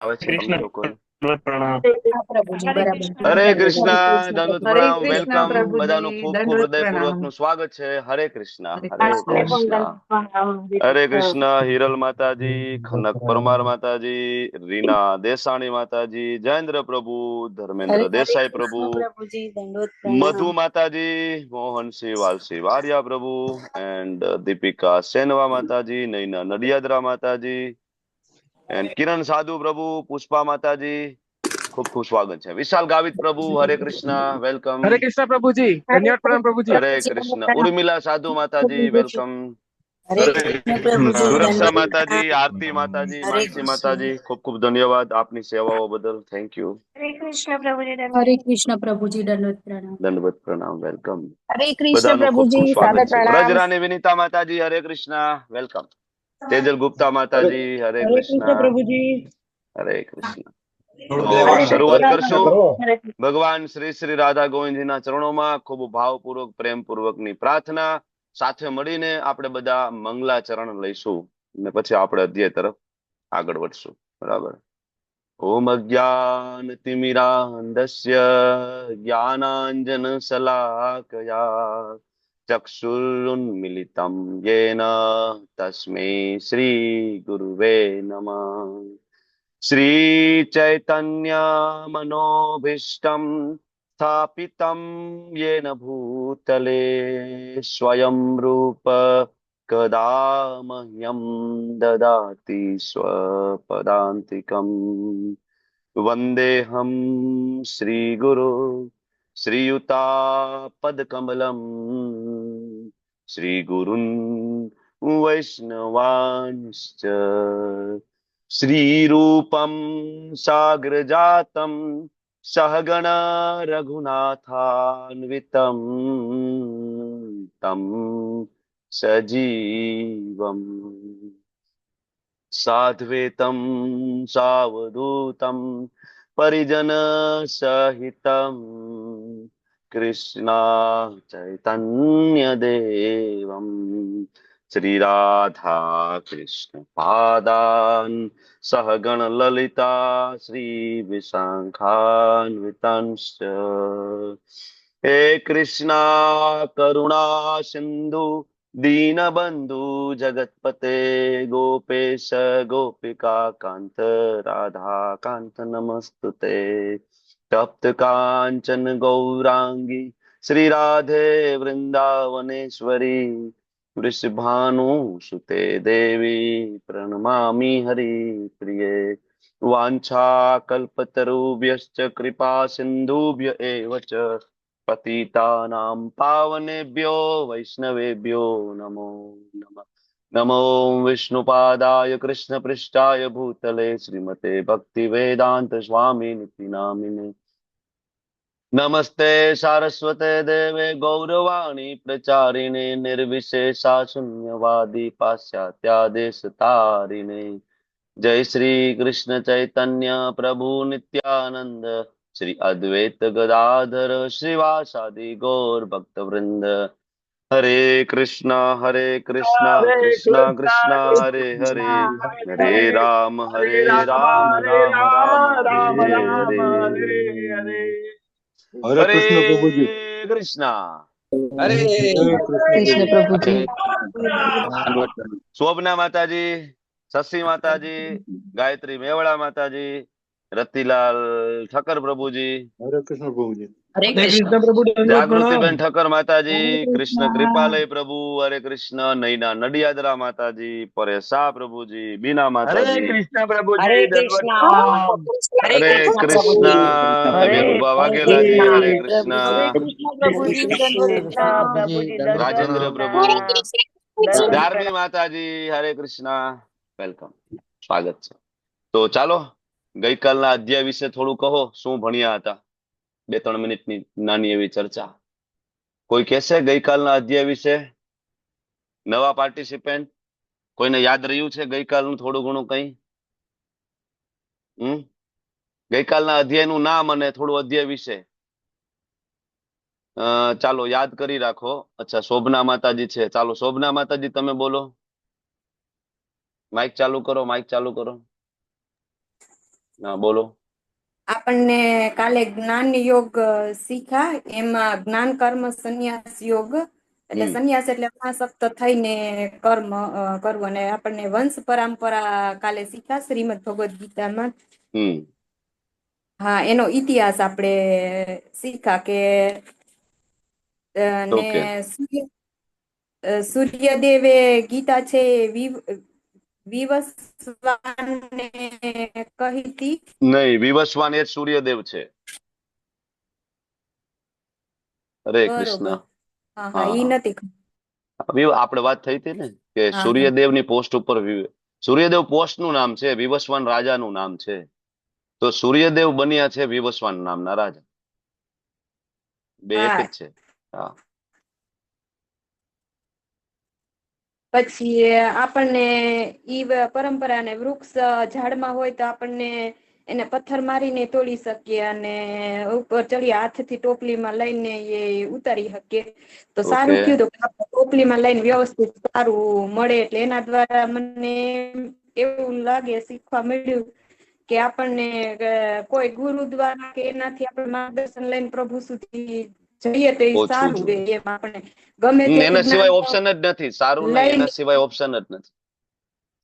આવે છે તમને કૃષ્ણ લોકોને? પ્રણામ. હા પ્રભુજી, હરે બરાબર. કૃષ્ણ હરે પ્રભુજી. કૃષ્ણ, હરે કૃષ્ણ દંડવત પ્રભુજી. હરે પ્રણામ, કૃષ્ણ વેલકમ. બધાનું પ્રભુજી. ખૂબ ખૂબ દંડવત હૃદયપૂર્વક પ્રણામ. નું સ્વાગત છે. હરે કૃષ્ણ, હરે હરે કૃષ્ણ. મને પણ કૃષ્ણ. દંડવત પ્રણામ. હરે હરે કૃષ્ણ. કૃષ્ણ. હિરલ માતાજી, ખનક પરમાર માતાજી, રીના દેસાણી માતાજી, જયેન્દ્ર પ્રભુ, ધર્મેન્દ્ર હરે દેસાઈ પ્રભુ, કૃષ્ણ પ્રભુજી. દંડવત મધુ પ્રણામ. માતાજી, મોહનસિંહ વાલસિંહ વારિયા પ્રભુ, એન્ડ દીપિકા સેનવા માતાજી, નૈના નડિયાદરા માતાજી, એન્ડ કિરણ સાધુ પ્રભુ, પુષ્પા માતાજી, ખૂબ ખૂબ સ્વાગત છે. વિશાલ ગાવિત પ્રભુ, હરે કૃષ્ણ, વેલકમ. હરે કૃષ્ણ પ્રભુજી. હરે ધન્યવાદ પ્રણામ કૃષ્ણ પ્રભુજી. હરે પ્રભુજી. કૃષ્ણ. દંડવત પ્રણામ. ઉર્મિલા સાધુ માતાજી, વેલકમ. હરે કૃષ્ણ પ્રભુજી. સુરક્ષા દંડવત માતાજી, પ્રણામ. આરતી માતાજી, હરે માનસી કૃષ્ણ. માતાજી, ખૂબ ખૂબ ધન્યવાદ આપની સેવાઓ બદલ. Thank you. હરે કૃષ્ણ પ્રભુજી હરે દંડવત. કૃષ્ણ પ્રભુજી. દંડવત પ્રણામ. દંડવત પ્રણામ, વેલકમ. હરે કૃષ્ણ બધાનું ખૂબ ખૂબ પ્રભુજી. સ્વાગત સાદર છે. પ્રણામ. વ્રજરાની વિનીતા માતાજી, હરે કૃષ્ણ, વેલકમ. તેજલ ગુપ્તા માતાજી, હરે હરે કૃષ્ણ, કૃષ્ણ પ્રભુજી. હરે કૃષ્ણ. તો હરે શરૂઆત કૃષ્ણ કરશું. પ્રભુજી. હરે કૃષ્ણ. ભગવાન શ્રી શ્રી રાધા ગોવિંદજીના ચરણોમાં ખૂબ ભાવપૂર્વક પ્રેમપૂર્વકની પ્રાર્થના સાથે મળીને આપણે બધા મંગલાચરણ લઈશું અને પછી આપણે અધ્યાય તરફ આગળ વધશું. બરાબર. ઓમ અજ્ઞાનતિમિરાન્ધસ્ય જ્ઞાનાંજન શલાકયા ચક્ષુરુન્મિલિતમ યેન તસ્મૈ શ્રી ગુરુવે નમઃ. શ્રી ચૈતન્ય મનોભીષ્ટમ સ્થાપિતમ યેન ભૂતલે સ્વયં રૂપ કદા મહ્યમ દદાતિ સ્વપદાંતિકમ. વંદેહમ શ્રીગુરો શ્રીયુતાપદકમલમ શ્રીગુરુન વૈષ્ણવાંશ્ચ શ્રીરૂપમ સાગ્રજાતમ સહગણ રઘુનાથાન્વિતમ તમ સજીવમ સાધ્વેતમ સાવધૂતમ પરિજન સહિતમ કૃષ્ણા ચૈતન્ય દેવમ શ્રી રાધા કૃષ્ણ પાદાન સહગણ લલિતા શ્રી વિશાખાન્વિતાંશ્ચ. હે કૃષ્ણા કરુણા સિંધુ दीनबंधु जगतपते गोपेश गोपिका कांत राधा कांत नमस्तुते. तप्त कांचन गौरांगी श्री राधे वृंदावनेश्वरी वृषभानुसुते देवी प्रणमामि हरिप्रिये. वाञ्छाकल्पतरुभ्यश्च कृपा सिन्धुभ्य एव च पतितानां पावनेभ्यो वैष्णवेभ्यो नमो नमः. नमो विष्णुपादाय कृष्णपृष्ठाय भूतले श्रीमते भक्तिवेदांत स्वामिनिति नामिने. नमस्ते सारस्वते देवे गौरवाणी प्रचारिणे निर्विशेषा शून्यवादी पाश्चात्यादेशतारिणे. जय श्री कृष्ण चैतन्य प्रभु नित्यानंद श्री अद्वैत गदाधर श्रीवासादि गौर भक्त वृंद. हरे कृष्णा कृष्णा હરે कृष्णा हरे हरे, કૃષ્ણ हरे રામ હરે રામ રામ રામ હરે રામ રામ હરે. હરે હરે. હરે હરે કૃષ્ણ પ્રભુજી. કૃષ્ણા. હરે કૃષ્ણ કૃષ્ણ પ્રભુજી. પ્રભુજી. શોભના માતાજી, શશી માતાજી, ગાયત્રી મેવડા માતાજી, રતિલાલ ઠક્કર પ્રભુજી, હરે કૃષ્ણ પ્રભુજી. હરે હરે કૃષ્ણ. કૃષ્ણ પ્રભુ. દંડવત પ્રણામ. જાગૃતિબેન ઠક્કર માતાજી, હરે કૃષ્ણ કૃષ્ણ. કૃપાલય પ્રભુ, હરે કૃષ્ણ, નૈના નડિયાદરા માતાજી, પરેશ શાહ પ્રભુજી, બીના હરે માતાજી, કૃષ્ણ પ્રભુજી. હરે દંડવત કૃષ્ણ. પ્રણામ. હરે હરે કૃષ્ણ કૃષ્ણ. પ્રભુજી. હરે મેહુબા હરે વાઘેલાજી, કૃષ્ણ હરે કૃષ્ણ. હરે પ્રભુજી. કૃષ્ણ હરે પ્રભુજી દંડવત કૃષ્ણ પ્રણામ. પ્રભુજી. દંડવત રાજેન્દ્ર પ્રભુ, પ્રણામ. દંડવત ધાર્મી પ્રણામ. માતાજી, હરે કૃષ્ણ, વેલકમ, સ્વાગત છે. તો ચાલો ગઈકાલના અધ્યાય વિશે થોડું કહો. શું ભણ્યા હતા? 2-3 મિનિટની નાની એવી ચર્ચા. કોઈ કહેશે ગઈકાલના અધ્યાય વિશે? નવા પાર્ટિસિપેન્ટ કોઈને યાદ રહ્યું છે ગઈકાલનું થોડું ઘણું કઈ? ગઈકાલના અધ્યાયનું નામ અને થોડું અધ્યાય વિશે ચાલો યાદ કરી રાખો. અચ્છા, શોભના માતાજી છે. ચાલો શોભના માતાજી તમે બોલો. માઇક ચાલુ કરો, માઇક ચાલુ કરો. હા બોલો. આપણને કાલે જ્ઞાન યોગ શીખા, એમાં જ્ઞાન કર્મ સંન્યાસ યોગ, એટલે હમ સંન્યાસ એટલે અનાસક્ત થઈને કર્મ કરવું, અને આપણને વંશ પરંપરા કાલે શીખા શ્રીમદ ભગવદ ગીતામાં. હમ હા, એનો ઇતિહાસ આપણે શીખા કે ને ઓકે. સૂર્યદેવે ગીતા છે વિવસ્વાનને કહી હતી. નહીં, વિવસ્વાન એ જ સૂર્યદેવ છે. હરે કૃષ્ણ. બરોબર. હા હા, ઈ હા, નથી ખબર. આપણે વાત થઈ હતી ને કે હા હા સૂર્યદેવની પોસ્ટ ઉપર સૂર્યદેવ પોસ્ટ નું નામ છે, વિવસ્વાન રાજાનું નામ છે. તો સૂર્યદેવ બન્યા છે વિવસ્વાન નામના રાજા. બે એક જ હા. છે. હા. પછી આપણને ઈ પરંપરાને વૃક્ષ ઝાડમાં હોય તો આપણને એને પથ્થર મારીને તોડી શકીએ, અને ઉપર ચડી હાથથી ટોપલીમાં લઈને એ ઉતારી શકીએ. તો ઓકે. સારું કયું, તો ટોપલીમાં લઈને વ્યવસ્થિત સારું મળે, એટલે એના દ્વારા મને એવું લાગે, શીખવા મળ્યું કે આપણને કોઈ ગુરુ દ્વારા કે એનાથી આપણે માર્ગદર્શન લઈને પ્રભુ સુધી જઈએ તો એ ઓછું સારું રહે, જોઈએ. એમ આપણે ગમે ત્યાંથી એના જ્ઞાન સિવાય ઓપ્શન જ નથી. સારું નહીં, લઈને એના સિવાય ઓપ્શન જ નથી.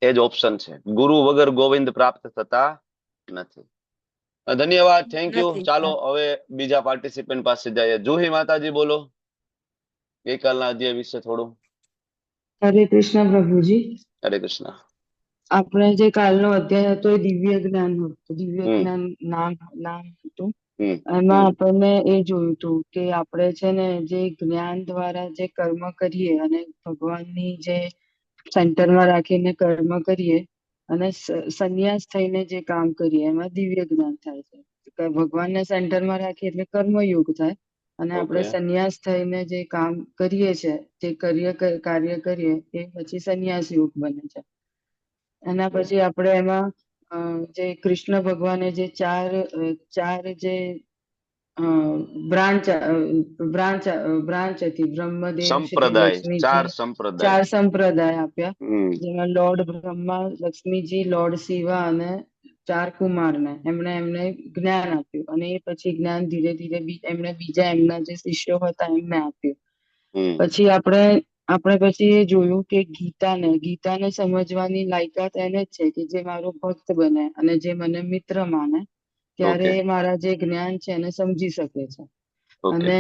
એ જ ઓપ્શન છે. ગુરુ વગર ગોવિંદ પ્રાપ્ત થતા નથી. ધન્યવાદ, થેન્ક યુ. નથી. ચાલો હવે બીજા પાર્ટિસિપન્ટ પાસે જઈએ. જુહી માતાજી બોલો ગઈકાલના અધ્યાય વિશે થોડું. હરે કૃષ્ણ પ્રભુજી. હરે કૃષ્ણ. આપણે જે કાલનો અધ્યાય હતો એ દિવ્ય જ્ઞાન હતું. દિવ્ય હમ જ્ઞાન નામ હતું. હમ એમાં આપણને એ જોયું હતું કે આપણે છે ને જે જ્ઞાન દ્વારા જે કર્મ કરીએ અને ભગવાનની જે સેન્ટરમાં રાખીને કર્મ કરીએ અને સંન્યાસ થઈને જે કામ કરીએ, એમાં દિવ્ય જ્ઞાન થાય છે. ભગવાનને સેન્ટરમાં રાખીએ એટલે કર્મયોગ થાય, અને આપણે ઓકે. સંન્યાસ થઈને જે કામ કરીએ છે, જે કાર્ય કરીએ એ પછી સંન્યાસ યોગ બને છે. એના પછી આપણે એમાં જે કૃષ્ણ ભગવાને જે ચાર જે બ્રાન્ચ હતી, બ્રહ્મદેવ, શ્રી સંપ્રદાય, ચાર લક્ષ્મીજી, સંપ્રદાય. ચાર સંપ્રદાય આપ્યા, હમ જેમાં લોર્ડ બ્રહ્મા, લક્ષ્મીજી, લોર્ડ શિવા અને ચાર કુમારને એમને જ્ઞાન આપ્યું, અને એ પછી જ્ઞાન ધીરે ધીરે એમણે બીજા એમના જે શિષ્યો હતા એમને આપ્યું. હમ પછી આપણે પછી એ જોયું કે ગીતાને સમજવાની લાયકાત એને જ છે કે જે મારો ભક્ત બને અને જે મને મિત્ર માને, ત્યારે ઓકે. મારા જે જ્ઞાન છે એને સમજી શકે છે. ઓકે. અને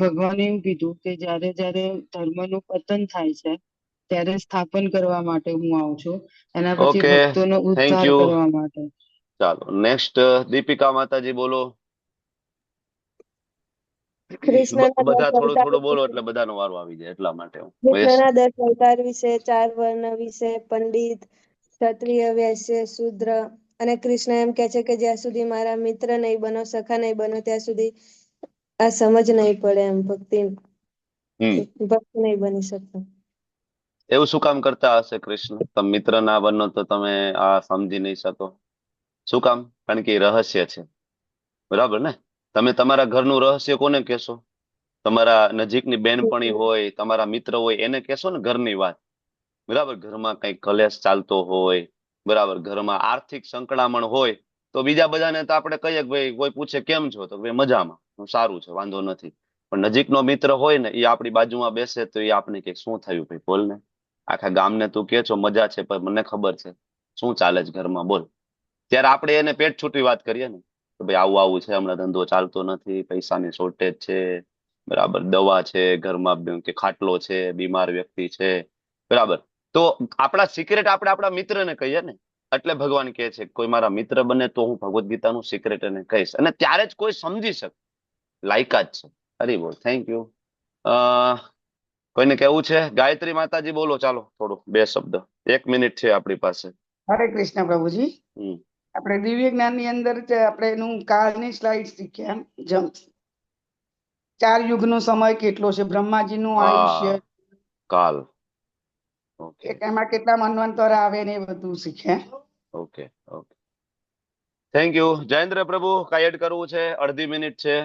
ભગવાને એવું કીધું કે જ્યારે જ્યારે ધર્મનું પતન થાય છે ત્યારે સ્થાપન કરવા માટે હું આવું છું, એના પછી ઓકે, ભક્તોનો થેન્ક ઉદ્ધાર યુ. કરવા માટે. ચાલો નેક્સ્ટ દીપિકા માતાજી બોલો. કૃષ્ણના બધા 10 થોડું અવતાર થોડું બોલો વિશે, એટલે બધાનો વારો આવી જાય, એટલા માટે હું યસ. કૃષ્ણના 10 અવતાર વિશે, 4 વર્ણ વિશે, પંડિત, ક્ષત્રિય, વૈશ્ય, શૂદ્ર, અને કૃષ્ણ એમ કે છે કે જ્યાં સુધી મારા મિત્ર નહીં બનો, સખા નહીં બનો, ત્યાં સુધી આ સમજ નહીં પડે, એમ હમ ભક્ત નહીં બની શકતો. એવું શું કામ કરતા હશે કૃષ્ણ? તમે મિત્ર ના બનો તો તમે આ સમજી નહીં શકો. શું કામ? કારણ કે એ રહસ્ય છે, બરાબર ને? તમે તમારા ઘરનું રહસ્ય કોને કહેશો? તમારા નજીકની બેનપણી હોય, તમારા મિત્ર હોય, એને કહેશો ને ઘરની વાત. બરાબર, ઘરમાં કઈક કલેશ ચાલતો હોય, બરાબર, ઘરમાં આર્થિક સંકળામણ હોય, તો બીજા બધાને તો આપણે કહીએ કે ભાઈ, કોઈ પૂછે કેમ છો તો ભાઈ મજામાં, સારું છે, વાંધો નથી. પણ નજીકનો મિત્ર હોય ને, એ આપણી બાજુમાં બેસે તો એ આપણે કે શું થયું ભાઈ, બોલ ને. આખા ગામને તું કે છો મજા છે, પણ મને ખબર છે શું ચાલે છે ઘરમાં, બોલ. ત્યારે આપણે એને પેટ છૂટી વાત કરીએ ને કે ભાઈ આવું આવું છે, હમણાં ધંધો ચાલતો નથી, પૈસાની શોર્ટેજ છે, બરાબર, દવા છે ઘરમાં, કે ખાટલો છે, બીમાર વ્યક્તિ છે, બરાબર. તો આપણા સિક્રેટ આપણે આપણા મિત્રને કહીએ ને. એટલે ભગવાન કહે છે કોઈ મારા મિત્ર બને તો હું ભગવદ્ ગીતાનું સિક્રેટ એને કહીશ, અને ત્યારે જ કોઈ સમજી શકે. લાયકાત છે. હરી બોલ, થેન્ક યુ. કોઈને કેવું છે? ગાયત્રી માતાજી બોલો, ચાલો થોડું 2 શબ્દ. 1 મિનિટ છે આપણી પાસે. હરે કૃષ્ણ પ્રભુજી. હમ આપણે દિવ્ય જ્ઞાન ની અંદર આપણે એનું કાળની સ્લાઇડ શીખ્યા. જમ્પ 4 યુગનો સમય કેટલો છે, બ્રહ્માજીનું આયુષ્ય, હા, કાલ. ઓકે એમાં કેટલા મન્વંતર આવે ને એ બધું શીખ્યા. Okay okay, thank you. Jayendra પ્રભુ, કઈ એડ કરવું છે? અડધી મિનિટ છે.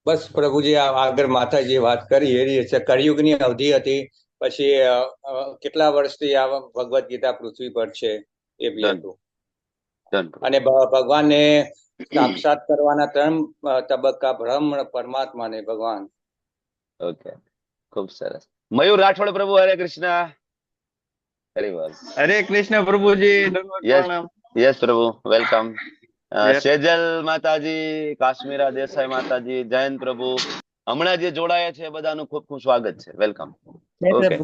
બસ પ્રભુજી, આગળ માતાજીએ વાત કરી એ રીતે કળિયુગની અવધિ હતી, પછી કેટલા વર્ષથી આ ભગવદ્ ગીતા પૃથ્વી પર છે એ બી Done. હતું. ધન પ્રભુ. અને ભગવાનને સાક્ષાત કરવાના 3 તબક્કા: બ્રહ્મ, પરમાત્મા ને ભગવાન. ઓકે, ખૂબ સરસ. મયુર રાઠોડ પ્રભુ, હરે કૃષ્ણ. હરે બોલ. હરે કૃષ્ણ પ્રભુજી, દંડવત યસ પ્રણામ. યસ પ્રભુ, વેલકમ. Yes. સેજલ માતાજી, કાશ્મીરા દેસાઈ માતાજી, જયંત પ્રભુ, હમણાં જે જોડાયા છે બધાનું ખૂબ ખૂબ સ્વાગત છે, વેલકમ. ઓકે,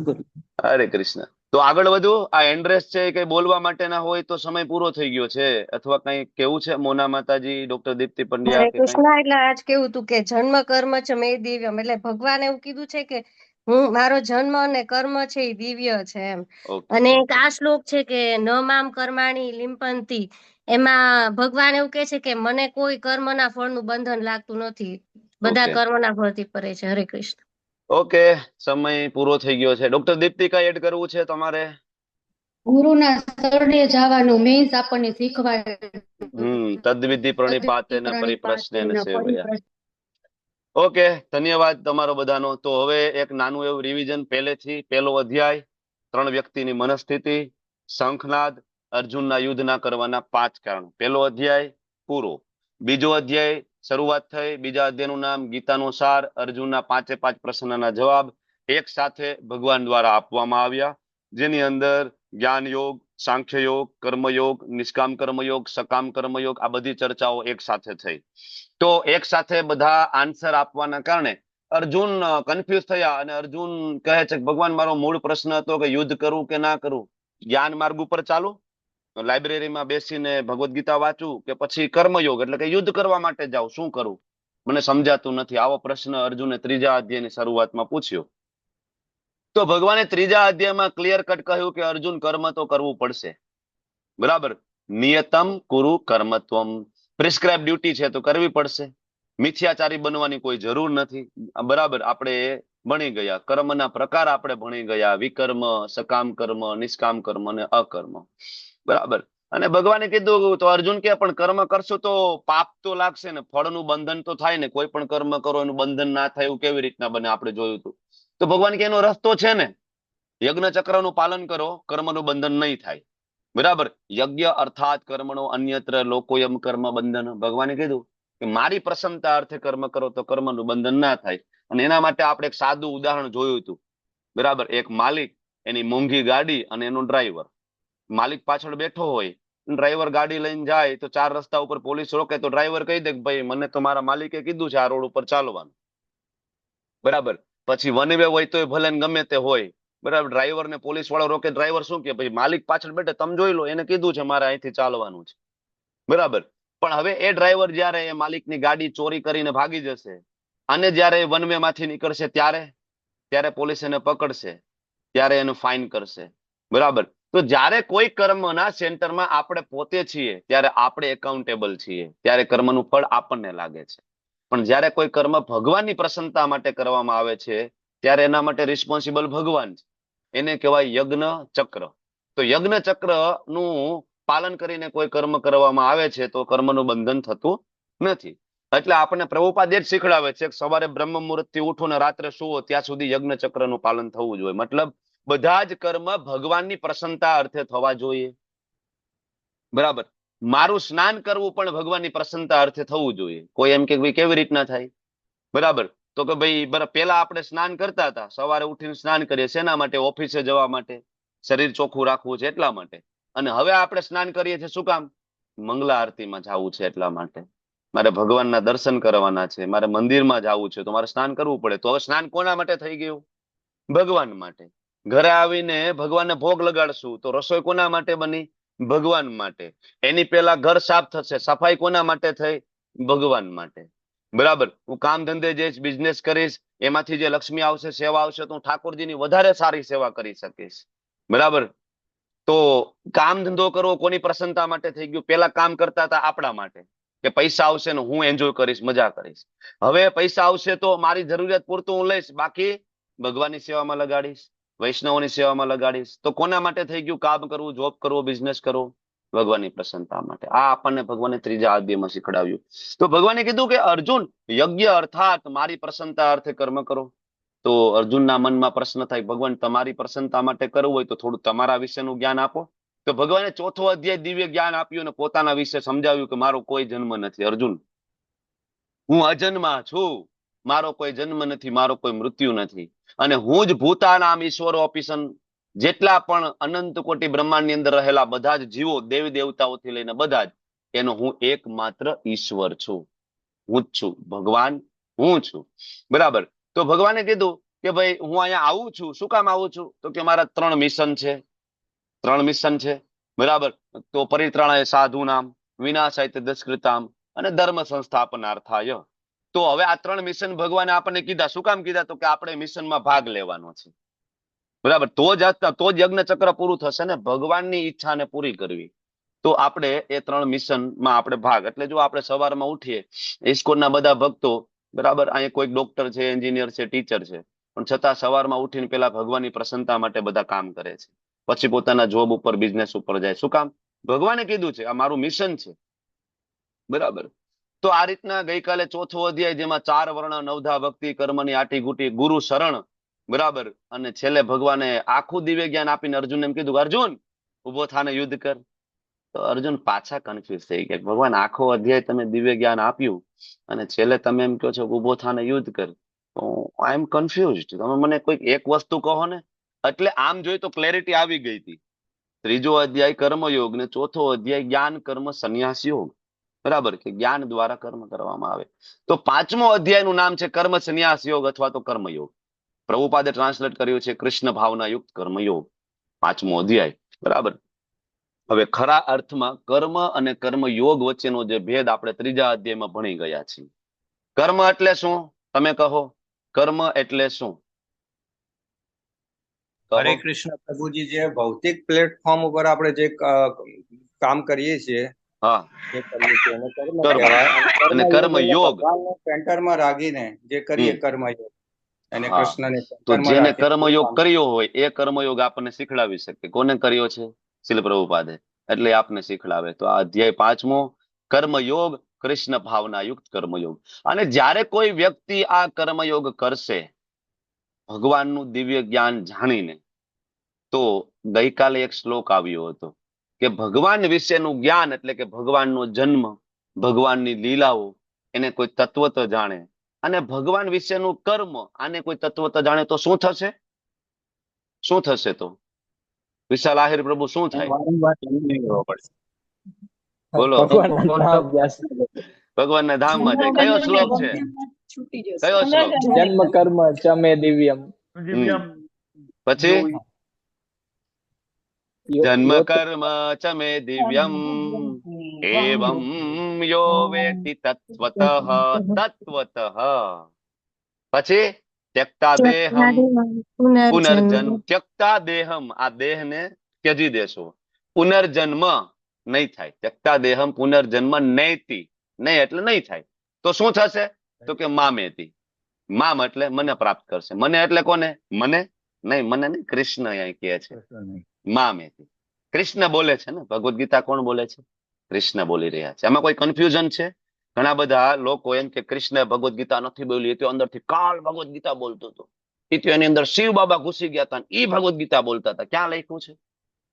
હરે કૃષ્ણ. તો આગળ વધુ. આ એન્ડ્રેસ છે કે બોલવા માટેના હોય તો સમય પૂરો થઈ ગયો છે, અથવા કઈ કેવું છે? મોના માતાજી, ડોક્ટર દીપ્તિ પંડ્યા હરે કે કઈ? કૃષ્ણ. એટલે આજ કેવું હતું કે જન્મ કર્મ છે મેં દિવ્યમ, એટલે ભગવાને એવું કીધું છે કે હું મારો જન્મ અને કર્મ છે એ દિવ્ય છે એમ. ઓકે, અને એક આ શ્લોક છે કે ન મામ કર્માણી લિંપંતી, એમાં ભગવાન એવું કે છે કે મને કોઈ કર્મના ફળનું બંધન લાગતું નથી, બધા ઓકે, કર્મના ફળથી પરે છે. હરે કૃષ્ણ. ઓકે, સમય પૂરો થઈ ગયો છે. ડોક્ટર દીપ્તિ, કઈ એડ કરવું છે તમારે? ગુરુના શરણે જવાનું મીન્સ આપણને શીખવાડે. તદ્વિધિ પ્રણિપાતે ન પરિપ્રશ્નેન સેવયા. ઓકે, ધન્યવાદ તમારો બધાનો. તો હવે એક નાનું એવું રિવિઝન પહેલેથી. પહેલો અધ્યાય, 3 વ્યક્તિની મનસ્થિતિ, શંખનાદ, અર્જુનના યુદ્ધ ના કરવાના 5 કારણો. પહેલો અધ્યાય પૂરો. બીજો અધ્યાય શરૂઆત થઈ. બીજા અધ્યાયનું નામ ગીતાનો સાર, અર્જુનના 5 પ્રશ્નના જવાબ એક સાથે ભગવાન દ્વારા આપવામાં આવ્યા, જેની અંદર જ્ઞાન યોગ, સાંખ્ય યોગ, કર્મયોગ, નિષ્કામ કર્મયોગ, સકામ કર્મયોગ, આ બધી ચર્ચાઓ એક સાથે થઈ. તો એક સાથે બધા આન્સર આપવાના કારણે અર્જુન કન્ફ્યુઝ થયા, અને અર્જુન કહે છે કે ભગવાન, મારો મૂળ પ્રશ્ન હતો કે યુદ્ધ કરું કે ના કરું, જ્ઞાન માર્ગ ઉપર ચાલુ, લાઇબ્રેરીમાં બેસીને ભગવદ્ ગીતા વાંચું, કે પછી કર્મયોગ એટલે કે યુદ્ધ કરવા માટે જાઉં, શું કરું, મને સમજાતું નથી. આવો પ્રશ્ન અર્જુને 3જા અધ્યાયની શરૂઆતમાં પૂછ્યો. તો ભગવાને 3જા અધ્યાયમાં ક્લિયર કટ કહ્યું કે અર્જુન, કર્મ તો કરવું પડશે, બરાબર. નિયતમ કુરુ કર્મત્વમ, પ્રિસ્ક્રાઇબ ડ્યુટી છે તો કરવી પડશે. મિથ્યાચારી બનવાની કોઈ જરૂર નથી, બરાબર. આપણે ભણી ગયા કર્મના પ્રકાર, આપણે ભણી ગયા વિકર્મ, સકામ કર્મ, નિષ્કામ કર્મ અને અકર્મ, બરાબર. અને ભગવાને કીધું, તો અર્જુન કે પણ કર્મ કરશો તો પાપ તો લાગશે ને, ફળનું બંધન તો થાય ને, કોઈ પણ કર્મ કરો એનું બંધન ના થાય એવું કેવી રીતના બને? આપણે જોયું હતું. તો ભગવાન કે એનો રસ્તો છે ને, યજ્ઞ ચક્રનું પાલન કરો, કર્મનું બંધન નહીં થાય, બરાબર. યજ્ઞ અર્થાત કર્મણો અન્યત્ર લોકોયમ કર્મ બંધન. ભગવાને કીધું કે મારી પ્રસન્નતા અર્થે કર્મ કરો તો કર્મનું બંધન ના થાય. અને એના માટે આપણે એક સાદું ઉદાહરણ જોયું હતું, બરાબર. એક માલિક, એની મોંઘી ગાડી અને એનો ડ્રાઈવર. માલિક પાછળ બેઠો હોય, ડ્રાઈવર ગાડી લઈને જાય તો 4 રસ્તા ઉપર પોલીસ રોકે તો ડ્રાઈવર કહી દે કે ભાઈ, મને તો મારા માલિકે કીધું છે આ રોડ ઉપર ચાલવાનું, બરાબર. પછી વન વે હોય તો ભલે ગમે તે હોય, બરાબર. ડ્રાઈવર ને પોલીસ વાળો રોકે, ડ્રાઈવર શું કે ભાઈ, માલિક પાછળ બેઠે, તમે જોઈ લો, એને કીધું છે મારે અહીંથી ચાલવાનું છે, બરાબર. પણ હવે એ ડ્રાઈવર જયારે એ માલિકની ગાડી ચોરી કરીને ભાગી જશે, અને જયારે વન વે માંથી નીકળશે ત્યારે પોલીસ એને પકડશે, ત્યારે એનું ફાઇન કરશે, બરાબર. તો જ્યારે કોઈ કર્મના સેન્ટરમાં આપણે પોતે છીએ, ત્યારે આપણે એકાઉન્ટેબલ છીએ, ત્યારે કર્મનું ફળ આપણને લાગે છે. પણ જ્યારે કોઈ કર્મ ભગવાનની પ્રસન્નતા માટે કરવામાં આવે છે, ત્યારે એના માટે રિસ્પોન્સિબલ ભગવાન છે. એને કહેવાય યજ્ઞ ચક્ર. તો યજ્ઞ ચક્ર નું પાલન કરીને કોઈ કર્મ કરવામાં આવે છે તો કર્મનું બંધન થતું નથી. એટલે આપણને પ્રભુપાદ જ શીખડાવે છે કે સવારે બ્રહ્મ મુહૂર્ત થી ઉઠો ને રાત્રે સુવો ત્યાં સુધી યજ્ઞ ચક્રનું પાલન થવું જોઈએ. મતલબ બધા જ કર્મ ભગવાનની પ્રસન્નતા અર્થે થવા જોઈએ, બરાબર. મારું સ્નાન કરવું પણ ભગવાનની પ્રસન્નતા અર્થે થવું જોઈએ. કોઈ એમ કે ભાઈ કેવી રીતના થાય, બરાબર. તો કે ભાઈ પેલા આપણે સ્નાન કરતા હતા, સવારે ઉઠીને સ્નાન કરીએ, શેના માટે? ઓફિસે જવા માટે, શરીર ચોખ્ખું રાખવું છે એટલા માટે. અને હવે આપણે સ્નાન કરીએ છીએ શું કામ? મંગલા આરતીમાં જવું છે એટલા માટે, મારે ભગવાનના દર્શન કરવાના છે, મારે મંદિરમાં જવું છે, તો મારે સ્નાન કરવું પડે. તો હવે સ્નાન કોના માટે થઈ ગયું? ભગવાન માટે. ઘરે આવીને ભગવાનને ભોગ લગાડશું તો રસોઈ કોના માટે બની? ભગવાન માટે. એની પહેલા ઘર સાફ થશે, સફાઈ કોના માટે થઈ? ભગવાન માટે, બરાબર. હું કામ ધંધે જઈશ, બિઝનેસ કરીશ, એમાંથી જે લક્ષ્મી આવશે, સેવા આવશે, તો હું ઠાકોરજીની વધારે સારી સેવા કરી શકીશ, બરાબર. તો કામ ધંધો કરવો કોની પ્રસન્નતા માટે થઈ ગયું? પેલા કામ કરતા હતા આપણા માટે, કે પૈસા આવશે ને હું એન્જોય કરીશ, મજા કરીશ. હવે પૈસા આવશે તો મારી જરૂરિયાત પૂરતું હું લઈશ, બાકી ભગવાનની સેવામાં લગાડીશ, વૈષ્ણવોની સેવામાં લગાડીશ. તો કોના માટે થઈ ગયું કામ કરવું, જોબ કરવો, બિઝનેસ કરવો? ભગવાનની પ્રસન્નતા માટે. આ આપણને ભગવાને 3જા અધ્યાયમાં શીખડાવ્યું. તો ભગવાને કીધું કે અર્જુન, યજ્ઞ અર્થાત મારી પ્રસન્નતા અર્થે કર્મ કરો. તો અર્જુનના મનમાં પ્રશ્ન થાય, ભગવાન તમારી પ્રસન્નતા માટે કરવું હોય તો થોડું તમારા વિશેનું જ્ઞાન આપો. તો ભગવાને ચોથો અધ્યાય દિવ્ય જ્ઞાન આપ્યું અને પોતાના વિશે સમજાવ્યું કે મારો કોઈ જન્મ નથી અર્જુન, હું અજન્મા છું, મારો કોઈ જન્મ નથી, મારો કોઈ મૃત્યુ નથી, અને હું જ ભૂતાનામ ઈશ્વરો અપિસન, જેટલા પણ અનંત કોટી બ્રહ્માંડની અંદર રહેલા બધા જ જીવો દેવી દેવતાઓથી લઈને બધા જ, એનો હું એકમાત્ર ઈશ્વર છું, હું જ છું ભગવાન, હું છું. બરાબર. તો ભગવાને કીધું કે ભાઈ હું અહીંયા આવું છું, શું કામ આવું છું? તો કે મારા 3 મિશન છે, 3 મિશન છે. બરાબર. તો પરિત્રાણાય સાધુ નામ, વિનાશાય દુષ્કૃતામ અને ધર્મ સંસ્થાપનાર્થાય. તો હવે આ 3 મિશન ભગવાને આપણને કીધા. શું કામ કીધા? તો કે આપણે મિશનમાં ભાગ લેવાનો છે. બરાબર. તો જ યજ્ઞ ચક્ર પૂરું થશે ને. ભગવાનની ઈચ્છાને પૂરી કરવી, તો આપણે એ 3 મિશનમાં આપણે ભાગ. એટલે જો આપણે સવારમાં ઉઠીએ, ઇસ્કોનના બધા ભક્તો, બરાબર, અહીંયા કોઈક ડોક્ટર છે, એન્જિનિયર છે, ટીચર છે, પણ છતાં સવારમાં ઉઠીને પેલા ભગવાનની પ્રસન્નતા માટે બધા કામ કરે છે, પછી પોતાના જોબ ઉપર, બિઝનેસ ઉપર જાય. શું કામ? ભગવાને કીધું છે આ મારું મિશન છે. બરાબર. તો આ રીતના ગઈકાલે ચોથો અધ્યાય, જેમાં 4 વર્ણ, નવધા ભક્તિ, કર્મની આટીઘૂટી, ગુરુ શરણ, બરાબર, અને છેલ્લે ભગવાને આખું દિવ્ય જ્ઞાન આપીને અર્જુન એમ કીધું, અર્જુન ઉભો થાને યુદ્ધ કર. તો અર્જુન પાછા કન્ફ્યુઝ થઈ ગયા. ભગવાન આખો અધ્યાય તમે દિવ્ય જ્ઞાન આપ્યું અને છેલ્લે તમે એમ કહો છો ઉભો થાને યુદ્ધ કર. તો આઈ એમ કન્ફ્યુઝડ. તમે મને કોઈક એક વસ્તુ કહો ને. એટલે આમ જોઈ તો ક્લેરિટી આવી ગઈ હતી. 3જો અધ્યાય કર્મયોગ ને 4થો અધ્યાય જ્ઞાન કર્મ સંન્યાસ યોગ. બરાબર, કે જ્ઞાન દ્વારા કર્મ કરવામાં આવે. તો 5મો અધ્યાયનું નામ છે કર્મ સંન્યાસ યોગ અથવા તો કર્મયોગ. પ્રભુપાદે ટ્રાન્સલેટ કર્યું છે કૃષ્ણ ભાવના યુક્ત કર્મયોગ, 5મો અધ્યાય. બરાબર. હવે ખરા અર્થમાં કર્મ અને કર્મયોગ વચ્ચેનો જે ભેદ આપણે 3જા અધ્યાયમાં ભણી ગયા છીએ. કર્મ એટલે શું? તમે કહો, કર્મ એટલે શું? હરે કૃષ્ણ પ્રભુજી. જે ભૌતિક પ્લેટફોર્મ ઉપર આપણે જે કામ કરીએ છીએ, હા, જે કરીએ છીએ એને કર્મ કર્મ. કહેવાય. અને કર્મયોગ ભગવાનને સેન્ટરમાં રાખીને જે કરીએ કર્મયોગ, અને હા. કૃષ્ણને તો સેન્ટરમાં જેને રાખીને કર્મયોગ કામ. કર્યો હોય એ કર્મયોગ આપણને શીખડાવી શકે. કોને કર્યો છે? શીલ પ્રભુપાદે. એટલે એ આપને શીખડાવે. તો આ અધ્યાય 5મો કર્મયોગ, કૃષ્ણ ભાવના યુક્ત કર્મયોગ. અને જ્યારે કોઈ વ્યક્તિ આ કર્મયોગ કરશે ભગવાનનું દિવ્ય જ્ઞાન જાણીને, તો ગઈકાલે એક શ્લોક આવ્યો હતો કે ભગવાન વિશેનું જ્ઞાન એટલે કે ભગવાનનો જન્મ, ભગવાનની લીલાઓ, એને કોઈ તત્વત જાણે, અને ભગવાન વિશેનું કર્મ આને કોઈ તત્વત જાણે તો શું થશે? શું થશે? તો વિશાલ આહિર પ્રભુ શું થાય? બોલો. ભગવાનના ધામમાં જાય. કયો શ્લોક છે? કયો શ્લોક? જન્મ કર્મ ચમે દિવ્યમ. પછી જન્મ કર્મ ચ મે દિવ્યમ એવં યો વેતિ તત્વતઃ તત્વતઃ. પછી ત્યક્તા દેહમ પુનર્જન્મ. ત્યક્તા દેહમ, આ દેહને ત્યજી દેશો, પુનર્જન્મ નહીં થાય. ત્યક્તા દેહમ પુનર્જન્મ નૈતિ, નહીં એટલે નહીં થાય. તો શું થશે? તો કે મામેતિ. મામ એટલે મને પ્રાપ્ત કરશે. મને એટલે કોને? મને નહીં, મને નહીં, કૃષ્ણ અહીં કહે છે મામેતિ. કૃષ્ણ બોલે છે ને. ભગવદ ગીતા કોણ બોલે છે? કૃષ્ણ બોલી રહ્યા છે. આમાં કોઈ કન્ફ્યુઝન છે? ઘણા બધા લોકો એમ કે કૃષ્ણ ભગવદ ગીતા નથી બોલી, એ તો અંદરથી કાલ ભગવદ ગીતા બોલતો હતો, એ તો એની અંદર શિવ બાબા ઘૂસી ગયા હતા, એ ભગવદ ગીતા બોલતા હતા. ક્યાં લખ્યું છે?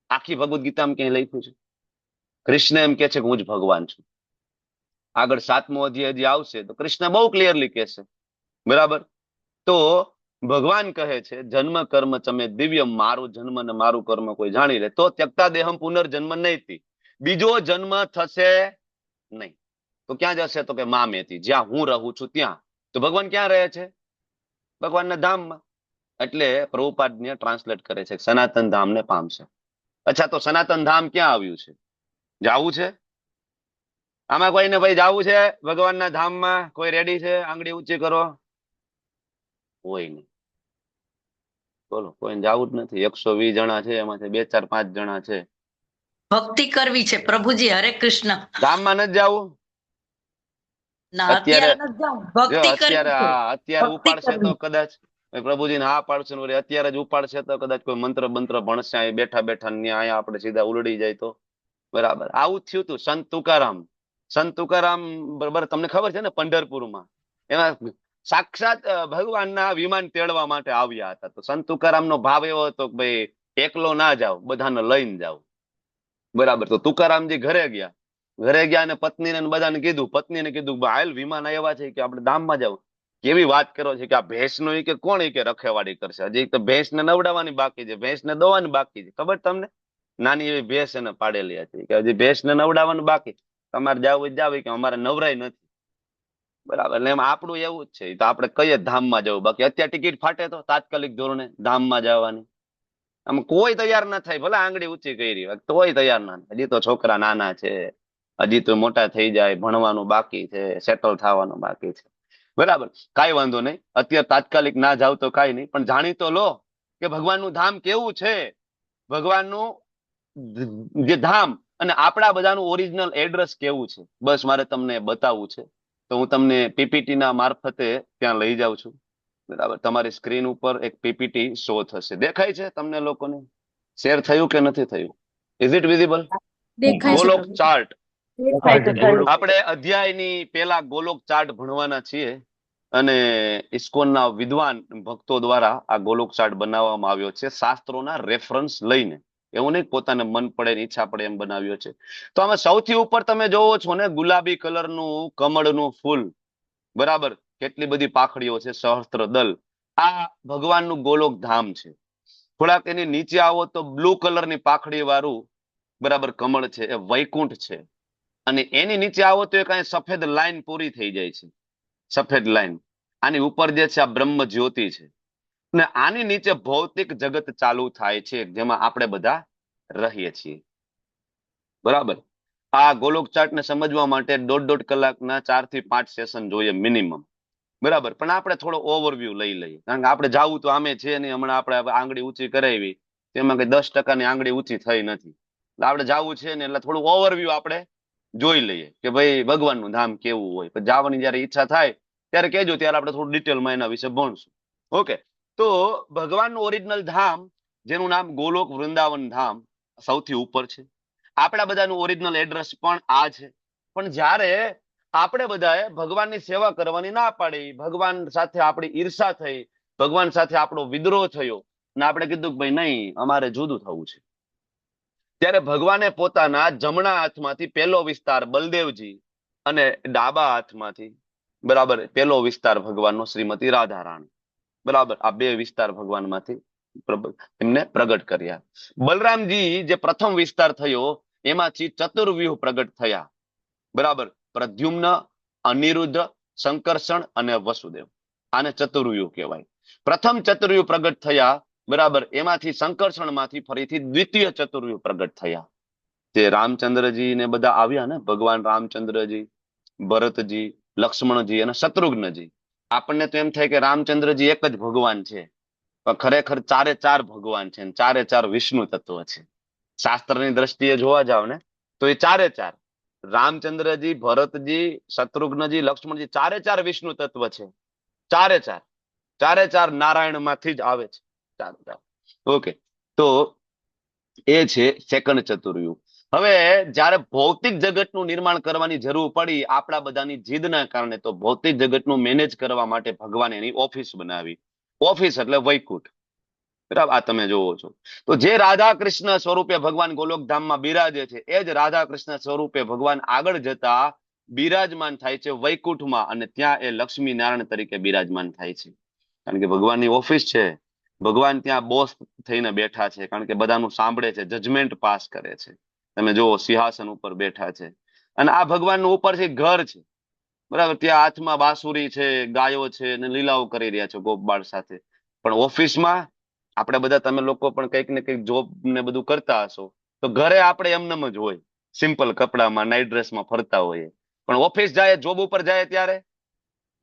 આખી ભગવદ ગીતામાં ક્યાંય લખ્યું છે? કૃષ્ણ એમ કે છે કે હું જ ભગવાન છું. આગળ 7મો અધ્યાય જે આવશે તો કૃષ્ણ બહુ ક્લિયરલી કહેશે. બરાબર. તો ભગવાન કહે છે જન્મ કર્મ ચમે દિવ્ય, મારું જન્મ ને મારું કર્મ કોઈ જાણી લે તો ત્યક્તા દેહમ પુનર્જન્મ નૈતિ, બીજો જન્મ થશે નહીં. તો ક્યાં જશે? તો કે મામેતિ, જ્યાં હું રહું છું ત્યાં. તો ભગવાન ક્યાં રહે છે? ભગવાનના ધામમાં. એટલે પ્રભુપાદને ટ્રાન્સલેટ કરે છે સનાતન ધામને પામશે. અચ્છા, તો સનાતન ધામ ક્યાં આવ્યું છે? જાવું છે? આમાં કોઈને ભાઈ જાવું છે ભગવાનના ધામમાં? કોઈ રેડી છે? આંગળી ઊંચી કરો. કોઈ નહીં. બોલો, કોઈને જાવું જ નથી. 120 જણા છે, એમાંથી 2, 4, 5 જણા છે. ભક્તિ કરવી છે પ્રભુજી. હરે કૃષ્ણ. ધામમાં નથી જાવું? અત્યારે ઉપાડશે તો કદાચ પ્રભુજીને હા પાડશે, અત્યારે જ ઉપાડશે તો કદાચ કોઈ મંત્ર બંત્ર ભણશે અહીં બેઠા બેઠા, અહીંયા આપણે સીધા ઉલડી જાય તો. બરાબર. આવું થયું હતું સંત તુકારામ. સંત તુકારામ, બરાબર, તમને ખબર છે ને, પંઢરપુરમાં એમાં સાક્ષાત ભગવાનના વિમાન તેડવા માટે આવ્યા હતા. તો સંત તુકારામનો ભાવ એવો હતો કે ભાઈ એકલો ના જાવ, બધાને લઈને જાવ. બરાબર. તો તુકારામજી ઘરે ગયા અને પત્નીને ને બધાને કીધું. પત્નીને કીધું હાલ વિમાન આવ્યા છે કે આપણે ધામમાં જાવ. કેવી વાત કરો છે કે આ ભેંસનો ઈ કે કોણ ઈ કે રખેવાળી કરશે? હજી તો ભેંસને નવડાવવાની બાકી છે, ભેંસને દોવાની બાકી છે. ખબર તમને? નાની એવી ભેંસ એને પાડેલી હતી કે હજી ભેંસને નવડાવવાનું બાકી, તમારે જાવ હોય જાવ, કે અમારે નવરાય નથી. બરાબર. એટલે એમ આપણું એવું જ છે. તો આપણે કઈ ધામમાં જવું? બાકી અત્યારે ટિકિટ ફાટે તો તાત્કાલિક ધોરણે ધામમાં જવાની આમ કોઈ તૈયાર ના થાય. ભલે આંગળી ઊંચી કરી હોય તોય તૈયાર ના થાય. હજી તો છોકરા નાના છે, હજી તો મોટા થઈ જાય, ભણવાનું બાકી છે, સેટલ થવાનું બાકી છે. બરાબર. કાંઈ વાંધો નહીં. અત્યારે તાત્કાલિક ના જાવ તો કાંઈ નહીં, પણ જાણી તો લો કે ભગવાનનું ધામ કેવું છે. ભગવાનનું જે ધામ અને આપણા બધાનું ઓરિજિનલ એડ્રેસ કેવું છે, બસ મારે તમને બતાવવું છે. તો હું તમને પીપીટી ના મારફતે ત્યાં લઈ જાઉં છું. બરાબર. તમારી સ્ક્રીન ઉપર એક પીપીટી શો થશે. દેખાય છે તમને લોકોને? શેર થયું કે નથી થયું? Is it visible? Golok chart. આપણે અધ્યાયની પેલા ગોલોક ચાર્ટ ભણવાના છીએ અને ઇસ્કોનના વિદ્વાન ભક્તો દ્વારા આ ગોલોક ચાર્ટ બનાવવામાં આવ્યો છે, શાસ્ત્રોના રેફરન્સ લઈને. એવું નહીં પોતાને મન પડે ઈચ્છા પડે એમ બનાવ્યો છે. તો આમાં સૌથી ઉપર તમે જોવો છો ને ગુલાબી કલરનું કમળનું ફૂલ. બરાબર. કેટલી બધી પાખડીઓ છે, સહસ્ત્ર દલ. આ ભગવાનનું ગોલોક ધામ છે. થોડાક એની નીચે આવો તો બ્લુ કલરની પાખડી વાળું બરાબર કમળ છે, એ વૈકુંઠ છે. અને એની નીચે આવો તો એક અહીં સફેદ લાઈન પૂરી થઈ જાય છે, સફેદ લાઈન. આની ઉપર જે છે આ બ્રહ્મ જ્યોતિ છે. ને આની નીચે ભૌતિક જગત ચાલુ થાય છે, જેમાં આપણે બધા રહીએ છીએ. બરાબર. આ ગોલોક ચાર્ટ ને સમજવા માટે 1.5 કલાકના 4 થી 5 સેશન જોઈએ મિનિમમ. બરાબર. પણ આપણે થોડો ઓવરવ્યુ લઈ લઈએ, કારણ કે આપણે જાવું તો આમે છે નહીં. હમણાં આપણે આંગળી ઊંચી કરાવી તેમાં કઈ 10% આંગળી ઊંચી થઈ નથી. આપણે જાવું છે ને એટલે થોડું ઓવરવ્યુ આપણે જોઈ લઈએ કે ભાઈ ભગવાનનું ધામ કેવું હોય. પણ જવાની જયારે ઈચ્છા થાય ત્યારે કહેજો, ત્યારે આપણે થોડું ડિટેલમાં એના વિશે ભણશું. ઓકે. તો ભગવાનનું ઓરિજિનલ ધામ જેનું નામ ગોલોક વૃંદાવન ધામ સૌથી ઉપર છે. આપણા બધાનું ઓરિજિનલ એડ્રેસ પણ આ છે. પણ જ્યારે આપણે બધાએ ભગવાનની સેવા કરવાની ના પાડી, ભગવાન સાથે આપણી ઈર્ષા થઈ, ભગવાન સાથે આપણો વિદ્રોહ થયો અને આપણે કીધું કે ભાઈ નહીં, અમારે જુદું થવું છે, ત્યારે ભગવાને પોતાના જમણા હાથમાંથી પેલો વિસ્તાર બલદેવજી અને ડાબા હાથમાંથી બરાબર પેલો વિસ્તાર ભગવાનનો શ્રીમતી રાધારાણી, બરાબર, આ બે વિસ્તાર ભગવાનમાંથી એમને પ્રગટ કર્યા. બલરામજી જે પ્રથમ વિસ્તાર થયો એમાંથી ચતુર્વ્યુહ પ્રગટ થયા. બરાબર. પ્રદ્યુમ્ન, અનિરુદ્ધ, સંકર્ષણ અને વસુદેવ. આને ચતુર્વ્યુહ કહેવાય. પ્રથમ ચતુર્વ્યુહ પ્રગટ થયા. બરાબર. એમાંથી સંકર્ષણ માંથી ફરીથી દ્વિતીય ચતુર્વ્યુહ પ્રગટ થયા. જે રામચંદ્રજી ને બધા આવ્યા ને, ભગવાન રામચંદ્રજી, ભરતજી, લક્ષ્મણજી અને શત્રુઘ્નજી. આપણને તો એમ થાય કે રામચંદ્રજી એક જ ભગવાન છે, પણ ખરેખર 4 ભગવાન છે, 4 વિષ્ણુ તત્વ છે. શાસ્ત્રની દ્રષ્ટિએ જોવા જાવ ને તો એ 4 રામચંદ્રજી, ભરતજી, શત્રુઘ્નજી, લક્ષ્મણજી 4 વિષ્ણુ તત્વ છે. 4 નારાયણ માંથી જ આવે છે. ઓકે. તો એ છે સેકન્ડ ચતુર્યુગ. હવે જયારે ભૌતિક જગતનું નિર્માણ કરવાની જરૂર પડી આપણા બધાની જીદના કારણે, તો ભૌતિક જગતનું મેનેજ કરવા માટે ભગવાન એની ઓફિસ બનાવી. ઓફિસ એટલે વૈકુંઠ. બરાબર. આ તમે જોવો છો. તો જે રાધા કૃષ્ણ સ્વરૂપે ભગવાન ગોલોકધામમાં બિરાજે છે, એ જ રાધા કૃષ્ણ સ્વરૂપે ભગવાન આગળ જતા બિરાજમાન થાય છે વૈકુંઠમાં, અને ત્યાં એ લક્ષ્મી નારાયણ તરીકે બિરાજમાન થાય છે. કારણ કે ભગવાનની ઓફિસ છે, ભગવાન ત્યાં બોસ થઈને બેઠા છે, કારણ કે બધાનું સાંભળે છે, જજમેન્ટ પાસ કરે છે. તમે જુઓ સિંહાસન ઉપર બેઠા છે. અને આ ભગવાનનું ઉપરથી ઘર છે. બરાબર. ત્યાં હાથમાં બાંસુરી છે, ગાયો છે અને લીલાઓ કરી રહ્યા છે ગોપબાળ સાથે. પણ ઓફિસમાં આપણે બધા, તમે લોકો પણ કંઈક ને કંઈક જોબ ને બધું કરતા હશો, તો ઘરે આપણે એમનેમ જ હોય, સિમ્પલ કપડામાં, નાઇટ ડ્રેસમાં ફરતા હોઈએ. પણ ઓફિસ જાય, જોબ ઉપર જાય ત્યારે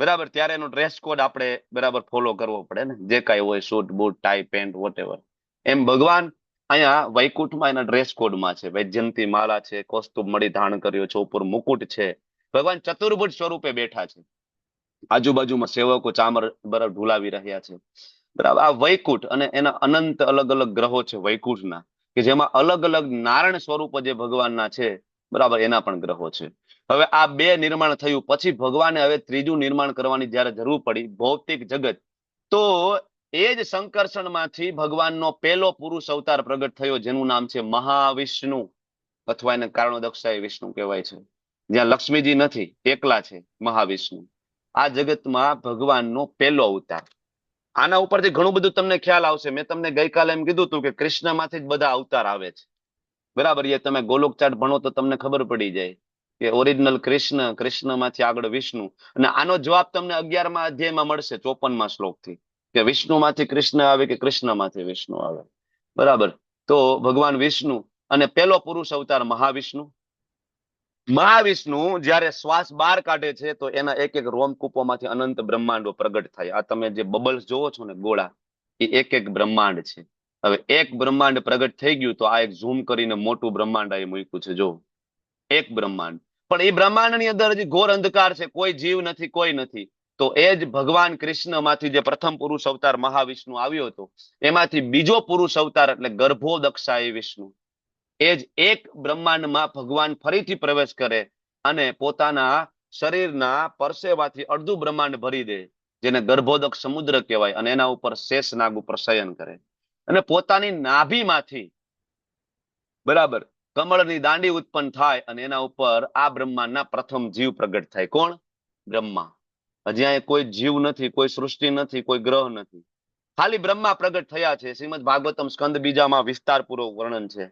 બરાબર, ત્યારે એનો ડ્રેસ કોડ આપણે બરાબર ફોલો કરવો પડે ને, જે કાંઈ હોય, shoot boot tie pant whatever. એમ ભગવાન અહીંયા વૈકુંઠમાં એના ડ્રેસ કોડમાં છે. વૈજયંતી માળા છે, કૌસ્તુભ મણી ધારણ કર્યો છે, ઉપર મુકુટ છે. ભગવાન ચતુર્ભુજ સ્વરૂપે બેઠા છે. આજુબાજુમાં સેવકો ચામર બરાબર ઢુલાવી રહ્યા છે. બરાબર. આ વૈકુંઠ અને એના અનંત અલગ અલગ ગ્રહો છે વૈકુંઠના, કે જેમાં અલગ અલગ નારાયણ સ્વરૂપ જે ભગવાનના છે, બરાબર, એના પણ ગ્રહો છે. હવે આ બે નિર્માણ થયું પછી ભગવાને હવે ત્રીજું નિર્માણ કરવાની જયારે જરૂર પડી, ભૌતિક જગત, તો એ જ સંકર્ષણમાંથી ભગવાનનો પહેલો પુરુષ અવતાર પ્રગટ થયો, જેનું નામ છે મહાવિષ્ણુ. અથવા એને કારણોદક્ષાય વિષ્ણુ કહેવાય છે. જ્યાં લક્ષ્મીજી નથી, એકલા છે મહાવિષ્ણુ. આ જગતમાં ભગવાનનો પહેલો અવતાર. આના ઉપરથી ઘણું બધું તમને ખ્યાલ આવશે. મેં તમને ગઈકાલે એમ કીધું હતું કે કૃષ્ણમાંથી જ બધા અવતાર આવે છે. બરાબર, એ તમે ગોલોક ચાર્ટ ભણો તો તમને ખબર પડી જાય કે ઓરિજિનલ કૃષ્ણ, કૃષ્ણમાંથી આગળ વિષ્ણુ. અને આનો જવાબ તમને 11મા અધ્યાયમાં મળશે 54મા શ્લોકથી, કે વિષ્ણુમાંથી કૃષ્ણ આવે કે કૃષ્ણમાંથી વિષ્ણુ આવે. બરાબર, તો ભગવાન વિષ્ણુ અને પેલો પુરુષ અવતાર મહાવિષ્ણુ. મહાવિષ્ણુ જ્યારે શ્વાસ બહાર કાઢે છે તો એના એક એક રોમકૂપોમાંથી અનંત બ્રહ્માંડો પ્રગટ થાય. આ તમે જે બબલ્સ જોવો છો ને, ગોળા, એ એક એક બ્રહ્માંડ છે. હવે એક બ્રહ્માંડ પ્રગટ થઈ ગયું તો આ એક ઝૂમ કરીને મોટું બ્રહ્માંડ અહીં મૂક્યું છે, જો એક બ્રહ્માંડ. પણ એ બ્રહ્માંડની અંદર હજી ઘોર અંધકાર છે, કોઈ જીવ નથી, કોઈ નથી. તો એ જ ભગવાન કૃષ્ણમાંથી જે પ્રથમ પુરુષ અવતાર મહાવિષ્ણુ આવ્યો હતો, એમાંથી બીજો પુરુષ અવતાર એટલે ગર્ભોદક્ષાય વિષ્ણુ. એ જ એક બ્રહ્માંડમાં ભગવાન ફરીથી પ્રવેશ કરે અને પોતાના શરીરના પરસેવાથી અડધું બ્રહ્માંડ ભરી દે, જેને ગર્ભોદક સમુદ્ર કહેવાય, અને એના ઉપર શેષનાગ ઉપર શયન કરે. અને પોતાની નાભીમાંથી, બરાબર, કમળની દાંડી ઉત્પન્ન થાય અને એના ઉપર આ બ્રહ્માંડના પ્રથમ જીવ પ્રગટ થાય. કોણ? બ્રહ્મા. હજી અહીંયા કોઈ જીવ નથી, કોઈ સૃષ્ટિ નથી, કોઈ ગ્રહ નથી, ખાલી બ્રહ્મા પ્રગટ થયા છે. શ્રીમદ ભાગવતમ સ્કંદ બીજામાં વિસ્તારપૂર્વક વર્ણન છે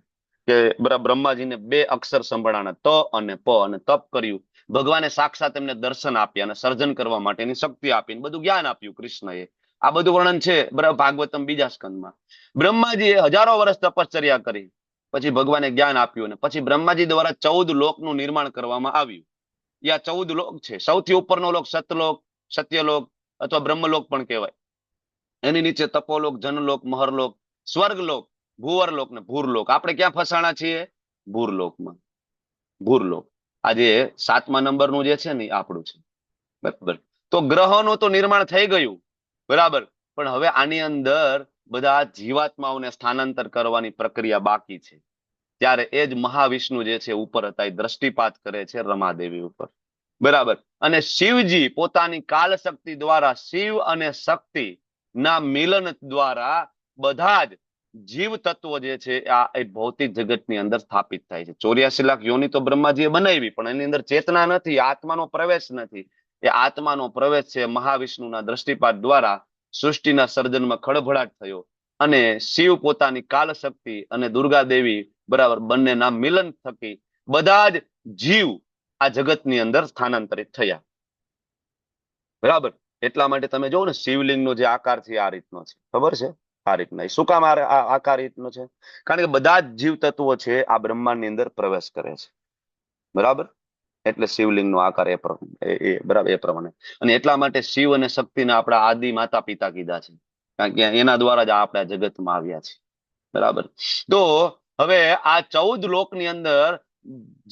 કે બ્રહ્માજીને 2 અક્ષર સંભળાણા, ત અને પ, અને તપ કર્યું. ભગવાને સાક્ષાત એમને દર્શન આપ્યા અને સર્જન કરવા માટેની શક્તિ આપીને બધું જ્ઞાન આપ્યું કૃષ્ણએ. આ બધું વર્ણન છે ભાગવતમ બીજા સ્કંદમાં. બ્રહ્માજીએ હજારો વર્ષ તપશ્ચર્યા કરી, પછી ભગવાને જ્ઞાન આપ્યું, અને પછી બ્રહ્માજી દ્વારા 14 લોકનું નિર્માણ કરવામાં આવ્યું. આ 14 લોક છે. સૌથી ઉપરનો લોક સતલોક, સત્યલોક અથવા બ્રહ્મલોક પણ કહેવાય. એની નીચે તપોલોક, જનલોક, મહરલોક, સ્વર્ગલોક, ભૂવરલોક ને ભૂરલોક. આપણે ક્યાં ફસાણા છીએ? ભૂરલોકમાં. ભૂરલોક આજે 7મા નંબરનું જે છે ને આપણું છે. બરાબર, તો ગ્રહોનું તો નિર્માણ થઈ ગયું, બરાબર, પણ હવે આની અંદર બધા જીવાત્માઓને સ્થાનાંતર કરવાની પ્રક્રિયા બાકી છે. ત્યારે એ જ મહાવિષ્ણુ જે છે ઉપર હતા, એ દ્રષ્ટિપાત કરે છે રમાદેવી ઉપર. બરાબર, અને શિવજી પોતાની કાલ શક્તિ દ્વારા, શિવ અને શક્તિ ના મિલન દ્વારા બધા જ જીવ તત્વો જે છે આ ભૌતિક જગતની અંદર સ્થાપિત થાય છે. 84 લાખ યોની તો બ્રહ્માજીએ બનાવી, પણ એની અંદર ચેતના નથી, આત્માનો પ્રવેશ નથી. એ આત્માનો પ્રવેશ છે મહાવિષ્ણુના દ્રષ્ટિપાત દ્વારા સૃષ્ટિના સર્જનમાં ખળભળાટ થયો, અને શિવ પોતાની કાલ શક્તિ અને દુર્ગા દેવી, બરાબર, બંનેના મિલન થકી બધા જ જીવ આ જગતની અંદર સ્થાનાંતરિત થયા. બરાબર, એટલા માટે તમે જોવો ને શિવલિંગનો જે આકાર છે આ રીતનો છે, ખબર છે? આ રીતના. શું કામ આ આકાર રીતનો છે? કારણ કે બધા જ જીવ તત્વો છે આ બ્રહ્માંડની અંદર પ્રવેશ કરે છે. બરાબર, એટલે શિવલિંગનો આકાર બરાબર એ પ્રમાણે. અને એટલા માટે શિવ અને શક્તિને આપણા આદિ માતા પિતા કીધા છે, કારણ કે એના દ્વારા જ આપણે આ જગતમાં આવ્યા છે. બરાબર, તો હવે આ 14 લોકની અંદર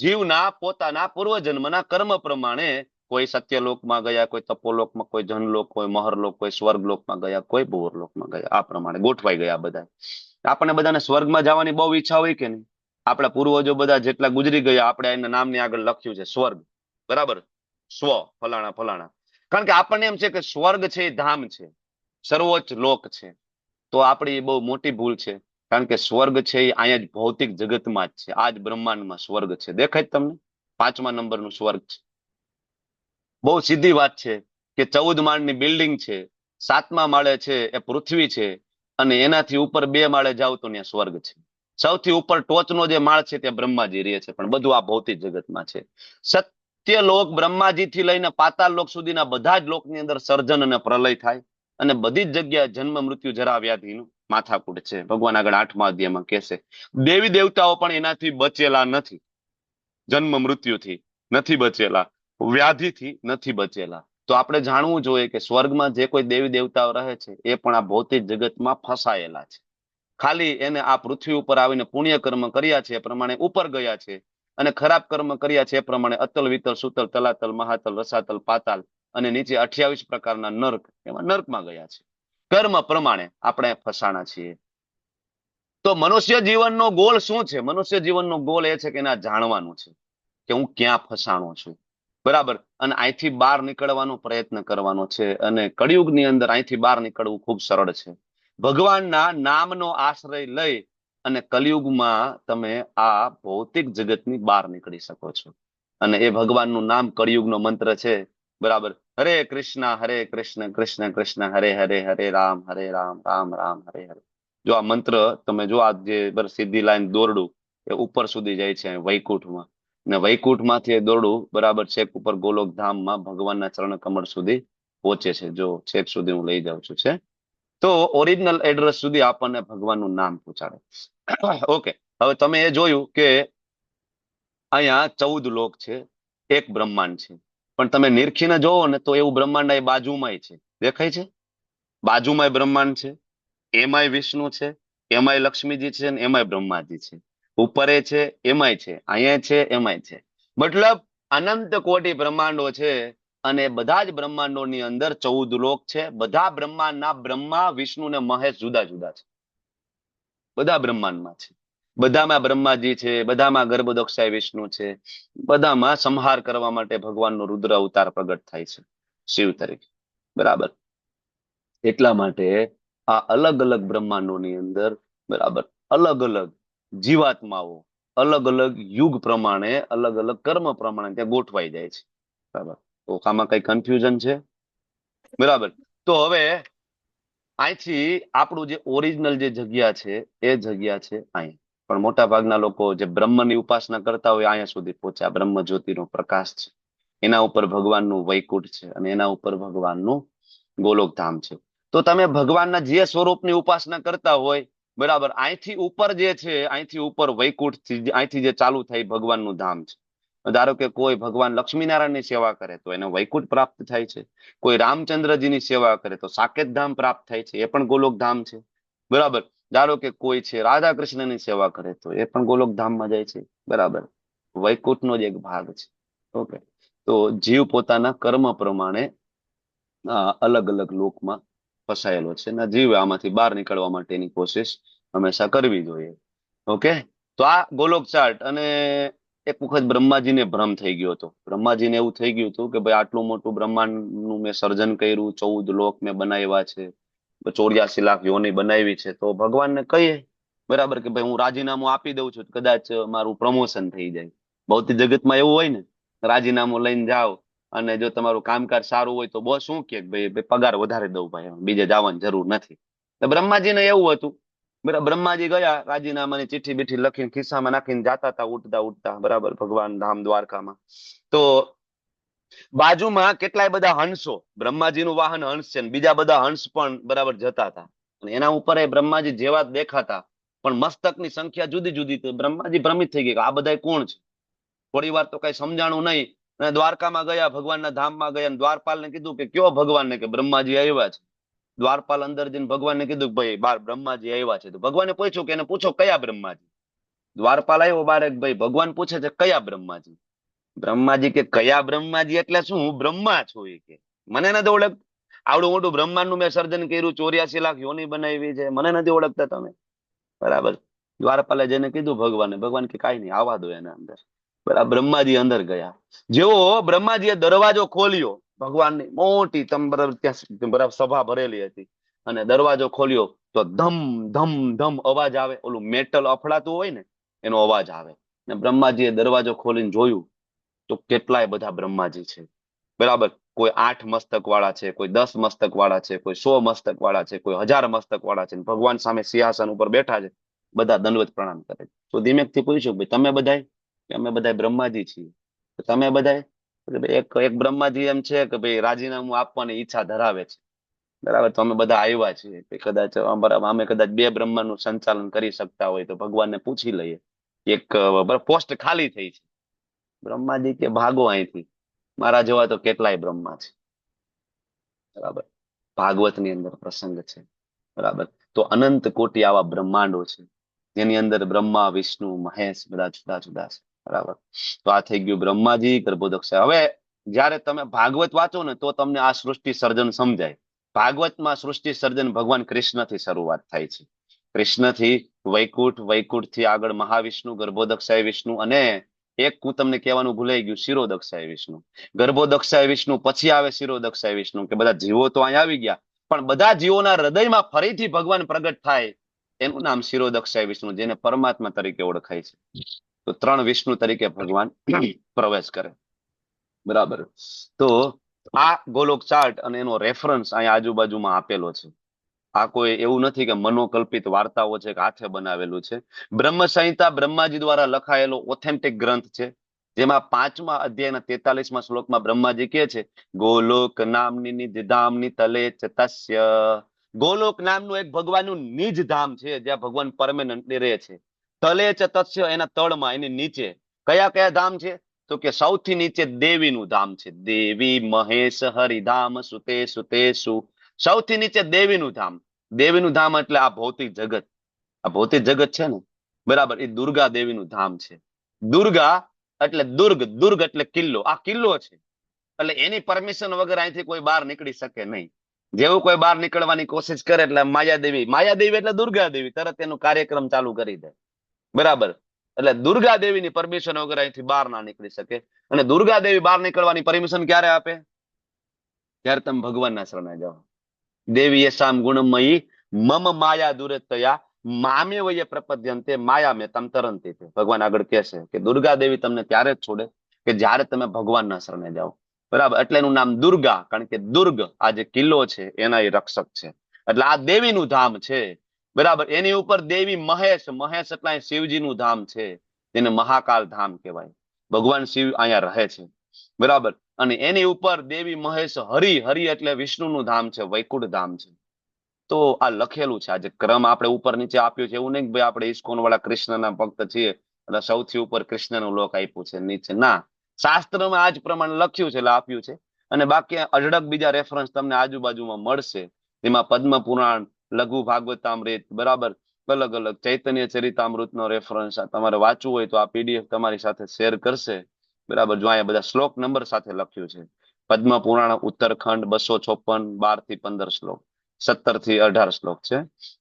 જીવના પોતાના પૂર્વજન્મના કર્મ પ્રમાણે કોઈ સત્યલોકમાં ગયા, કોઈ તપોલોકમાં, કોઈ જનલોક, કોઈ મહરલોક, કોઈ સ્વર્ગલોકમાં ગયા, કોઈ ભુવરલોકમાં ગયા. આ પ્રમાણે ગોઠવાઈ ગયા બધા. આપણને બધાને સ્વર્ગમાં જવાની બહુ ઈચ્છા હોય કે નહીં? આપણા પૂર્વજો બધા જેટલા ગુજરી ગયા, આપણે એના નામની આગળ લખ્યું છે સ્વર્ગ. બરાબર, સ્વ ફલાણા ફલાણા. કારણ કે આપણને એમ છે કે સ્વર્ગ છે એ ધામ છે, સર્વોચ્ચ લોક છે. તો આપણી બહુ મોટી ભૂલ છે, કારણ કે સ્વર્ગ છે એ અહીંયા જ ભૌતિક જગતમાં જ છે. આ જ બ્રહ્માંડમાં સ્વર્ગ છે. દેખાય તમને? 5મા નંબરનું સ્વર્ગ છે. બહુ સીધી વાત છે કે 14 માળની બિલ્ડિંગ છે, 7મા માળે છે એ પૃથ્વી છે, અને એનાથી ઉપર 2 માળે જાવ તો ત્યાં સ્વર્ગ છે. સૌથી ઉપર ટોચનો જે માળ છે ત્યાં બ્રહ્માજી રહે છે, પણ બધું આ ભૌતિક જગતમાં છે. સત્યલોક બ્રહ્માજીથી લઈને પાતાળ લોક સુધીના બધા જ લોકની અંદર સર્જન અને પ્રલય થાય, અને બધી જ જગ્યાએ જન્મ મૃત્યુ જરા વ્યાધિનું માથાકૂટ છે. ભગવાન આગળ 8મા અધ્યાયમાં કહેશે. દેવી દેવતાઓ પણ એનાથી બચેલા નથી, જન્મ મૃત્યુથી નથી બચેલા, વ્યાધિથી નથી બચેલા. તો આપણે જાણવું જોઈએ કે સ્વર્ગમાં જે કોઈ દેવી દેવતાઓ રહે છે એ પણ આ ભૌતિક જગતમાં ફસાયેલા છે. ખાલી એને આ પૃથ્વી ઉપર આવીને પુણ્ય કર્મ કર્યા છે એ પ્રમાણે ઉપર ગયા છે, અને ખરાબ કર્મ કર્યા છે એ પ્રમાણે અતલ, વિતલ, સુતલ, તલાતલ, મહાતલ, રસાતલ, પાતાલ અને નીચે 28 પ્રકારના નર્ક, એમાં નર્કમાં ગયા છે. કર્મ પ્રમાણે આપણે ફસાણા છીએ. તો મનુષ્ય જીવનનો ગોલ શું છે? મનુષ્ય જીવનનો ગોલ એ છે કે એને આ જાણવાનું છે કે હું ક્યાં ફસાણો છું. બરાબર, અને અહીંથી બહાર નીકળવાનો પ્રયત્ન કરવાનો છે. અને કળિયુગની અંદર અહીંથી બહાર નીકળવું ખૂબ સરળ છે. ભગવાનના નામનો આશ્રય લઈ અને કલયુગમાં તમે આ ભૌતિક જગતની બહાર નીકળી શકો છો. અને એ ભગવાનનું નામ કળિયુગનો મંત્ર છે, બરાબર. હરે કૃષ્ણ કૃષ્ણ કૃષ્ણ હરે હરે, હરે રામ રામ રામ હરે હરે. જો આ મંત્ર તમે જો, આ જે સીધી લાઈન દોરડું એ ઉપર સુધી જાય છે વૈકુંઠમાં, ને વૈકુંઠમાંથી એ દોરડું બરાબર છેક ઉપર ગોલોક ધામમાં ભગવાનના ચરણ કમળ સુધી પહોંચે છે. જો છેક સુધી હું લઈ જાઉં છું છે. તો ઓરિજિનલ એડ્રેસ સુધી આપણને ભગવાનનું નામ પહોંચાડે. ઓકે, હવે તમે એ જોયું કે અહીંયા 14 લોક છે, એક બ્રહ્માંડ છે. પણ તમે નિરખીને જોવો ને તો એવું બ્રહ્માંડ અહીં બાજુમાંય છે. દેખાય છે? બાજુમાંય બ્રહ્માંડ છે, એમાંય વિષ્ણુ છે, એમાંય લક્ષ્મીજી છે, ને એમાંય બ્રહ્માજી છે. ઉપરે છે, એમાંય છે, અહીંયા છે, એમાંય છે. મતલબ અનંત કોટી બ્રહ્માંડો છે. અને બધા જ બ્રહ્માંડોની અંદર 14 લોક છે. બધા બ્રહ્માંડના બ્રહ્મા, વિષ્ણુ ને મહેશ જુદા જુદા છે. બધા બ્રહ્માંડમાં છે. બધામાં બ્રહ્માજી છે, બધામાં ગર્ભોદક્ષાય વિષ્ણુ છે, બધામાં સંહાર કરવા માટે ભગવાનનો રુદ્ર અવતાર પ્રગટ થાય છે શિવ તરીકે, બરાબર. એટલા માટે આ અલગ અલગ બ્રહ્માંડોની અંદર બરાબર અલગ અલગ જીવાત્માઓ અલગ અલગ યુગ પ્રમાણે, અલગ અલગ કર્મ પ્રમાણે ત્યાં ગોઠવાઈ જાય છે, બરાબર. તો આમાં કઈ કન્ફ્યુઝન છે? બરાબર. તો હવે અહીંથી આપણું જે ઓરિજિનલ જે જગ્યા છે એ જગ્યા છે અહીંયા. પણ મોટા ભાગના લોકો જે બ્રહ્મની ઉપાસના કરતા હોય અહીંયા સુધી પહોંચ્યા. બ્રહ્મ જ્યોતિનો પ્રકાશ છે, એના ઉપર ભગવાનનું વૈકુંઠ છે, અને એના ઉપર ભગવાનનું ગોલોકધામ છે. તો તમે ભગવાનના જે સ્વરૂપની ઉપાસના કરતા હોય, બરાબર, અહીંથી ઉપર જે છે, અહીંથી ઉપર વૈકુંઠથી અહીંથી જે ચાલુ થાય ભગવાનનું ધામ છે. ધારો કે કોઈ ભગવાન લક્ષ્મીનારાયણની સેવા કરે તો એને વૈકુંઠ પ્રાપ્ત થાય છે. કોઈ રામચંદ્રજીની સેવા કરે તો સાકેત ધામ પ્રાપ્ત થાય છે, એ પણ ગોલોક ધામ છે, બરાબર. ધારો કે કોઈ છે રાધા કૃષ્ણની સેવા કરે તો એ પણ ગોલોક ધામમાં જાય છે, બરાબર. વૈકુંઠનો જ એક ભાગ છે. ઓકે, તો જીવ પોતાના કર્મ પ્રમાણે અલગ અલગ લોકમાં ફસાયેલો છે, અને જીવ આમાંથી બહાર નીકળવા માટેની કોશિશ હંમેશા કરવી જોઈએ. ઓકે, તો આ ગોલોક ચાર્ટ. અને એક વખત બ્રહ્માજીને ભ્રમ થઈ ગયો હતો. બ્રહ્માજીને એવું થઈ ગયું હતું કે ભાઈ આટલું મોટું બ્રહ્માંડનું મેં સર્જન કર્યું, 14 લોક મેં બનાવ્યા છે, 84 લાખ યોની બનાવી છે, તો ભગવાનને કહીએ, બરાબર, કે ભાઈ હું રાજીનામું આપી દઉં છું, કદાચ મારું પ્રમોશન થઈ જાય. ભૌતિક જગતમાં એવું હોય ને, રાજીનામું લઈને જાઓ અને જો તમારું કામકાજ સારું હોય તો બોસ શું કે ભાઈ પગાર વધારે દઉં ભાઈ, બીજે જવાની જરૂર નથી. તો બ્રહ્માજીને એવું હતું. બરાબર, બ્રહ્માજી ગયા, રાજીનામાની ચિઠ્ઠી બીઠી લખીને ખિસ્સામાં નાખીને જાતા હતા ઉઠતા ઉઠતા, બરાબર, ભગવાન ધામ દ્વારકામાં. તો બાજુમાં કેટલાય બધા હંસો, બ્રહ્માજીનું વાહન હંસ છે, બીજા બધા હંસ પણ બરાબર જતા હતા. અને એના ઉપર એ બ્રહ્માજી જેવા દેખાતા, પણ મસ્તકની સંખ્યા જુદી જુદી. તો બ્રહ્માજી ભ્રમિત થઈ ગયા કે આ બધા કોણ છે. થોડી વાર તો કઈ સમજાણું નહીં, અને દ્વારકામાં ગયા, ભગવાનના ધામમાં ગયા, અને દ્વારપાલને કીધું કે કયો ભગવાનને, કે બ્રહ્માજી આવ્યા છે. દ્વારપાલ અંદર જઈને ભગવાનને કીધું કે ભાઈ બાર બ્રહ્માજી આવ્યા છે. તો ભગવાને પૂછ્યું કે એને પૂછો કયા બ્રહ્માજી. દ્વારપાલ આવ્યો બાર, ભાઈ ભગવાન પૂછે છે કયા બ્રહ્માજી. બ્રહ્માજી કે કયા બ્રહ્માજી એટલે શું, હું બ્રહ્મા છું. એ કે મને નથી ઓળખ, આવડું મોટું બ્રહ્માંડનું મેં સર્જન કર્યું, 84 લાખ યોની બનાવી છે, મને નથી ઓળખતા તમે, બરાબર. દ્વારપાલે જેને કીધું ભગવાને, ભગવાન કે કાંઈ નહીં, આવવા દો એને અંદર. બરાબર, બ્રહ્માજી અંદર ગયા. જેવો બ્રહ્માજીએ દરવાજો ખોલ્યો, ભગવાનની મોટી બરાબર ત્યાં બરાબર સભા ભરેલી હતી, અને દરવાજો ખોલ્યો તો ધમ ધમ ધમ અવાજ આવે. ઓલું મેટલ અફડાતું હોય ને એનો અવાજ આવે. ને બ્રહ્માજીએ દરવાજો ખોલીને જોયું તો કેટલાય બધા બ્રહ્માજી છે, બરાબર. કોઈ 8 મસ્તક વાળા છે, કોઈ 10 મસ્તક વાળા છે, કોઈ 100 મસ્તક વાળા છે, કોઈ 1000 મસ્તક વાળા છે. ભગવાન સામે સિંહાસન ઉપર બેઠા છે, બધા દંડવત પ્રણામ કરે. તો ધીમેકથી પૂછ્યું ભાઈ તમે બધાય, અમે બધા બ્રહ્માજી છીએ. તમે બધા, એક બ્રહ્માજી એમ છે કે ભાઈ રાજીનામું આપવાની ઈચ્છા ધરાવે છે, બરાબર. તો અમે બધા આવ્યા છીએ, કદાચ અમે કદાચ 2 બ્રહ્માંડનું સંચાલન કરી શકતા હોય તો ભગવાનને પૂછી લઈએ, એક પોસ્ટ ખાલી થઈ છે. બ્રહ્માજી કે ભાગો અહીંથી, મારા જેવા તો કેટલાય બ્રહ્મા છે, બરાબર. ભાગવતની અંદર પ્રસંગ છે, બરાબર. તો અનંત કોટી આવા બ્રહ્માંડો છે, જેની અંદર બ્રહ્મા, વિષ્ણુ, મહેશ બધા જુદા જુદા છે, બરાબર. તો આ થઈ ગયું બ્રહ્માજી, ગર્ભોદક્ષ. હવે જયારે તમે ભાગવત વાંચો ને તો તમને આ સૃષ્ટિ સર્જન સમજાય. ભાગવતમાં સૃષ્ટિ સર્જન ભગવાન કૃષ્ણથી શરૂઆત થાય છે. કૃષ્ણથી વૈકુંઠ, વૈકુંઠથી આગળ મહાવિષ્ણુ, ગર્ભોદક્ષાય વિષ્ણુ, અને એક હું તમને કહેવાનું ભૂલાઈ ગયું, શિરોદક્ષાય વિષ્ણુ. ગર્ભોદક્ષાય વિષ્ણુ પછી આવે શિરોદક્ષાય વિષ્ણુ, કે બધા જીવો તો અહીંયા આવી ગયા, પણ બધા જીવોના હૃદયમાં ફરીથી ભગવાન પ્રગટ થાય એનું નામ શિરોદક્ષાય વિષ્ણુ, જેને પરમાત્મા તરીકે ઓળખાય છે. તો 3 વિષ્ણુ તરીકે ભગવાન પ્રવેશ કરે. બરાબર. તો આ ગોલોક ચાર્ટ અને એનો રેફરન્સ અહીંયા આજુબાજુમાં આપેલો છે. આ કોઈ એવું નથી કે મનોકલ્પિત વાર્તાઓ છે કે હાથે બનાવેલું છે. બ્રહ્મ સંહિતા બ્રહ્માજી દ્વારા લખાયેલો ઓથેન્ટિક ગ્રંથ છે, જેમાં 5મા અધ્યાયના 43મા શ્લોકમાં બ્રહ્માજી કહે છે, ગોલોક નામની નિજ ધામની તલે ચ તસ્ય. ગોલોક નામનું એક ભગવાનનું નિજ ધામ છે, જ્યાં ભગવાન પરમેનન્ટલી રહે છે. તલે ચ તસ્ય, એના તળમાં, એની નીચે કયા કયા ધામ છે? તો કે સૌથી નીચે દેવીનું ધામ છે. દેવી મહેશ હરિધામ સુતે સુતેસુ. સૌથી નીચે દેવીનું ધામ. દેવીનું ધામ એટલે આ ભૌતિક જગત. આ ભૌતિક જગત છે ને, બરાબર, એ દુર્ગા દેવીનું ધામ છે. દુર્ગા એટલે દુર્ગ, દુર્ગ એટલે કિલ્લો. આ કિલ્લો છે, એટલે એની પરમિશન વગર અહીંથી કોઈ બહાર નીકળી શકે નહીં. જેવું કોઈ બહાર નીકળવાની કોશિશ કરે એટલે માયાદેવી, માયાદેવી એટલે દુર્ગા દેવી, તરત એનો કાર્યક્રમ ચાલુ કરી દે. બરાબર. એટલે દુર્ગા દેવીની પરમિશન વગર અહીંથી બહાર ના નીકળી શકે. અને દુર્ગા દેવી બહાર નીકળવાની પરમિશન ક્યારે આપે? જ્યારે તમે ભગવાનના શરણે જાઓ. દેવી યશામ ગુણમયી મમ માયા દુરતયા મામે વયે પ્રપદ્યંતે માયા મેં તમ તરંતી. ભગવાન આગળ કહે છે કે દુર્ગા દેવી તમને ત્યારે જ છોડે કે જ્યારે તમે ભગવાનના શરણે જાઓ. બરાબર. એટલે એનું નામ દુર્ગા, કારણ કે દુર્ગ, આ જે કિલ્લો છે એના એ રક્ષક છે. એટલે આ દેવીનું ધામ છે. બરાબર. એની ઉપર દેવી મહેશ, મહેશ એટલે શિવજીનું ધામ છે, જેને મહાકાલ ધામ કહેવાય. ભગવાન શિવ અહીંયા રહે છે. બરાબર. અને એની ઉપર દેવી મહેશ હરિ, હરિ એટલે વિષ્ણુનું ધામ છે, વૈકુંઠ ધામ છે. તો આ લખેલું છે. આ જે ક્રમ આપણે ઉપર નીચે આપ્યું છે, એવું નહીં કે ભાઈ આપણે ઇસ્કોન વાળા કૃષ્ણના ભક્ત છીએ એટલે સૌથી ઉપર કૃષ્ણનું લોક આપ્યું છે, નીચે ના. શાસ્ત્રમાં આજ પ્રમાણે લખ્યું છે એટલે આપ્યું છે. અને બાકી અઢળક બીજા રેફરન્સ તમને આજુબાજુમાં મળશે. એમાં પદ્મ પુરાણ, લઘુ ભાગવતામૃત, બરાબર, અલગ અલગ ચૈતન્ય ચરિતામૃતનો રેફરન્સ તમારે વાંચવું હોય તો આ પીડીએફ તમારી સાથે શેર કરશે. બરાબર. જો અહીંયા બધા શ્લોક નંબર સાથે લખ્યું છે. પદ્મ પુરાણ ઉત્તરખંડ 256, 12 થી 15 શ્લોક, 17 થી 18 શ્લોક છે.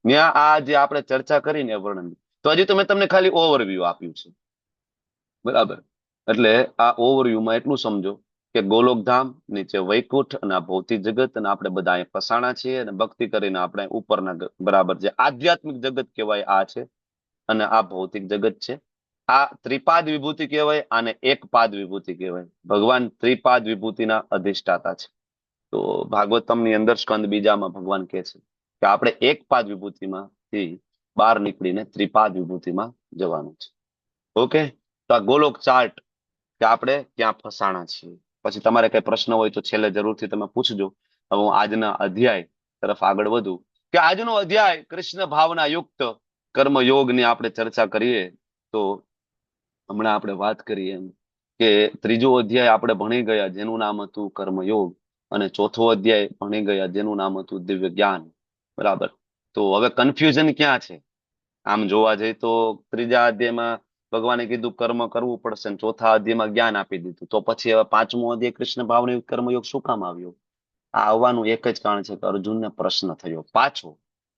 ત્યાં આ જે આપણે ચર્ચા કરીને વર્ણન, તો હજી તો મેં તમને ખાલી ઓવરવ્યુ આપ્યું છે. બરાબર. એટલે આ ઓવરવ્યુમાં એટલું સમજો કે ગોલોકધામ, નીચે વૈકુંઠ અને આ ભૌતિક જગત, અને આપણે બધા અહીં ફસાણા છીએ અને ભક્તિ કરીને આપણે ઉપરના, બરાબર, જે આધ્યાત્મિક જગત કહેવાય આ છે, અને આ ભૌતિક જગત છે. આ ત્રિપાદ વિભૂતિ કહેવાય, આને એકપાદ વિભૂતિ કહેવાય. ભગવાન ત્રિપાદ વિભૂતિના અધિષ્ઠાતા છે. તો ભાગવતમની અંદર સ્કંદ બીજામાં ભગવાન કહે છે કે આપણે એકપાદ વિભૂતિમાંથી બહાર નીકળીને ત્રિપાદ વિભૂતિમાં જવાનું છે. ઓકે. તો આ ગોલોક ચાર્ટ કે આપણે ક્યાં ફસાણા છીએ. પછી તમારે કઈ પ્રશ્ન હોય તો છેલ્લે જરૂરથી તમે પૂછજો. હવે હું આજના અધ્યાય તરફ આગળ વધું કે આજનો અધ્યાય કૃષ્ણ ભાવના યુક્ત કર્મયોગની આપણે ચર્ચા કરીએ તો હમણાં આપણે વાત કરીએ એમ કે ત્રીજો અધ્યાય આપણે ભણી ગયા જેનું નામ હતું કર્મયોગ, અને ચોથો અધ્યાય ભણી ગયા જેનું નામ હતું દિવ્ય જ્ઞાન. બરાબર. તો હવે કન્ફ્યુઝન ક્યાં છે? આમ જોવા જઈએ તો ત્રીજા અધ્યાયમાં ભગવાને કીધું કર્મ કરવું પડશે, ચોથા અધ્યાયમાં જ્ઞાન આપી દીધું. તો પછી હવે 5મો અધ્યાય કૃષ્ણ ભાવના કર્મયોગ શું કામ આવ્યો? આ આવવાનું એક જ કારણ છે કે અર્જુનને પ્રશ્ન થયો પાછો.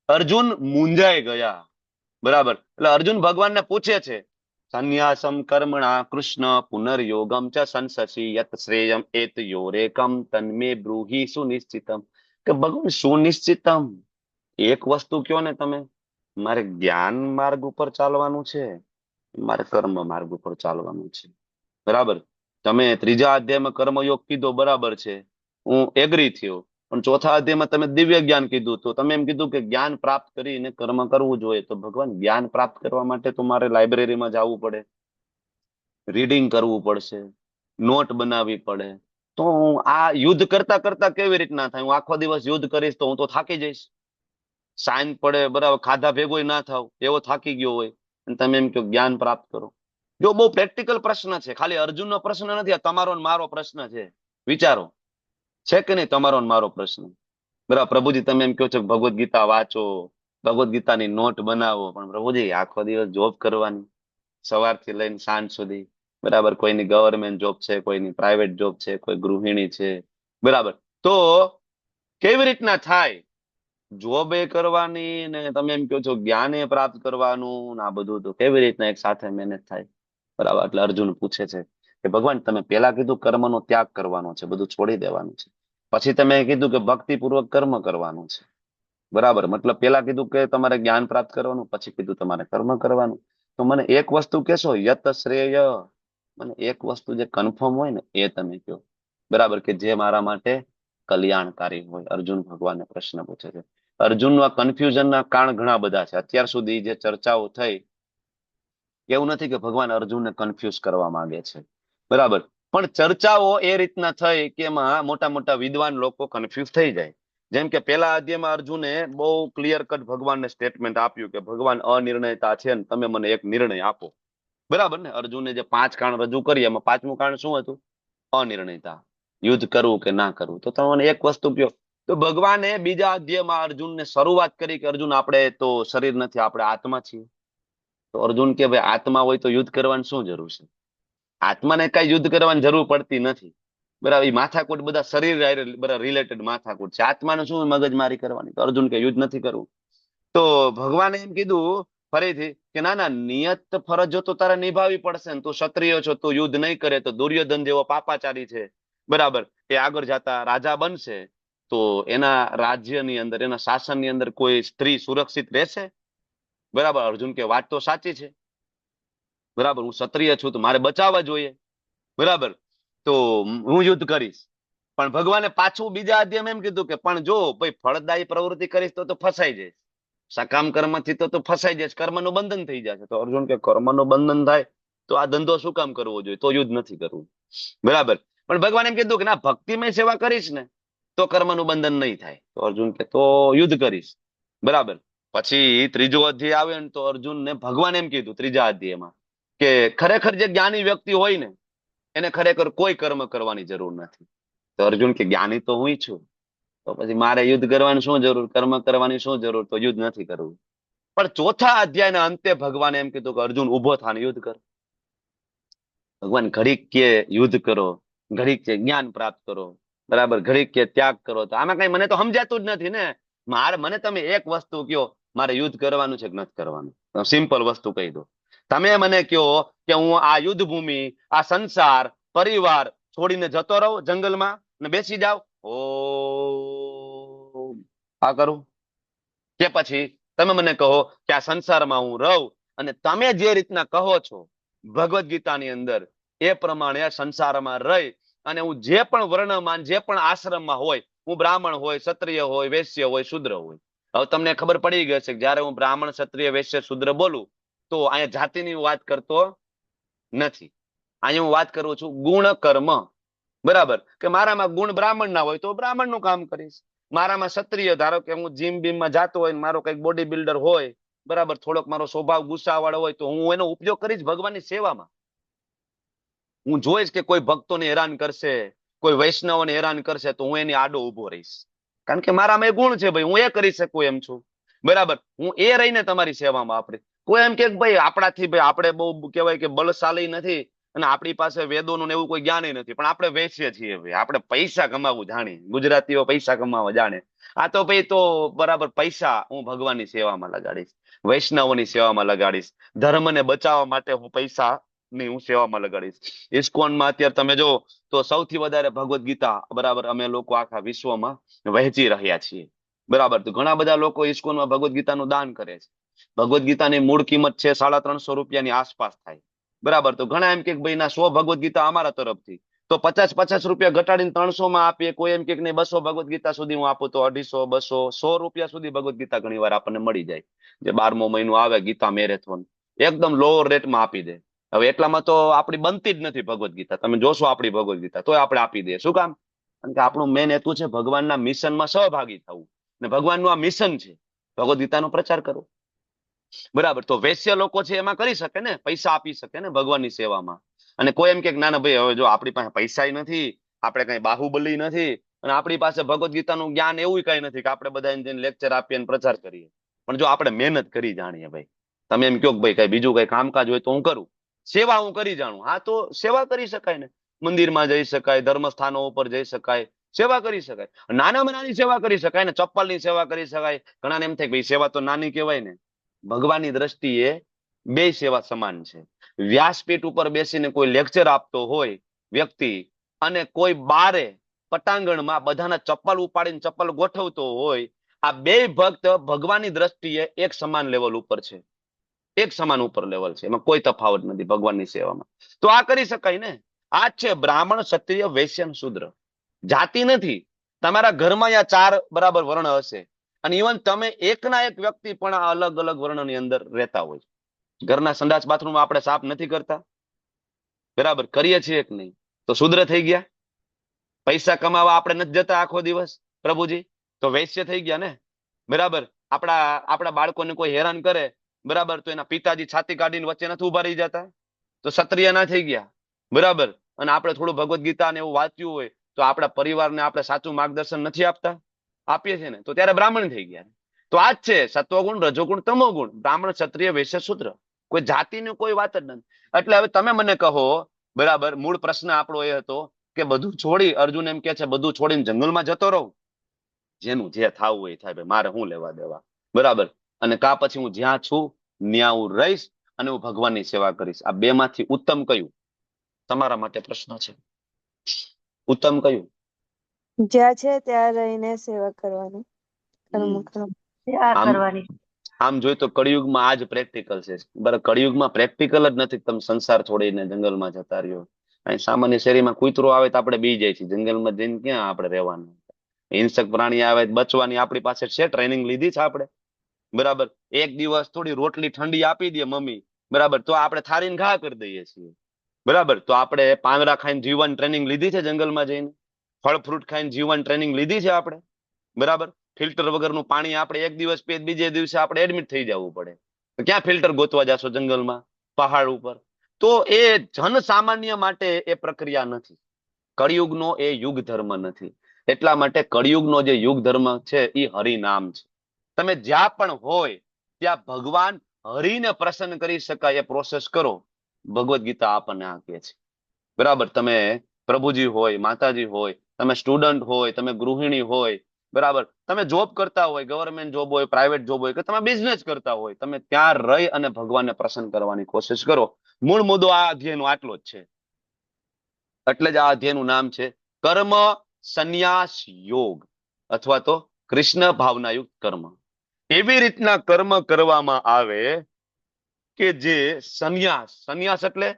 અર્જુન મૂંઝાઈ ગયા. બરાબર. એટલે અર્જુન ભગવાનને પૂછે છે, સંન્યાસમ કર્મણા કૃષ્ણ પુનર્યોગમ ચ સંસસી યત શ્રેયમ એત યોરેકમ તન્મે બ્રૂહી સુનિશ્ચિતમ. કે ભગવાન સુનિશ્ચિતમ, એક વસ્તુ કયો ને તમે, મારે જ્ઞાન માર્ગ ઉપર ચાલવાનું છે, મારે કર્મ માર્ગ ઉપર ચાલવાનું છે. બરાબર. તમે ત્રીજા અધ્યાયમાં કર્મયોગ કીધો, બરાબર છે, હું એગ્રી થયો. પણ ચોથા અધ્યાયમાં તમે દિવ્ય જ્ઞાન કીધું, તો તમે એમ કીધું કે જ્ઞાન પ્રાપ્ત કરીને કર્મ કરવું જોઈએ. તો ભગવાન જ્ઞાન પ્રાપ્ત કરવા માટે તો મારે લાઇબ્રેરીમાં જવું પડે, રીડિંગ કરવું પડશે, નોટ બનાવવી પડે. તો હું આ યુદ્ધ કરતા કરતા કેવી રીતના થાય? હું આખો દિવસ યુદ્ધ કરીશ તો હું તો થાકી જઈશ. સાંજ પડે, બરાબર, ખાધા ભેગો ના થાવ એવો થાકી ગયો હોય, અને તમે એમ કહો જ્ઞાન પ્રાપ્ત કરો. જો બહુ પ્રેક્ટિકલ પ્રશ્ન છે, ખાલી અર્જુનનો પ્રશ્ન નથી, આ તમારો ને મારો પ્રશ્ન છે. વિચારો, છે કે નહીં તમારો ને મારો પ્રશ્ન? બરાબર. પ્રભુજી તમે એમ કહો છો કે ભગવદ્ ગીતા વાંચો, ભગવદ્ ગીતાની નોટ બનાવો, પણ પ્રભુજી આખો દિવસ જોબ કરવાની, સવારથી લઈને સાંજ સુધી. બરાબર. કોઈની ગવર્મેન્ટ જોબ છે, કોઈની પ્રાઇવેટ જોબ છે, કોઈ ગૃહિણી છે. બરાબર. તો કેવી રીતના થાય? જોબ એ કરવાની ને તમે એમ કહો છો જ્ઞાન એ પ્રાપ્ત કરવાનું, આ બધું તો કેવી રીતના એક સાથે મેનેજ થાય? બરાબર. એટલે અર્જુન પૂછે છે કે ભગવાન તમે પેલા કીધું કર્મનો ત્યાગ કરવાનો છે, બધું છોડી દેવાનું છે. પછી તમે કીધું કે ભક્તિપૂર્વક કર્મ કરવાનું છે. બરાબર. મતલબ પેલા કીધું કે તમારે જ્ઞાન પ્રાપ્ત કરવાનું, પછી કીધું તમારે કર્મ કરવાનું. તો મને એક વસ્તુ કેશો, યત શ્રેય, મને એક વસ્તુ જે કન્ફર્મ હોય ને એ તમે કહો. બરાબર, કે જે મારા માટે કલ્યાણકારી હોય. અર્જુન ભગવાનને પ્રશ્ન પૂછે છે. અર્જુનનું આ કન્ફ્યુઝનના કારણ ઘણા બધા છે. અત્યાર સુધી જે ચર્ચાઓ થઈ, એવું નથી કે ભગવાન અર્જુનને કન્ફ્યુઝ કરવા માંગે છે. બરાબર, પણ ચર્ચાઓ એ રીતના થઈ કે એમાં મોટા મોટા વિદ્વાન લોકો કન્ફ્યુઝ થઈ જાય. જેમ કે પેલા અધ્યાયમાં અર્જુને બહુ ક્લિયર કટ ભગવાનને સ્ટેટમેન્ટ આપ્યું કે ભગવાન અનિર્ણયતા છે ને તમે મને એક નિર્ણય આપો. બરાબર ને? અર્જુને જે 5 કારણ રજૂ કરી એમાં 5મું કારણ શું હતું? અનિર્ણયતા. યુદ્ધ કરવું કે ના કરવું. તો તમે મને એક વસ્તુ કહો. તો ભગવાને બીજા અધ્યાયમાં અર્જુનને શરૂઆત કરી કે અર્જુન આપણે તો શરીર નથી, આપણે આત્મા છીએ. તો અર્જુન કે ભાઈ આત્મા હોય તો યુદ્ધ કરવાની શું જરૂર છે? આત્માને કઈ યુદ્ધ કરવાની જરૂર પડતી નથી. બરાબર, એ માથાકૂટ બધા શરીર બધા રિલેટેડ માથાકૂટ છે. આત્માને શું મગજમારી કરવાની? તો અર્જુન કે યુદ્ધ નથી કરવું. તો ભગવાને એમ કીધું ફરીથી કે ના ના, નિયત ફરજો તો તારે નિભાવવી પડશે ને. તું ક્ષત્રિય છો, તું યુદ્ધ નહીં કરે તો દુર્યોધન જેવો પાપાચારી છે, બરાબર, એ આગળ જતા રાજા બનશે. તો એના રાજ્યની અંદર, એના શાસનની અંદર કોઈ સ્ત્રી સુરક્ષિત રહેશે? બરાબર. અર્જુન કે વાત તો સાચી છે. બરાબર, હું ક્ષત્રિય છું તો મારે બચાવવા જોઈએ. બરાબર, તો હું યુદ્ધ કરીશ. પણ ભગવાને પાછું બીજા અધ્યાયમાં એમ કીધું કે પણ જો ભાઈ ફળદાયી પ્રવૃત્તિ કરીશ તો ફસાઈ જઈશ. સકામ કર્મથી તો ફસાઈ જઈશ, કર્મનું બંધન થઈ જશે. તો અર્જુન કે કર્મનું બંધન થાય તો આ ધંધો શું કામ કરવો જોઈએ? તો યુદ્ધ નથી કરવું. બરાબર, પણ ભગવાન એમ કીધું કે ના, ભક્તિમય સેવા કરીશ ને તો કર્મનું બંધન નહીં થાય. તો અર્જુન કે તો યુદ્ધ કરીશ. બરાબર, પછી ત્રીજો અધ્યાય આવે ને તો અર્જુનને ભગવાન એમ કીધું ત્રીજા અધ્યાયમાં કે ખરેખર જે જ્ઞાની વ્યક્તિ હોય ને એને ખરેખર કોઈ કર્મ કરવાની જરૂર નથી. તો અર્જુન કે જ્ઞાની તો હું છું, તો પછી મારે યુદ્ધ કરવાની શું જરૂર, કર્મ કરવાની શું જરૂર? તો યુદ્ધ નથી કરવું. પણ ચોથા અધ્યાયના અંતે ભગવાને એમ કીધું કે અર્જુન ઉભો થાને યુદ્ધ કર. ભગવાન ઘડીક કે યુદ્ધ કરો, ઘડીક કે જ્ઞાન પ્રાપ્ત કરો, બરાબર, ઘડીક કે ત્યાગ કરો. તો આમાં કઈ મને તો સમજાતું જ નથી ને. મને તમે એક વસ્તુ કયો, મારે યુદ્ધ કરવાનું છે કે નથી કરવાનું? સિમ્પલ વસ્તુ કહી દો. તમે મને કહો કે હું આ યુદ્ધ ભૂમિ, આ સંસાર, પરિવાર છોડીને જતો રહું જંગલમાં ને બેસી જાવ, ઓ આ કરું? કે પછી તમે મને કહો કે આ સંસારમાં હું રહું અને તમે જે રીતના કહો છો ભગવદ ગીતાની અંદર એ પ્રમાણે આ સંસારમાં રહી અને હું જે પણ વર્ણમાન, જે પણ આશ્રમમાં હોય, હું બ્રાહ્મણ હોય, ક્ષત્રિય હોય, વૈશ્ય હોય, શૂદ્ર હોય. હવે તમને ખબર પડી ગઈ છે કે જયારે હું બ્રાહ્મણ, ક્ષત્રિય, વૈશ્ય, શૂદ્ર બોલું તો અહીંયા જાતિની વાત કરતો નથી. અહીંયા હું વાત કરું છું ગુણ કર્મ. બરાબર, કે મારામાં ગુણ બ્રાહ્મણ ના હોય તો બ્રાહ્મણ નું કામ કરીશ. મારામાં ક્ષત્રિય, ધારો કે હું જીમ બીમમાં જાતો હોય, મારો કઈક બોડી બિલ્ડર હોય, બરાબર, થોડોક મારો સ્વભાવ ગુસ્સાવાળો હોય તો હું એનો ઉપયોગ કરીશ ભગવાનની સેવામાં. હું જોઈશ કે કોઈ ભક્તોને હેરાન કરશે, કોઈ વૈષ્ણવોને હેરાન કરશે તો હું એની આડો ઉભો રહીશ. કારણ કે મારામાં એ ગુણ છે ભાઈ, હું એ કરી શકું એમ છું. બરાબર, હું એ રહીને તમારી સેવામાં વાપરીશ. કોઈ એમ કે ભાઈ આપણાથી, ભાઈ આપણે બહુ કહેવાય કે બળશાળી નથી અને આપણી પાસે વેદોનું એવું કોઈ જ્ઞાન નથી, પણ આપણે વૈશ્ય છીએ ભાઈ, આપણે પૈસા કમાવું જાણીએ. ગુજરાતીઓ પૈસા કમાવા જાણે. આ તો ભાઈ તો બરાબર, પૈસા હું ભગવાનની સેવામાં લગાડીશ, વૈષ્ણવોની સેવામાં લગાડીશ, ધર્મને બચાવવા માટે હું પૈસા ની હું સેવામાં લગાડીશ. ઇસ્કોનમાં અત્યારે તમે જો તો સૌથી વધારે ભગવદ ગીતા, બરાબર, અમે લોકો આખા વિશ્વમાં વહેંચી રહ્યા છીએ. બરાબર, તો ઘણા બધા લોકો ઇસ્કોનમાં ભગવદ ગીતાનું દાન કરે છે. ભગવદ ગીતાની મૂળ કિંમત છે 350 રૂપિયાની આસપાસ થાય. બરાબર, તો ઘણા એમ કે ભાઈ ના 100 ભગવદ ગીતા અમારા તરફથી, તો 50 રૂપિયા ઘટાડીને 300 માં આપીએ. કોઈ એમ કે નહીં 200 ભગવદ ગીતા સુધી હું આપું, તો 250, 200, 100 રૂપિયા સુધી ભગવદ ગીતા ઘણી વાર આપણને મળી જાય. જે 12મો મહિનો આવે ગીતા મેરેથોન, એકદમ લોઅર રેટમાં આપી દે. હવે એટલામાં તો આપણી બનતી જ નથી ભગવદ ગીતા. તમે જોશો આપણી ભગવદ ગીતા તોય આપણે આપી દઈએ. શું કામ? કારણ કે આપણું મેન હેતુ છે ભગવાનના મિશનમાં સહભાગી થવું, ને ભગવાનનું આ મિશન છે ભગવદ ગીતાનો પ્રચાર કરવો. બરાબર, તો વૈશ્ય લોકો છે એમાં કરી શકે ને, પૈસા આપી શકે ને ભગવાનની સેવામાં. અને કોઈ એમ કે ના ના ભાઈ, હવે જો આપણી પાસે પૈસા નથી, આપણે કઈ બાહુબલી નથી અને આપણી પાસે ભગવદ ગીતાનું જ્ઞાન એવું કઈ નથી કે આપણે બધા જઈને લેક્ચર આપીએ અને પ્રચાર કરીએ. પણ જો આપણે મહેનત કરી જાણીએ ભાઈ, તમે એમ કહો કે ભાઈ કઈ બીજું કઈ કામકાજ હોય તો હું કરું, સેવા હું કરી જાણું, હા તો સેવા કરી શકાય ને. મંદિરમાં જઈ શકાય, ધર્મસ્થાનો ઉપર જઈ શકાય, સેવા કરી શકાય. નાનામાં નાની સેવા કરી શકાય ને, ચપ્પલની સેવા કરી શકાય. ઘણાને એમ થાય ભાઈ સેવા તો નાની કહેવાય ને. ભગવાનની દ્રષ્ટિએ બે સેવા સમાન છે. વ્યાસપીઠ ઉપર બેસીને કોઈ લેક્ચર આપતો હોય વ્યક્તિ અને કોઈ બારે પટાંગણમાં બધાના ચપ્પલ ઉપાડીને ચપ્પલ ગોઠવતો હોય, આ બે ભક્ત ભગવાનની દ્રષ્ટિએ એક સમાન લેવલ ઉપર છે, એક સમાન ઉપર લેવલ છે, એમાં કોઈ તફાવત નથી ભગવાનની સેવામાં. તો આ કરી શકાય ને. આ જ છે બ્રાહ્મણ, ક્ષત્રિય, વૈશ્ય અને શૂદ્ર. જાતિ નથી. તમારા ઘરમાં આ 4 બરાબર વર્ણ હશે, અને ઇવન તમે એકના એક વ્યક્તિ પણ આ અલગ અલગ વર્ણની અંદર રહેતા હોય. ઘરના સંડાસ બાથરૂમમાં આપણે સાફ નથી કરતા, બરાબર? કરીએ છીએ કે નહીં? તો શૂદ્ર થઈ ગયા. પૈસા કમાવા આપણે નથી જતા આખો દિવસ પ્રભુજી, તો વૈશ્ય થઈ ગયા ને, બરાબર? આપણા બાળકોને કોઈ હેરાન કરે, બરાબર, તો એના પિતાજી છાતી કાઢીને વચ્ચે નથી ઉભા રહી જતા, તો ક્ષત્રિય ના થઈ ગયા, બરાબર? અને આપણે થોડું ભગવદ્ ગીતા ને એવું વાંચ્યું હોય તો આપણા પરિવારને આપણે સાચું માર્ગદર્શન નથી આપતા, આપીએ છીએ ને, તો ત્યારે બ્રાહ્મણ થઈ ગયા. તો આ જ છે સત્વગુણ, રજોગુણ, તમોગુણ, બ્રાહ્મણ, ક્ષત્રિય, વૈશ્ય, શૂદ્ર. કોઈ જાતિની કોઈ વાત જ નથી. એટલે હવે તમે મને કહો, બરાબર, મૂળ પ્રશ્ન આપણો એ હતો કે બધું છોડી, અર્જુન એમ કે છે બધું છોડીને જંગલમાં જતો રહું, જેનું જે થાવું હોય થાય, ભાઈ મારે શું લેવા દેવા, બરાબર? અને કા પછી હું જ્યાં છું ત્યાં હું રહીશ અને હું ભગવાનની સેવા કરીશ. આ બે માંથી ઉત્તમ કયું? તમારા માટે પ્રશ્ન છે, ઉત્તમ કયું? જ્યાં છે ત્યાં રહીને સેવા કરવાની, કર્મ કરવાનું. આમ જોઈ તો કળિયુગમાં આ જ પ્રેક્ટિકલ છે, બરાબર? કળિયુગમાં પ્રેક્ટિકલ જ નથી. તમે સંસાર છોડીને જંગલમાં જતા રહ્યો. અહીં સામાન્ય શેરીમાં કૂતરો આવે તો આપણે બી જાય છે, જંગલમાં જઈને ક્યાં આપણે રહેવાનું? હિંસક પ્રાણી આવે બચવાની આપણી પાસે છે, ટ્રેનિંગ લીધી છે આપણે, બરાબર? એક દિવસ થોડી રોટલી ઠંડી આપી દે મમ્મી, બરાબર, તો આપણે થારીને ઘા કરી દઈએ છીએ, બરાબર? તો આપણે પાંદડા ખાઈને જીવવાની ટ્રેનિંગ લીધી છે જંગલમાં જઈને, ફળ ફ્રૂટ ખાઈને જીવવાની ટ્રેનિંગ લીધી છે આપણે, બરાબર? ફિલ્ટર વગરનું પાણી આપણે એક દિવસ પીએ, બીજે દિવસે આપણે એડમિટ થઈ જવું પડે. તો ક્યાં ફિલ્ટર ગોતવા જશો જંગલમાં, પહાડ ઉપર? તો એ જન સામાન્ય માટે એ પ્રક્રિયા નથી. કળિયુગનો એ યુગ ધર્મ નથી. એટલા માટે કળિયુગનો જે યુગ ધર્મ છે એ હરિનામ છે. તમે જ્યાં પણ હોય ત્યાં ભગવાન હરિને પ્રસન્ન કરી શકાય એ પ્રોસેસ કરો. ભગવદ્ ગીતા આપણને આ કહે છે, બરાબર? તમે પ્રભુજી હોય, માતાજી હોય, તમે સ્ટુડન્ટ હોય, તમે ગૃહિણી હોય, બરાબર, તમે જોબ કરતા હોય, ગવર્મેન્ટ જોબ હોય, પ્રાઇવેટ જોબ હોય, કે તમે બિઝનેસ કરતા હોય, તમે ત્યાં રહી અને ભગવાનને પ્રસન્ન કરવાની કોશિશ કરો. મૂળ મુદ્દો આ અધ્યાયનો આટલો જ છે. એટલે જ આ અધ્યાયનું નામ છે કર્મ સંન્યાસ યોગ, અથવા તો કૃષ્ણ ભાવનાયુક્ત કર્મ. એવી રીતના કર્મ કરવામાં આવે કે જે સંન્યાસ એટલે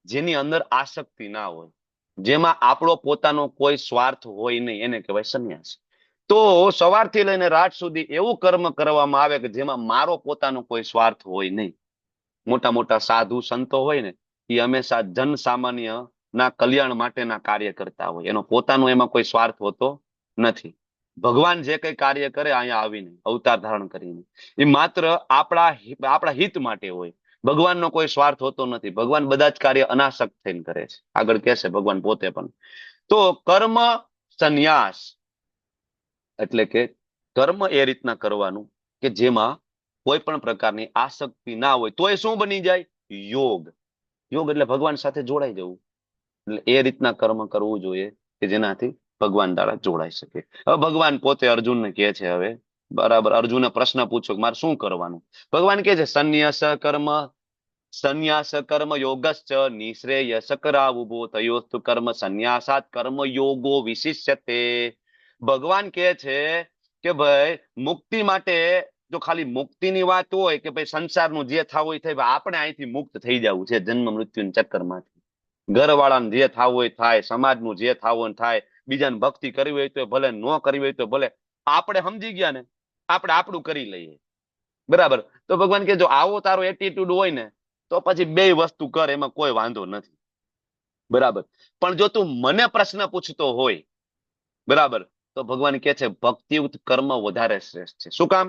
જેની અંદર આસક્તિ ના હોય, જેમાં આપણો પોતાનો કોઈ સ્વાર્થ હોય નહીં, એને કહેવાય સંન્યાસ. તો સવારથી લઈને રાત સુધી એવું કર્મ કરવામાં આવે કે જેમાં મારો પોતાનો કોઈ સ્વાર્થ હોય નહીં. મોટા મોટા સાધુ સંતો હોય ને, એ હંમેશા જન સામાન્ય ના કલ્યાણ માટેના કાર્ય કરતા હોય, એનો પોતાનો એમાં કોઈ સ્વાર્થ હોતો નથી. ભગવાન જે કઈ કાર્ય કરે અહીંયા આવીને અવતાર ધારણ કરીને, એ માત્ર આપણા હિત માટે હોય. ભગવાનનો કોઈ સ્વાર્થ હોતો નથી. ભગવાન બધા જ કાર્ય અનાસક્ત થઈને કરે છે. આગળ કહેશે ભગવાન પોતે પણ. તો કર્મ સંન્યાસ એટલે કે કર્મ એ રીતના કરવાનું કે જેમાં કોઈ પણ પ્રકારની આસક્તિ ના હોય, તો એ શું બની જાય? યોગ. યોગ એટલે ભગવાન સાથે જોડાઈ જવું. એટલે એ રીતના કર્મ કરવું જોઈએ કે જેનાથી ભગવાન દ્વારા જોડાઈ શકે. હવે ભગવાન પોતે અર્જુનને કહે છે, હવે બરાબર, અર્જુને પ્રશ્ન પૂછ્યો કે મારે શું કરવાનું? ભગવાન કહે છે સંન્યાસ કર્મ યોગશ્ચ નિશ્રેયસ કરાવુભો તયોસ્તુ કર્મ સંન્યાસાત કર્મ યોગો વિશિષ્યતે. ભગવાન કહે છે કે ભાઈ મુક્તિ માટે જો ખાલી મુક્તિની વાત હોય કે ભાઈ સંસારનું જે થવું હોય થાય, આપણે અહીંથી મુક્ત થઈ જવું છે જન્મ મૃત્યુના ચક્કરમાંથી. ઘરવાળાને જે થવું હોય થાય, સમાજનું જે થવું હોય થાય, બીજાને ભક્તિ કરવી હોય તો ભલે, ન કરવી હોય તો ભલે, આપણે સમજી ગયા ને, આપણે આપણું કરી લઈએ, બરાબર? તો ભગવાન કે જો આવો તારો એટીટ્યુડ હોય ને તો પછી બે વસ્તુ કર, એમાં કોઈ વાંધો નથી, બરાબર? પણ જો તું મને પ્રશ્ન પૂછતો હોય, બરાબર, તો ભગવાન કે છે ભક્તિયુક્ત કર્મ વધારે શ્રેષ્ઠ છે. શું કામ?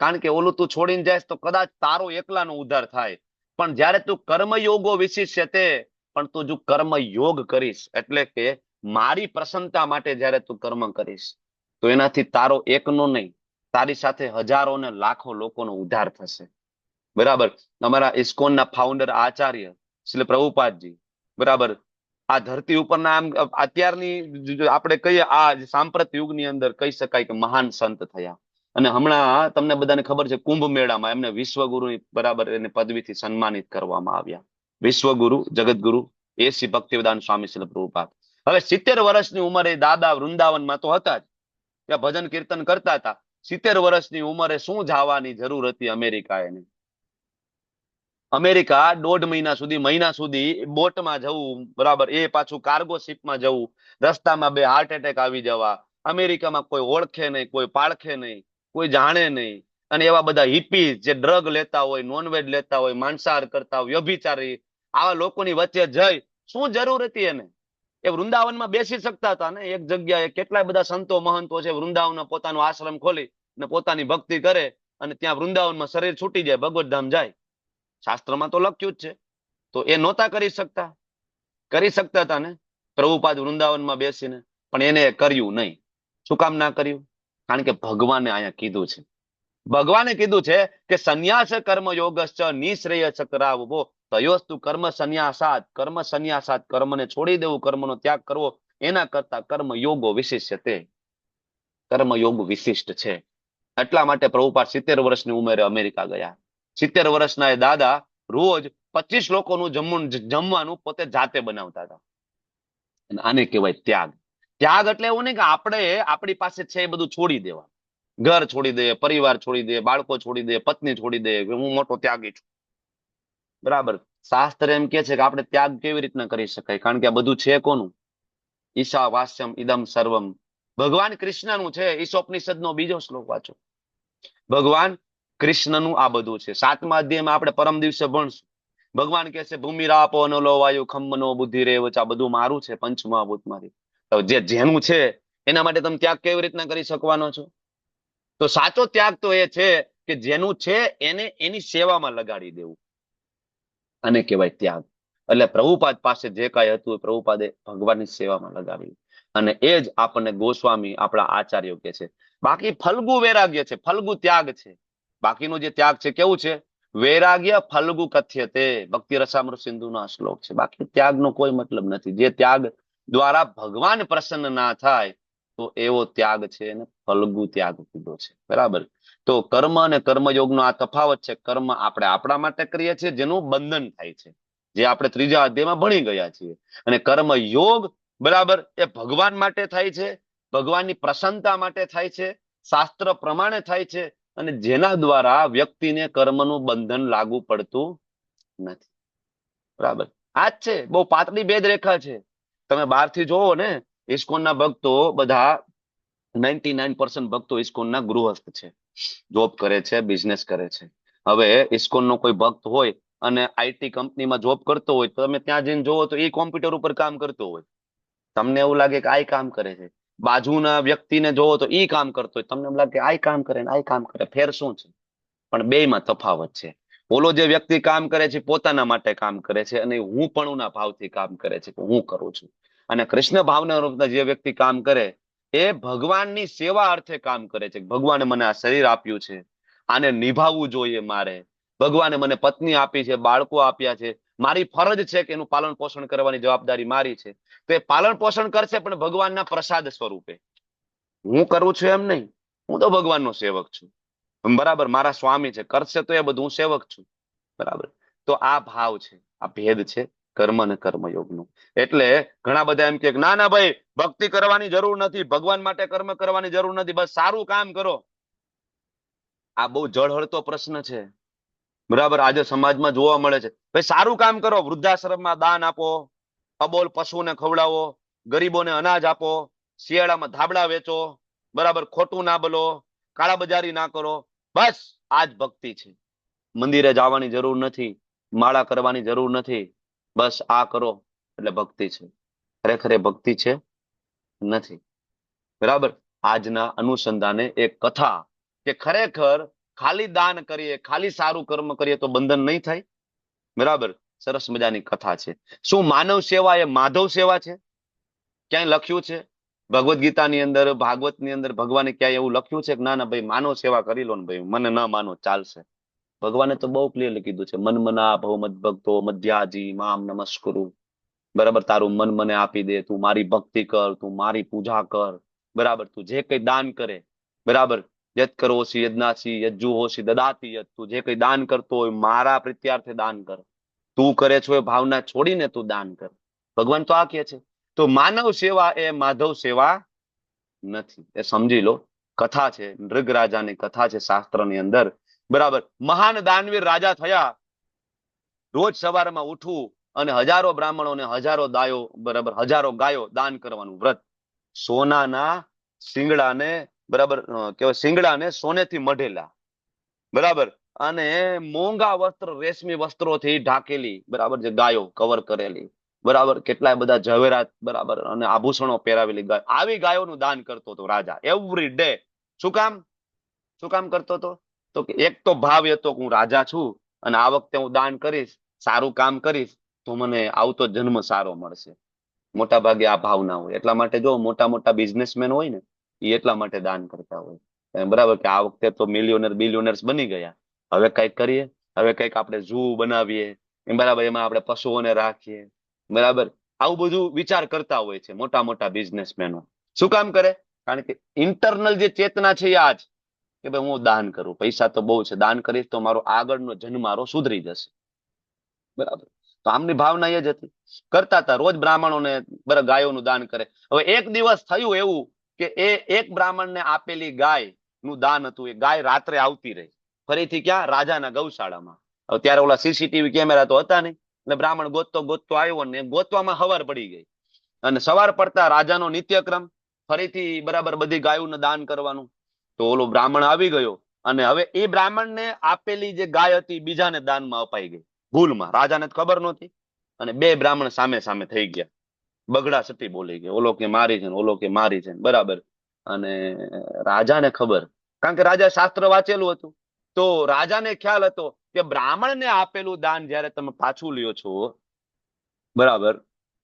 કારણ કે ઓલું તું છોડીને જાય તો કદાચ તારો એકલાનો ઉદ્ધાર થાય, પણ જયારે તું કર્મયોગો વિશિષ્ય તે, પણ તું જો કર્મ યોગ કરીશ, એટલે કે મારી પ્રસન્નતા માટે જયારે તું કર્મ કરીશ, તો એનાથી તારો એકનો નહીં, તારી સાથે હજારો ને લાખો લોકોનો ઉદ્ધાર થશે, બરાબર? અમારા ઇસ્કોનના ફાઉન્ડર આચાર્ય શ્રી પ્રભુપાદજી, બરાબર, આ ધરતી ઉપરના આમ અત્યારની આપણે કહીએ આ સાંપ્રત યુગની અંદર કહી શકાય કે મહાન સંત થયા. અને હમણાં તમને બધાને ખબર છે કુંભ મેળામાં એમને વિશ્વગુરુની બરાબર એને પદવીથી સન્માનિત કરવામાં આવ્યા. વિશ્વગુરુ જગતગુરુ એસી ભક્તિવેદાંત સ્વામી શ્રી પ્રભુપાદ. હવે 70 વર્ષની ઉંમરે દાદા વૃંદાવનમાં તો હતા જ, ત્યાં ભજન કીર્તન કરતા હતા. 70 વર્ષની ઉંમરે શું જવાની જરૂર હતી અમેરિકા એને? અમેરિકા 1.5 મહિના સુધી બોટમાં જવું, બરાબર, એ પાછું કાર્ગો શિપમાં જવું, રસ્તામાં 2 હાર્ટ એટેક આવી જવા, અમેરિકામાં કોઈ ઓળખે નહીં, કોઈ પાળખે નહીં, કોઈ જાણે નહીં, અને એવા બધા હિપી જે ડ્રગ લેતા હોય, નોનવેજ લેતા હોય, માંસાહાર કરતા હોય, વ્યભિચારી, આવા લોકોની વચ્ચે જઈ શું જરૂર હતી એને? એ વૃંદાવનમાં બેસી શકતા હતા ને એક જગ્યાએ. કેટલાય બધા સંતો મહંતો છે વૃંદાવનમાં પોતાનો આશ્રમ ખોલી ને પોતાની ભક્તિ કરે, અને ત્યાં વૃંદાવનમાં શરીર છૂટી જાય, ભગવત ધામ જાય. શાસ્ત્રમાં તો લખ્યું જ છે. તો એ નહોતા કરી શકતા? કરી શકતા હતા ને પ્રભુપાદ વૃંદાવનમાં બેસીને, પણ એને કર્યું નહીં. શું કામ ના કર્યું? કારણ કે ભગવાને અહીંયા કીધું છે. ભગવાને કીધું છે કે સંન્યાસ કર્મ યોગશ્ચ નિશ્રેય ચક્રાવવો તયોસ્તુ કર્મ સંન્યાસાત. કર્મ સંન્યાસાત, કર્મને છોડી દેવું, કર્મનો ત્યાગ કરવો, એના કરતા કર્મ યોગો વિશિષ્ટ તે. કર્મ યોગ વિશિષ્ટ છે. એટલા માટે પ્રભુપાદ 70 વર્ષની ઉંમરે અમેરિકા ગયા. 70 વર્ષના એ દાદા રોજ 25 લોકોનું જમવાનું પોતે જાતે બનાવતા હતા. અને આને કહેવાય ત્યાગ. ત્યાગ એટલે એવું નહીં કે આપણે આપણી પાસે છે એ બધું છોડી દેવા. ઘર છોડી દે, પરિવાર છોડી દે, બાળકો છોડી દે, પત્ની છોડી દે, હું મોટો ત્યાગી છું. બરાબર. શાસ્ત્ર એમ કે છે કે આપણે ત્યાગ કેવી રીતના કરી શકાય? કારણ કે આ બધું છે કોનું? ઈશા વાસ્યમ ઇદમ સર્વમ. ભગવાન કૃષ્ણનું છે. ઈશોપનિષદનો બીજો શ્લોક વાંચો. ભગવાન કૃષ્ણનું આ બધું છે. 7મા અધ્યાયમાં આપણે પરમ દિવસે ભણશું. ભગવાન કહે છે ભૂમિરાપો નલો વાયુ ખમ્મનો બુદ્ધિ રેવ. આ બધું મારું છે, પંચમહાભૂતમાંથી. જે જેનું છે એના માટે તમે ત્યાગ કેવી રીતના કરી શકવાનો છો? તો સાચો ત્યાગ તો એ છે કે જેનું છે એને એની સેવામાં લગાડી દેવું, અને કહેવાય ત્યાગ. એટલે પ્રભુપાદ પાસે જે કાંઈ હતું એ પ્રભુપાદે ભગવાનની સેવામાં લગાવ્યું. અને એ જ આપણને ગોસ્વામી આપણા આચાર્યો કે છે. બાકી ફલ્ગુ વૈરાગ્ય છે, ફલ્ગુ ત્યાગ છે. બાકીનો જે ત્યાગ છે કેવું છે? વૈરાગ્ય ફલ્ગુ કથ્યતે. ભક્તિ રસામૃત સિંધુનો શ્લોક છે. બાકી ત્યાગનો કોઈ મતલબ નથી. જે ત્યાગ દ્વારા ભગવાન પ્રસન્ન ના થાય તો એવો ત્યાગ છે એને ફલ્ગુ ત્યાગ કીધો છે. બરાબર. તો કર્મ અને કર્મયોગનો આ તફાવત છે. કર્મ આપણે આપણા માટે કરીએ છીએ જેનું બંધન થાય છે, જે આપણે 3જા અધ્યાયમાં ભણી ગયા છીએ. અને કર્મ યોગ, બરાબર, એ ભગવાન માટે થાય છે, ભગવાનની પ્રસન્નતા માટે થાય છે, શાસ્ત્ર પ્રમાણે થાય છે, અને જેના દ્વારા વ્યક્તિને કર્મનું બંધન લાગુ પડતું નથી. બરાબર. આ જ છે. બહુ પાતળી ભેદરેખા છે. તમે બહારથી જોવો ને, ઇસ્કોનના ભક્તો બધા 99% ભક્તો ઇસ્કોનના ગૃહસ્થ છે, જોબ કરે છે, બિઝનેસ કરે છે. હવે ઇસ્કોનનો કોઈ ભક્ત હોય અને આઈટી કંપનીમાં જોબ કરતો હોય તો તમે ત્યાં જઈને જોવો તો એ કોમ્પ્યુટર ઉપર કામ કરતો હોય. તમને એવું લાગે કે આ કામ કરે છે. બાજુના વ્યક્તિને જોવો તો ઈ કામ કરતો હોય, તમને એમ લાગે કે આ કામ કરે ને આ કામ કરે. ફેર શું છે? પણ બેયમાં તફાવત છે. ઓલો જે વ્યક્તિ કામ કરે છે પોતાના માટે કામ કરે છે, અને હું પણુના ભાવથી કામ કરે છે કે હું કરું છું. અને કૃષ્ણ ભાવના રૂપના જે વ્યક્તિ કામ કરે એ ભગવાનની સેવા અર્થે કામ કરે છે. ભગવાને મને આ શરીર આપ્યું છે, આને નિભાવવું જોઈએ મારે. ભગવાને મને પત્ની આપી છે, બાળકો આપ્યા છે, મારી ફરજ છે કે એનું પાલન પોષણ કરવાની જવાબદારી મારી છે. તો એ પાલન પોષણ કરશે પણ ભગવાનના પ્રસાદ સ્વરૂપે. હું કરું છું એમ નહીં. હું તો ભગવાનનો સેવક છું. બરાબર. મારા સ્વામી છે, કરશે તો એ બધું, હું સેવક છું. બરાબર. તો આ ભાવ છે, આ ભેદ છે કર્મ અને કર્મયોગનો. એટલે ઘણા બધા એમ કે ના ના ભાઈ, ભક્તિ કરવાની જરૂર નથી, ભગવાન માટે કર્મ કરવાની જરૂર નથી, બસ સારું કામ કરો. આ બહુ જળહળતો પ્રશ્ન છે. બરાબર. આજે સમાજમાં જોવા મળે છે. ભાઈ સારું કામ કરો, વૃદ્ધાશ્રમમાં દાન આપો, અબોલ પશુને ખવડાવો, ગરીબોને અનાજ આપો, શિયાળામાં ધાબળા વેચો, બરાબર, ખોટું ના બોલો, કાળાબજારી ના કરો. બસ આ જ ભક્તિ છે. મંદિરે જવાની જરૂર નથી, માળા કરવાની જરૂર નથી, બસ આ કરો એટલે ભક્તિ છે. ખરેખર એ ભક્તિ છે નથી. બરાબર. આજના અનુસંધાને એક કથા કે ખરેખર ખાલી દાન કરીએ, ખાલી સારું કર્મ કરીએ તો બંધન નહીં થાય. બરાબર. સરસ મજાની કથા છે. શું માનવ સેવા એ માધવ સેવા છે? ક્યાંય લખ્યું છે ભગવદ્ ગીતાની અંદર, ભાગવતની અંદર ભગવાને ક્યાંય એવું લખ્યું છે કે ના ના ભાઈ માનવ સેવા કરી લો ને ભાઈ, મને ના માનો ચાલશે? ભગવાને તો બહુ ક્લિયરલી કીધું છે, મન મના ભવ મદ ભક્તો મધ્યાજી મામ નમસ્કુરુ. બરાબર. તારું મન મને આપી દે, તું મારી ભક્તિ કર, તું મારી પૂજા કર. બરાબર. તું જે કઈ દાન કરે, બરાબર, યત કરોસી યજ્ઞાસી યજ્જુ હોસી દદાતી યત. તું જે કઈ દાન કરતો હોય મારા પ્રીત્યાર્થે દાન કર. તું કરે છો એ ભાવના છોડીને તું દાન કર. ભગવાન તો આ કહે છે. તો માનવ સેવા એ માધવ સેવા નથી, એ સમજી લો. કથા છે, નૃગ રાજાની કથા છે શાસ્ત્રની અંદર. બરાબર, મહાન દાનવીર રાજા થયા. રોજ સવારમાં ઉઠવું અને હજારો બ્રાહ્મણોને હજારો દાયો, બરાબર, હજારો ગાયો દાન કરવાનું વ્રત. સોનાના શિંગડાને, બરાબર, કેવાય શિંગડાને સોનેથી મઢેલા, બરાબર, અને મોંઘા વસ્ત્ર, રેશમી વસ્ત્રોથી ઢાકેલી, બરાબર, જે ગાયો કવર કરેલી, બરાબર, કેટલાય બધા ઝવેરાત, બરાબર, અને આભૂષણો પહેરાવેલી ગાય, આવી ગાયોનું દાન કરતો હતો રાજા એવરી ડે. શું કામ? શું કામ કરતો હતો? તો કે એક તો ભાવ હતો કે હું રાજા છું અને આ વખતે હું દાન કરીશ, સારું કામ કરીશ તો મને આવતો જન્મ સારો મળશે. મોટા ભાગે આ ભાવના હોય. એટલા માટે જો મોટા મોટા બિઝનેસમેન હોય ને, એ એટલા માટે દાન કરતા હોય, બરાબર, કે આ વખતે તો મિલિયોનર બિલિયોનર્સ બની ગયા, હવે કઈક કરીએ, હવે કઈક આપણે ઝૂ બનાવીએ, બરાબર, એમાં આપણે પશુઓને રાખીએ, બરાબર. આવું બધું વિચાર કરતા હોય છે મોટા મોટા બિઝનેસમેનો. શું કામ કરે? કારણ કે ઇન્ટરનલ જે ચેતના છે એ આજ, કે ભાઈ હું દાન કરું, પૈસા તો બહુ છે, દાન કરીશ તો મારો આગળનો જન્મારો સુધરી જશે, બરાબર. તો આમની ભાવના એ જ હતી. કરતા હતા, રોજ બ્રાહ્મણોને, બરાબર, ગાયોનું દાન કરે. હવે એક દિવસ થયું એવું કે એ એક બ્રાહ્મણને આપેલી ગાય નું દાન હતું, એ ગાય રાત્રે આવતી રહી, ફરીથી ક્યાં? રાજાના ગૌશાળામાં. હવે ત્યારે ઓલા સીસીટીવી કેમેરા તો હતા નહીં, એટલે બ્રાહ્મણ ગોતતો ગોતતો આવ્યો ને ગોતવામાં હવાર પડી ગઈ. અને સવાર પડતા રાજાનો નિત્યક્રમ ફરીથી, બરાબર, બધી ગાયોનું દાન કરવાનું. તો ઓલો બ્રાહ્મણ આવી ગયો અને હવે એ બ્રાહ્મણને આપેલી જે ગાય હતી બીજાને દાનમાં અપાઈ ગઈ, ભૂલમાં. રાજાને ખબર નહોતી. અને બે બ્રાહ્મણ સામે સામે થઈ ગયા, બગડા સટી બોલી ગયા, ઓલો કે મારી છે, ઓલો કે મારી છે, બરાબર. અને રાજાને ખબર, કારણ કે રાજા શાસ્ત્ર વાંચેલું હતું. તો રાજાને ખ્યાલ હતો કે બ્રાહ્મણને આપેલું દાન જયારે તમે પાછું લ્યો છો, બરાબર,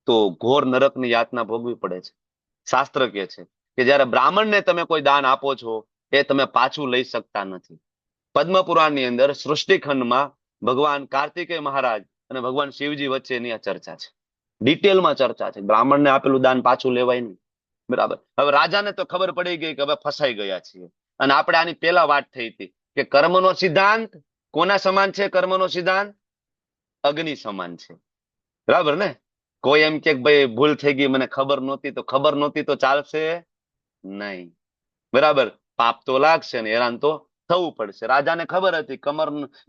તો ઘોર નરકની યાતના ભોગવી પડે છે. શાસ્ત્ર કહે છે કે જયારે બ્રાહ્મણને તમે કોઈ દાન આપો છો એ તમે પાછું લઈ શકતા નથી. પદ્મપુરાણની અંદર સૃષ્ટિખંડમાં ભગવાન કાર્તિકેય મહારાજ અને ભગવાન શિવજી વચ્ચેની આ ચર્ચા છે, ડિટેલમાં ચર્ચા છે. બ્રાહ્મણને આપેલું દાન પાછું લેવાય નહીં, બરાબર. હવે રાજાને તો ખબર પડી ગઈ કે હવે ફસાઈ ગયા છીએ. અને આપણે આની પહેલા વાત થઈ હતી કે કર્મનો સિદ્ધાંત કોના સમાન છે? કર્મનો સિદ્ધાંત અગ્નિ સમાન છે, બરાબર ને? કોઈ એમ કે ભાઈ ભૂલ થઈ ગઈ, મને ખબર નહોતી, તો ખબર નહોતી તો ચાલશે નહીં, બરાબર. પાપ તો લાગશે ને હેરાન તો થવું પડશે. રાજાને ખબર હતી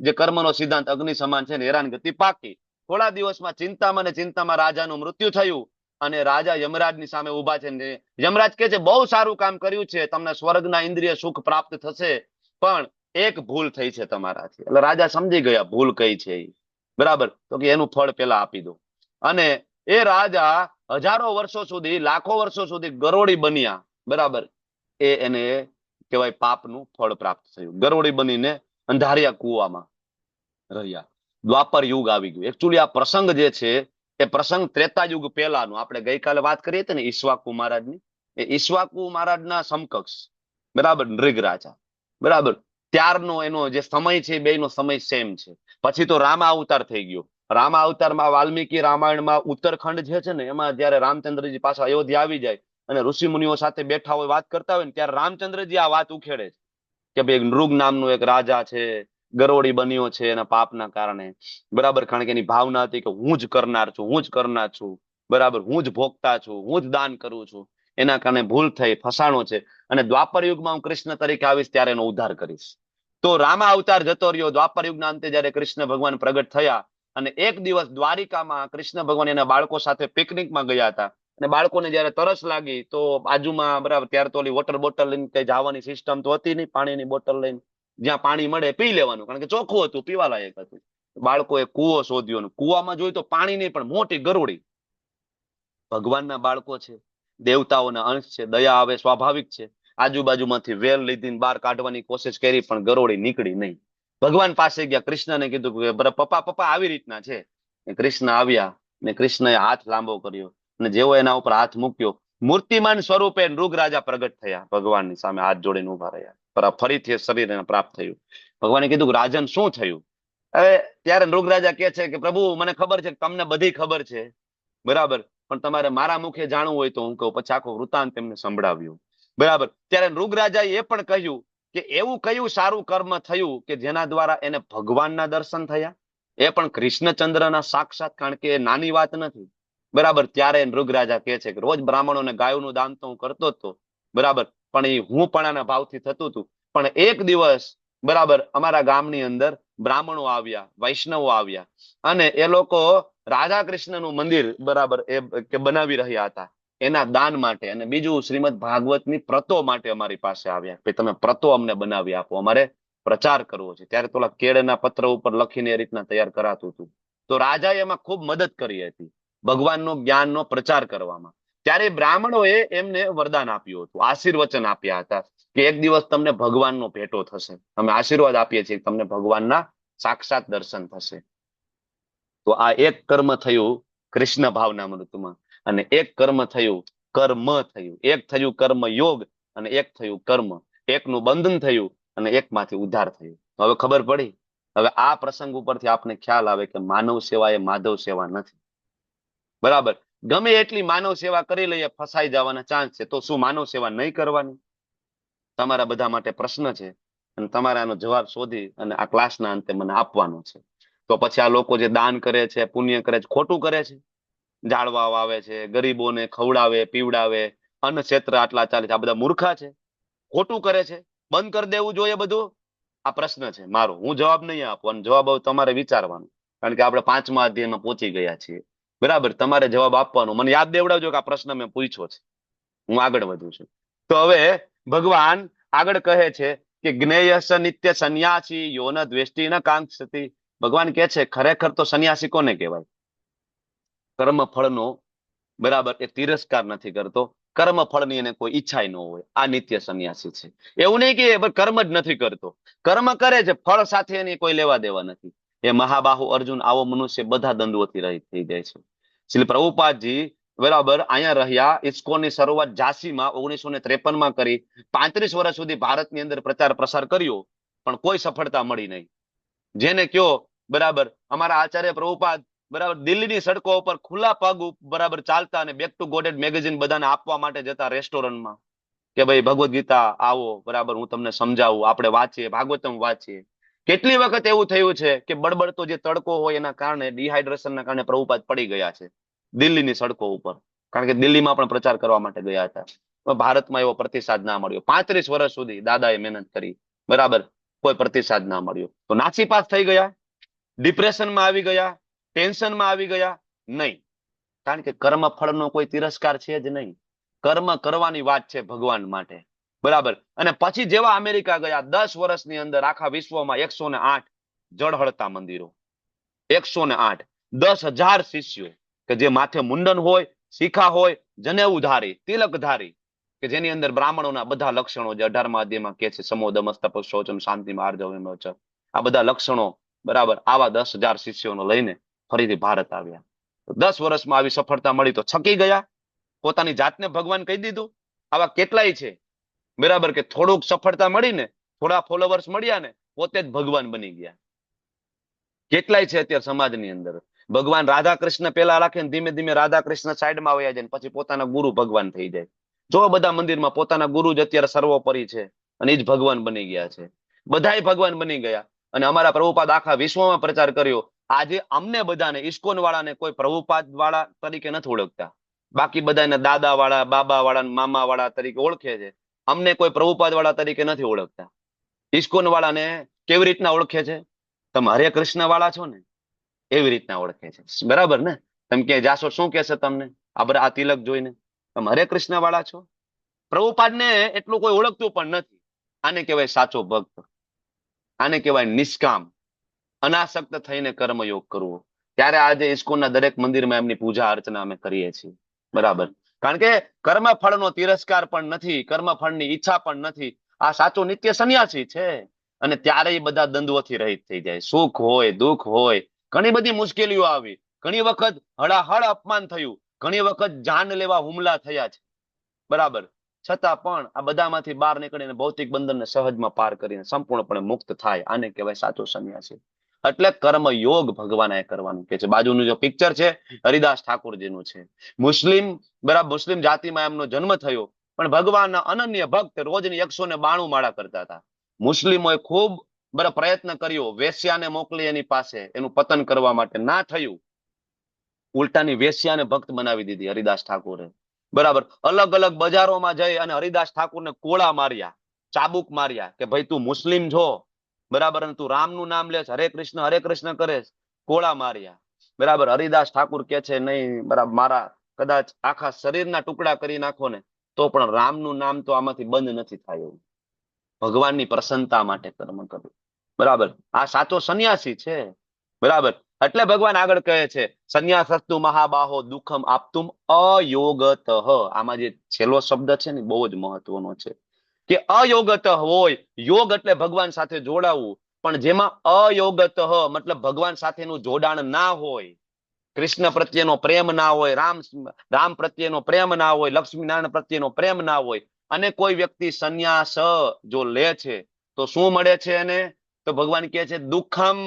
જે કર્મનો સિદ્ધાંત અગ્નિ સમાન છે ને હેરાનગતિ પાકી. થોડા દિવસમાં ચિંતામાં ને ચિંતામાં રાજાનું મૃત્યુ થયું અને રાજા યમરાજની સામે ઉભા છે ને યમરાજ કહે છે બહુ સારું કામ કર્યું છે, તમને સ્વર્ગના ઇન્દ્રિય સુખ પ્રાપ્ત થશે, પણ એક ભૂલ થઈ છે તમારાથી. એટલે રાજા સમજી ગયા ભૂલ કઈ છે, બરાબર. તો કે એનું ફળ પેલા આપી દો. અને એ રાજા હજારો વર્ષો સુધી, લાખો વર્ષો સુધી ગરોળી બન્યા, બરાબર. એને કહેવાય પાપનું ફળ પ્રાપ્ત થયું. ગરોળી બનીને અંધારિયા કુવામાં રહ્યા. દ્વાપર યુગ આવી ગયું. એકચ્યુઅલી આ પ્રસંગ જે છે એ પ્રસંગ ત્રેતા યુગ પહેલાનો. આપણે ગઈકાલે વાત કરી હતી ને ઈશ્વાકુ મહારાજની, એ ઈશ્વાકુ મહારાજના સમકક્ષ, બરાબર, નૃગ રાજા, બરાબર. ત્યારનો એનો જે સમય છે બેનો સમય સેમ છે. પછી તો રામા અવતાર થઈ ગયો. રામા અવતારમાં વાલ્મીકી રામાયણમાં ઉત્તરખંડ જે છે ને એમાં જયારે રામચંદ્રજી પાછા અયોધ્યા આવી જાય અને ઋષિ મુનિઓ સાથે બેઠા હોય, વાત કરતા હોય ને, ત્યારે રામચંદ્રજી આ વાત ઉખેડે છે કે ભાઈ નૃગ નામનો એક રાજા છે, ગરોળી બન્યો છે એના પાપના કારણે, બરાબર. કારણ કે એની ભાવના હતી કે હું જ કરનાર છું, હું જ કરનાર છું, બરાબર, હું જ ભોગતા છું, હું જ દાન કરું છું. એના કારણે ભૂલ થઈ, ફસાણો છે, અને દ્વાપર યુગમાં હું કૃષ્ણ તરીકે આવીશ ત્યારે એનો ઉદ્ધાર કરીશ. તો રામા અવતાર જતો રહ્યો. દ્વાપર યુગના અંતે જયારે કૃષ્ણ ભગવાન પ્રગટ થયા અને એક દિવસ દ્વારિકામાં કૃષ્ણ ભગવાન એના બાળકો સાથે પિકનિકમાં ગયા હતા. અને બાળકોને જયારે તરસ લાગી તો બાજુમાં, બરાબર, ત્યારે તો ઓલી વોટર બોટલ લઈને કઈ જવાની સિસ્ટમ તો હતી નહીં, પાણીની બોટલ લઈને જ્યાં પાણી મળે પી લેવાનું, કારણ કે ચોખ્ખું હતું, પીવા લાયક હતું. બાળકોએ કૂવો શોધ્યો ને કૂવામાં જોયું તો પાણી નહીં પણ મોટી ગરોળી. ભગવાનના બાળકો છે, દેવતાઓના અંશ છે, દયા આવે સ્વાભાવિક છે. આજુબાજુમાંથી વેલ લીધીને બહાર કાઢવાની કોશિશ કરી પણ ગરોળી નીકળી નહીં. ભગવાન પાસે ગયા, કૃષ્ણને કીધું કે પપ્પા આવી રીતના છે. કૃષ્ણ આવ્યા ને કૃષ્ણએ હાથ લાંબો કર્યો અને જેવો એના ઉપર હાથ મૂક્યો, મૂર્તિમાન સ્વરૂપે નૃગ રાજા પ્રગટ થયા, ભગવાનની સામે હાથ જોડીને ઉભા રહ્યા. પર ફરીથી શરીર એને પ્રાપ્ત થયું. ભગવાને કીધું કે રાજન શું થયું? હવે ત્યારે નૃગ રાજા કહે છે કે પ્રભુ મને ખબર છે, તમને બધી ખબર છે, બરાબર, પણ તમારે મારા મુખે જાણવું હોય તો હું કહું. પછી આખો વૃત્તાંત એમને સંભળાવ્યું, બરાબર. ત્યારે નૃગ રાજાએ એ પણ કહ્યું કે એવું કયું સારું કર્મ થયું કે જેના દ્વારા એને ભગવાનના દર્શન થયા, એ પણ કૃષ્ણચંદ્રના સાક્ષાત, કારણ કે એ નાની વાત નથી, બરાબર. ત્યારે નૃગ રાજા કહે છે કે રોજ બ્રાહ્મણોને ગાયોનું દાન તો હું કરતો જ હતો, બરાબર, પણ એ હું પણાના ભાવથી થતું હતું. પણ એક દિવસ બરાબર અમારા ગામની અંદર બ્રાહ્મણો આવ્યા, વૈષ્ણવો આવ્યા, અને એ લોકો રાધા કૃષ્ણનું મંદિર બરાબર કે બનાવી રહ્યા હતા એના દાન માટે, અને બીજું શ્રીમદ ભાગવતની પ્રતો માટે અમારી પાસે આવ્યા કે તમે પ્રતો અમને બનાવી આપો, અમારે પ્રચાર કરવો છે. ત્યારે તો કેળના પત્ર ઉપર લખીને એ રીતના તૈયાર કરાતું હતું. તો રાજાએ એમાં ખૂબ મદદ કરી હતી ભગવાનનો જ્ઞાનનો પ્રચાર કરવામાં. ત્યારે બ્રાહ્મણોએ એમને વરદાન આપ્યું હતું, આશીર્વચન આપ્યા હતા કે એક દિવસ તમને ભગવાનનો ભેટો થશે, અમે આશીર્વાદ આપીએ છીએ તમને ભગવાનના સાક્ષાત દર્શન થશે. તો આ એક કર્મ થયું કૃષ્ણ ભાવના મૃતમાં, અને એક કર્મ થયું કર્મ થયું. એક થયું કર્મ યોગ અને એક થયું કર્મ. એકનું બંધન થયું અને એકમાંથી ઉદ્ધાર થયું. હવે ખબર પડી. હવે આ પ્રસંગ ઉપરથી આપને ખ્યાલ આવે કે માનવ સેવા એ માધવ સેવા નથી. બરાબર, ગમે એટલી માનવ સેવા કરી લઈએ ફસાઈ જવાના ચાન્સ છે, તો શું માનવ સેવા નહીં કરવાની? તમારા બધા માટે પ્રશ્ન છે અને તમારે આનો જવાબ શોધી અને આ ક્લાસના અંતે મને આપવાનો છે. તો પછી આ લોકો જે દાન કરે છે, પુણ્ય કરે છે, ખોટું કરે છે. ઝાડવા વાવે છે, ગરીબોને ખવડાવે પીવડાવે, અન્ન ક્ષેત્ર આટલા ચાલે છે, આ બધા મૂર્ખા છે, ખોટું કરે છે, બંધ કરી દેવું જોઈએ બધું. આ પ્રશ્ન છે મારો, હું જવાબ નહીં આપું, અને જવાબ તમારે વિચારવાનો, કારણ કે આપણે 5મા અધ્યાયમાં પહોંચી ગયા છીએ. બરાબર, તમારે જવાબ આપવાનો. મને યાદ દેવડાવજો કે આ પ્રશ્ન મેં પૂછ્યો છે. હું આગળ વધુ છું. તો હવે ભગવાન આગળ કહે છે કે જ્ઞેયસ નિત્ય સંન્યાસી યોન દ્વેષ્ટિ ન કાંક્ષતિ. ભગવાન કહે છે ખરેખર તો સંન્યાસી કોને કહેવાય? કર્મ ફળનો બરાબર એ તિરસ્કાર નથી કરતો, કર્મ ફળની એને કોઈ ઈચ્છા ન હોય, આ નિત્ય સંન્યાસી છે. એવું નહીં કે કર્મ જ નથી કરતો, કર્મ કરે છે, ફળ સાથે એની કોઈ લેવા દેવા નથી. એ મહાબાહુ અર્જુન આવો મનુષ્ય બધા દ્વંદ્વોથી રહિત થઈ જાય છે. શ્રી પ્રભુપાદજી બરાબર અહીંયા રહ્યા, ઇસ્કોનની શરૂઆત ઝાંસીમાં 1953માં કરી, 35 વર્ષ સુધી ભારતની અંદર પ્રચાર પ્રસાર કર્યો, પણ કોઈ સફળતા મળી નહીં. જેને કયો બરાબર અમારા આચાર્ય પ્રભુપાદ બરાબર દિલ્હીની સડકો ઉપર ખુલ્લા પગ બરાબર ચાલતા, અને બેક ટુ ગોડેડ મેગેઝિન બધાને આપવા માટે જતા રેસ્ટોરન્ટમાં કે ભાઈ ભગવદ્ ગીતા આવો બરાબર, હું તમને સમજાવું, આપણે વાંચીએ, ભાગવતમ વાંચીએ. કેટલી વખત એવું થયું છે કે બળબડતો જે તડકો હોય એના કારણે, ડિહાઇડ્રેશનના કારણે પ્રભુપાદ પડી ગયા છે દિલ્હીની સડકો ઉપર, કારણ કે દિલ્હીમાં પણ પ્રચાર કરવા માટે ગયા હતા. ભારતમાં એવો પ્રતિસાદ ના મળ્યો. 35 વર્ષ સુધી દાદાએ મહેનત કરી, બરાબર, કોઈ પ્રતિસાદ ના મળ્યો. તો નાસીપાસ થઈ ગયા, ડિપ્રેશનમાં આવી ગયા, ટેન્શનમાં આવી ગયા? નહીં, કારણ કે કર્મ ફળનો કોઈ તિરસ્કાર છે જ નહીં. કર્મ કરવાની વાત છે ભગવાન માટે, બરાબર. અને પછી જેવા અમેરિકા ગયા, 10 વર્ષની અંદર આખા વિશ્વમાં 108 જળહળતા મંદિરો, 108, 10,000 શિષ્યો કે જે માથે મુંડન હોય, શિખા હોય, જનેઉધારી, તિલકધારી, કે જેની અંદર બ્રાહ્મણોના બધા લક્ષણો જે 18મા અધ્યાયમાં કે છે, સમોદમસ્ત શૌચમ શાંતિ માર્જવમ ચ, આ બધા લક્ષણો બરાબર, આવા 10,000 શિષ્યોને લઈને ફરીથી ભારત આવ્યા. 10 વર્ષમાં આવી સફળતા મળી તો છકી ગયા, પોતાની જાતને ભગવાન કહી દીધું. આવા કેટલાય છે બરાબર, કે થોડુંક સફળતા મળીને, થોડા ફોલોવર્સ મળ્યા ને પોતે જ ભગવાન બની ગયા. કેટલાય છે અત્યારે સમાજની અંદર. ભગવાન રાધા કૃષ્ણ પેલા રાખે ને ધીમે ધીમે રાધા કૃષ્ણ સાઈડમાં વયા જાય, પછી પોતાના ગુરુ ભગવાન થઈ જાય. જો બધા મંદિરમાં પોતાના ગુરુ જ અત્યારે સર્વોપરી છે અને એ જ ભગવાન બની ગયા છે. બધાય ભગવાન બની ગયા. અને અમારા પ્રભુપાદ આખા વિશ્વમાં પ્રચાર કર્યો. આજે અમને બધાને, ઇસ્કોન વાળાને કોઈ પ્રભુપાદ વાળા તરીકે નથી ઓળખતા, બાકી બધાને દાદા વાળા, બાબા વાળા, મામા વાળા તરીકે ઓળખે છે. અમને કોઈ પ્રભુપાદ વાળા તરીકે નથી ઓળખતા. ઇસ્કોન વાળાને કેવી રીતના ઓળખે છે? તમે હરે કૃષ્ણ વાળા છો ને એવી રીતના ઓળખે છે, બરાબર ને? તમે ક્યાંય જાશો શું કહેશે તમને આ તિલક જોઈને? તમે હરે કૃષ્ણ વાળા છો. પ્રભુપાદને એટલું કોઈ ઓળખતું પણ નથી. આને કહેવાય સાચો ભક્ત, આને કહેવાય નિષ્કામ, અનાસક્ત થઈને કર્મયોગ કરવો. ત્યારે આજે ઇસ્કોનના દરેક મંદિરમાં એમની પૂજા અર્ચના અમે કરીએ છીએ, બરાબર. કારણ કે કર્મફળનો તિરસ્કાર પણ નથી, કર્મફળની ઈચ્છા પણ નથી. આ સાચો નિત્ય સંન્યાસી છે. અને ત્યારે એ બધા દ્વંદ્વોથી રહિત થઈ જાય. સુખ હોય, દુઃખ હોય, ઘણી બધી મુશ્કેલીઓ આવી, ઘણી વખત હળાહળ અપમાન થયું, ઘણી વખત જાન લેવા હુમલા થયા છે, બરાબર. છતાં પણ આ બધામાંથી બહાર નીકળીને ભૌતિક બંધનને સહજમાં પાર કરીને સંપૂર્ણપણે મુક્ત થાય, આને કહેવાય સાચો સંન્યાસી. એટલે કર્મ યોગ ભગવાને કરવાનું કે છે. બાજુનું જો પિક્ચર છે હરિદાસ ઠાકોરજીનું છે. મુસ્લિમ, બરાબર, મુસ્લિમ જાતિમાં એમનો જન્મ થયો, પણ ભગવાનના અનન્ય ભક્ત, રોજની 192 માળા કરતા હતા. મુસ્લિમોએ ખૂબ બરાબર પ્રયત્ન કર્યો, વેશ્યાને મોકલી એની પાસે, એનું પતન કરવા માટે, ના થયું. ઉલટાની વેશ્યાને ભક્ત બનાવી દીધી હરિદાસ ઠાકોરે, બરાબર. અલગ અલગ બજારોમાં જઈ અને હરિદાસ ઠાકુરને કોળા માર્યા, ચાબુક માર્યા કે ભાઈ તું મુસ્લિમ છો, બરાબર, અને તું રામનું નામ લેશ, હરે કૃષ્ણ કરેશ, કોળા માર્યા. બરાબર. હરિદાસ ઠાકુર કે છે નહીં, બરાબર, મારા કદાચ આખા શરીરના ટુકડા કરી નાખો ને તો પણ રામનું નામ તો આમાંથી બંધ નથી થાય એવું. ભગવાનની પ્રસન્નતા માટે કર્મ કરવું. બરાબર. આ સાચો સંન્યાસી છે. બરાબર. એટલે ભગવાન આગળ કહે છે સંન્યાસસ્તુ મહાબાહો દુઃખમ આપતુમ અયોગત. આમાં જે છેલ્લો શબ્દ છે ને બહુ જ મહત્વનો છે કે અયોગત હોય. યોગ એટલે ભગવાન સાથે જોડાવું, પણ જેમાં અયોગત મતલબ ભગવાન સાથેનું જોડાણ ના હોય, કૃષ્ણ પ્રત્યેનો પ્રેમ ના હોય, રામ પ્રત્યેનો પ્રેમ ના હોય, લક્ષ્મીનારાયણ પ્રત્યેનો પ્રેમ ના હોય, અને કોઈ વ્યક્તિ સંન્યાસ જો લે છે તો શું મળે છે એને? તો ભગવાન કહે છે દુઃખમ.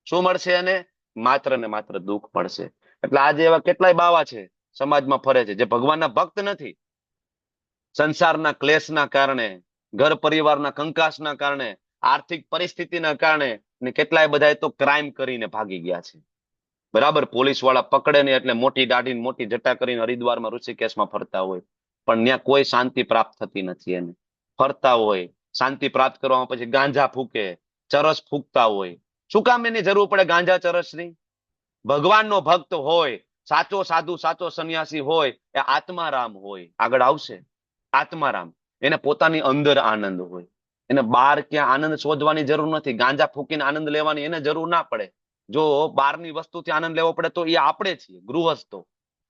શું મળશે એને? માત્ર ને માત્ર દુઃખ મળશે. એટલે આજે એવા કેટલાય બાવા છે સમાજમાં ફરે છે જે ભગવાનના ભક્ત નથી. સંસારના ક્લેશના કારણે, ઘર પરિવારના કંકાસના કારણે, આર્થિક પરિસ્થિતિના કારણે ને કેટલાય બધા તો ક્રાઇમ કરીને ભાગી ગયા છે. બરાબર. પોલીસ વાળા પકડે ને એટલે મોટી દાઢી મોટી જટા કરીને હરિદ્વારમાં ઋષિકેશમાં ફરતા હોય, પણ ત્યાં કોઈ શાંતિ પ્રાપ્ત થતી નથી. એને ફરતા હોય, શાંતિ પ્રાપ્ત કરવામાં પછી ગાંજા ફૂકે, ચરસ ફૂકતા હોય. શું કામ એની જરૂર પડે ગાંજા ચરસની? ભગવાનનો ભક્ત હોય, સાચો સાધુ, સાચો સંન્યાસી હોય, એ આત્મારામ હોય. આગળ આવશે આત્મારામ. એને પોતાની અંદર આનંદ હોય. એને બહાર ક્યાં આનંદ શોધવાની જરૂર નથી. ગાંજા ફૂકીને આનંદ લેવાની એને જરૂર ના પડે. જો બહારની વસ્તુથી આનંદ લેવો પડે તો એ આપણે છીએ ગૃહસ્થો.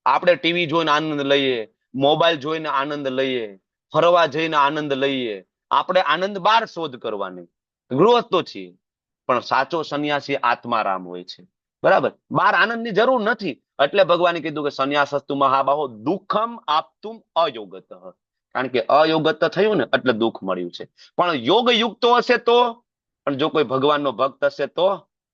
આપણે ટીવી જોઈને આનંદ લઈએ, મોબાઈલ જોઈને આનંદ લઈએ, ફરવા જઈને આનંદ લઈએ. આપણે આનંદ બહાર શોધ કરવાની, ગૃહસ્થો છીએ. પણ સાચો સંન્યાસી આત્મારામ હોય છે. બરાબર. બહાર આનંદની જરૂર નથી. એટલે ભગવાને કીધું કે સંન્યાસસ્તુ મહાબાહો દુઃખમ આપતુમ અયોગત. કારણ કે અયોગત થયું ને એટલે દુઃખ મળ્યું છે. પણ યોગ યુક્તો હશે તો, પણ જો કોઈ ભગવાનનો ભક્ત હશે તો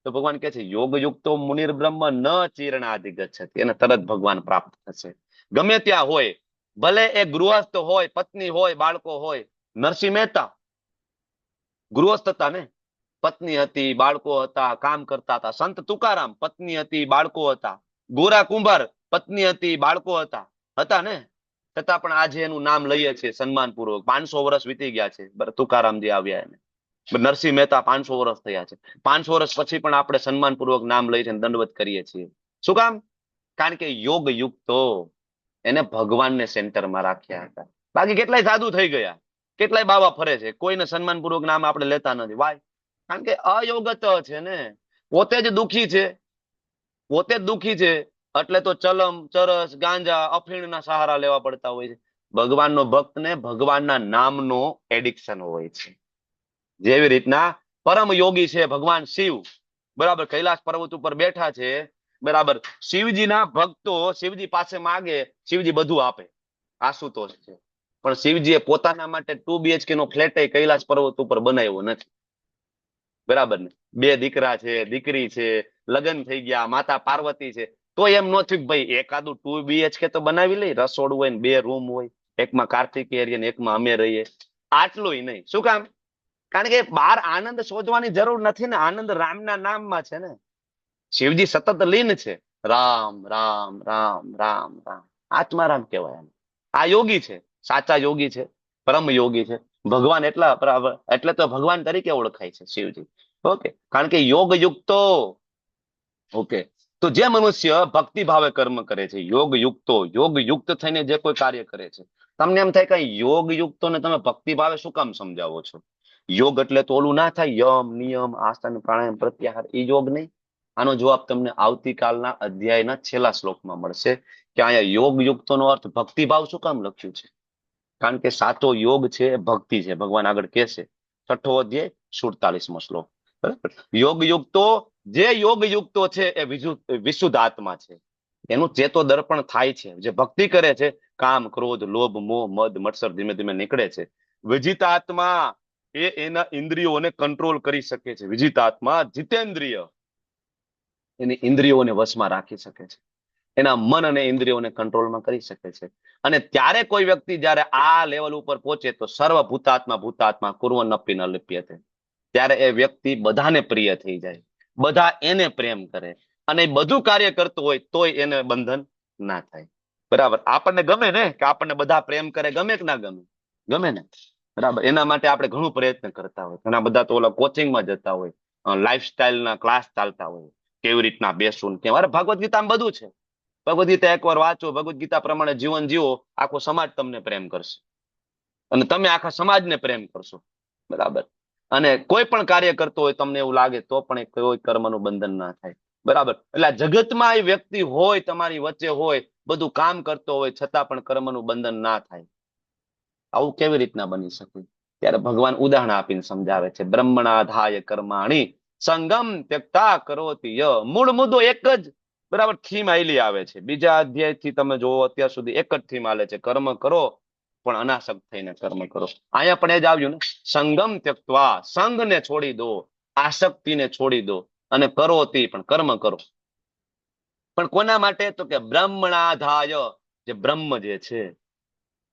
ભગવાન કહે છે યોગ યુક્તો મુનિર બ્રહ્મ ન ચીરણાધિગચ્છતિ. એને તરત ભગવાન પ્રાપ્ત થશે. ગમે ત્યાં હોય, ભલે એ ગૃહસ્થ હોય, પત્ની હોય, બાળકો હોય. નરસિંહ મહેતા ગૃહસ્થ હતા ને, પત્ની હતી, બાળકો હતા, કામ કરતા હતા. સંત તુકારામ પત્ની હતી, બાળકો હતા. ગોરા કુંભાર પત્ની હતી, બાળકો હતા ને, છતાં પણ આજે એનું નામ લઈએ છીએ સન્માનપૂર્વક. 500 વર્ષ વીતી ગયા છે તુકારામજી આવ્યા એને. નરસિંહ મહેતા 500 વર્ષ થયા છે. 500 વર્ષ પછી પણ આપણે સન્માનપૂર્વક નામ લઈ છે, દંડવત કરીએ છીએ. શું કામ? કારણ કે યોગ યુક્તો એને ભગવાનને સેન્ટરમાં રાખ્યા હતા. બાકી કેટલાય સાધુ થઈ ગયા, કેટલાય બાવા ફરે છે, કોઈને સન્માનપૂર્વક નામ આપણે લેતા નથી. વાય? કારણ કે અયોગત છે ને, પોતે જ દુઃખી છે. પોતે જ દુઃખી છે એટલે તો ચલમ, ચરસ, ગાંજા, અફીણના સહારા લેવા પડતા હોય છે. ભગવાનનો ભક્તને ભગવાનના નામનો એડિક્શન હોય છે. જેવી રીતના પરમ યોગી છે ભગવાન શિવ, બરાબર, કૈલાસ પર્વત ઉપર બેઠા છે. બરાબર. શિવજીના ભક્તો શિવજી પાસે માગે, શિવજી બધું આપે. આશુતોષ છે. પણ શિવજીએ પોતાના માટે 2 BHK નો ફ્લેટ કૈલાસ પર્વત ઉપર બનાવ્યો નથી. બરાબર ને? 2 દીકરા છે, દીકરી છે, લગ્ન થઈ ગયા, માતા પાર્વતી છે, તો એમ ન થયું ભાઈ એકાદું 2 BHK તો બનાવી લઈ. રસોડું હોય ને 2 રૂમ હોય, એકમાં કાર્તિકેય રહીએ ને એકમાં અમે રહીએ. આટલું નહીં. શું કામ? કારણ કે બહાર આનંદ શોધવાની જરૂર નથી ને. આનંદ રામના નામમાં છે ને. શિવજી સતત લીન છે. રામ રામ રામ રામ રામ. આત્મારામ કહેવાય. આ યોગી છે, સાચા યોગી છે, પરમ યોગી છે. ભગવાન એટલે તો ભગવાન તરીકે ઓળખાય છે શિવજી. ઓકે. કારણ કે યોગ યુક્તો. ઓકે. તો જે મનુષ્ય ભક્તિ ભાવે કર્મ કરે છે, યોગ યુક્ત થઈને જે કોઈ કાર્ય કરે છે, તમને એમ થાય કે યોગ યુક્તોને તમે ભક્તિ ભાવે શું કામ સમજાવો છો? યોગ એટલે તો ઓલું ના થાય, યમ નિયમ આસન પ્રાણાયામ પ્રત્યાહાર, એ યોગ નહીં. આનો જવાબ તમને આવતીકાલના અધ્યાયના છેલ્લા શ્લોકમાં મળશે કે અહીંયા યોગ યુક્તોનો અર્થ ભક્તિભાવ શું કામ લખ્યું છે. કારણ કે સાચો યોગ છે એ ભક્તિ છે. ભગવાન આગળ કહેશે 6ઠો અધ્યાય 47મો શ્લોક. બરાબર. યોગ યુક્તો, જે યોગ યુક્તો છે એ વિશુદ્ધ આત્મા છે. એનું ચેતો દર્પણ થાય છે. જે ભક્તિ કરે છે, કામ, ક્રોધ, લોભ, મોહ, મદ, મત્સર ધીમે ધીમે નીકળે છે. વિજિત આત્મા એ એના ઇન્દ્રિયોને કંટ્રોલ કરી શકે છે. વિજિત આત્મા જીતેન્દ્રિય એની ઇન્દ્રિયોને વશમાં રાખી શકે છે. એના મન અને ઇન્દ્રિયોને કંટ્રોલમાં કરી શકે છે. અને ત્યારે કોઈ વ્યક્તિ જયારે આ લેવલ ઉપર પહોંચે તો ભૂતાત્મા કુર્વન્નપી ન લિપ્યતે. ત્યારે એ વ્યક્તિ બધાને પ્રિય થઈ જાય, બધા એને પ્રેમ કરે, અને બધું કાર્ય કરતું હોય તોય એને બંધન ના થાય. બરાબર. આપણને ગમે ને કે આપણને બધા પ્રેમ કરે, ગમે કે ના ગમે? ગમે ને? બરાબર. એના માટે આપણે ઘણું પ્રયત્ન કરતા હોય. ઘણા બધા તો ઓલા કોચિંગમાં જતા હોય, લાઈફસ્ટાઈલના ક્લાસ ચાલતા હોય, કેવી રીતના બેસવું ને કેમ. અરે ભગવદ્ ગીતામાં બધું છે. ભગવદ્ ગીતા એકવાર વાંચો, ભગવદ્ ગીતા પ્રમાણે જીવન જીવો, આખો સમાજ તમને પ્રેમ કરશે અને તમે આખા સમાજને પ્રેમ કરશો. બરાબર. અને કોઈ પણ કાર્ય કરતો હોય તમને એવું લાગે તો પણ કોઈ કર્મનું બંધન ના થાય. બરાબર. એટલે આ જગતમાં એ વ્યક્તિ હોય, તમારી વચ્ચે હોય, બધું કામ કરતો હોય, છતાં પણ કર્મનું બંધન ના થાય. આવું કેવી રીતના બની શકે? ત્યારે ભગવાન ઉદાહરણ આપીને સમજાવે છે. બ્રહ્મણાધાય કર્માણી સંગમ ત્યક્તા કરોતિ ય. મૂળ મુદ્દો એક જ, બરાબર, થીમ આયલી આવે છે. બીજા અધ્યાયથી તમે જોવો અત્યાર સુધી એક જ થીમ આલે છે, કર્મ કરો પણ અનાસક્ત થઈને કર્મ કરો. અહીંયા પણ એ જ આવ્યું ને, સંગમ ત્યક્વા, સંઘને છોડી દો, આસક્તિને છોડી દો, અને કરોતિ, પણ કર્મ કરો. પણ કોના માટે? તો કે બ્રહ્મણાધાય, જે બ્રહ્મ જે છે.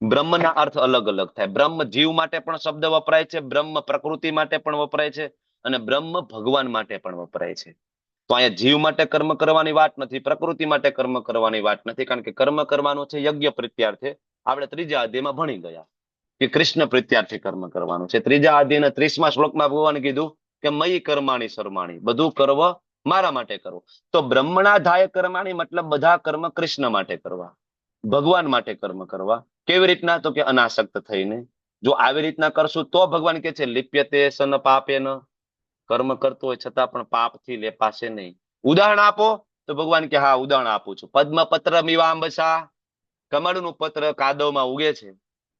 બ્રહ્મના અર્થ અલગ અલગ થાય. બ્રહ્મ જીવ માટે પણ શબ્દ વપરાય છે, બ્રહ્મ પ્રકૃતિ માટે પણ વપરાય છે, અને બ્રહ્મ ભગવાન માટે પણ વપરાય છે. તો અહીંયા જીવ માટે કર્મ કરવાની વાત નથી, પ્રકૃતિ માટે કર્મ કરવાની વાત નથી, કારણ કે કર્મ કરવાનું છે યજ્ઞ પ્રત્યાર્થે. આપણે ત્રીજા અધ્યાયમાં ભણી ગયા કે કૃષ્ણ પ્રત્યાર્થે કર્મ કરવાનું છે. ત્રીજા અધ્યાયના 30મા શ્લોકમાં ભગવાને કીધું કે મયી કર્માણી સર્વાણી, બધું કર્મ મારા માટે કરો. તો બ્રહ્મણાધાય કર્માણી મતલબ બધા કર્મ કૃષ્ણ માટે કરવા, ભગવાન માટે કર્મ કરવા. કેવી રીતના? તો કે અનાસક્ત થઈને. જો આવી રીતના કરશું તો ભગવાન કે છે લિપ્યતે સન પાપેન, કર્મ કરતો હોય છતાં પણ પાપથી લેપાશે નહીં. ઉદાહરણ આપો? તો ભગવાન કે હા, ઉદાહરણ આપું છું. પદ્મપત્ર મીવાંબસા, કમળનું પત્ર કાદવમાં ઉગે છે,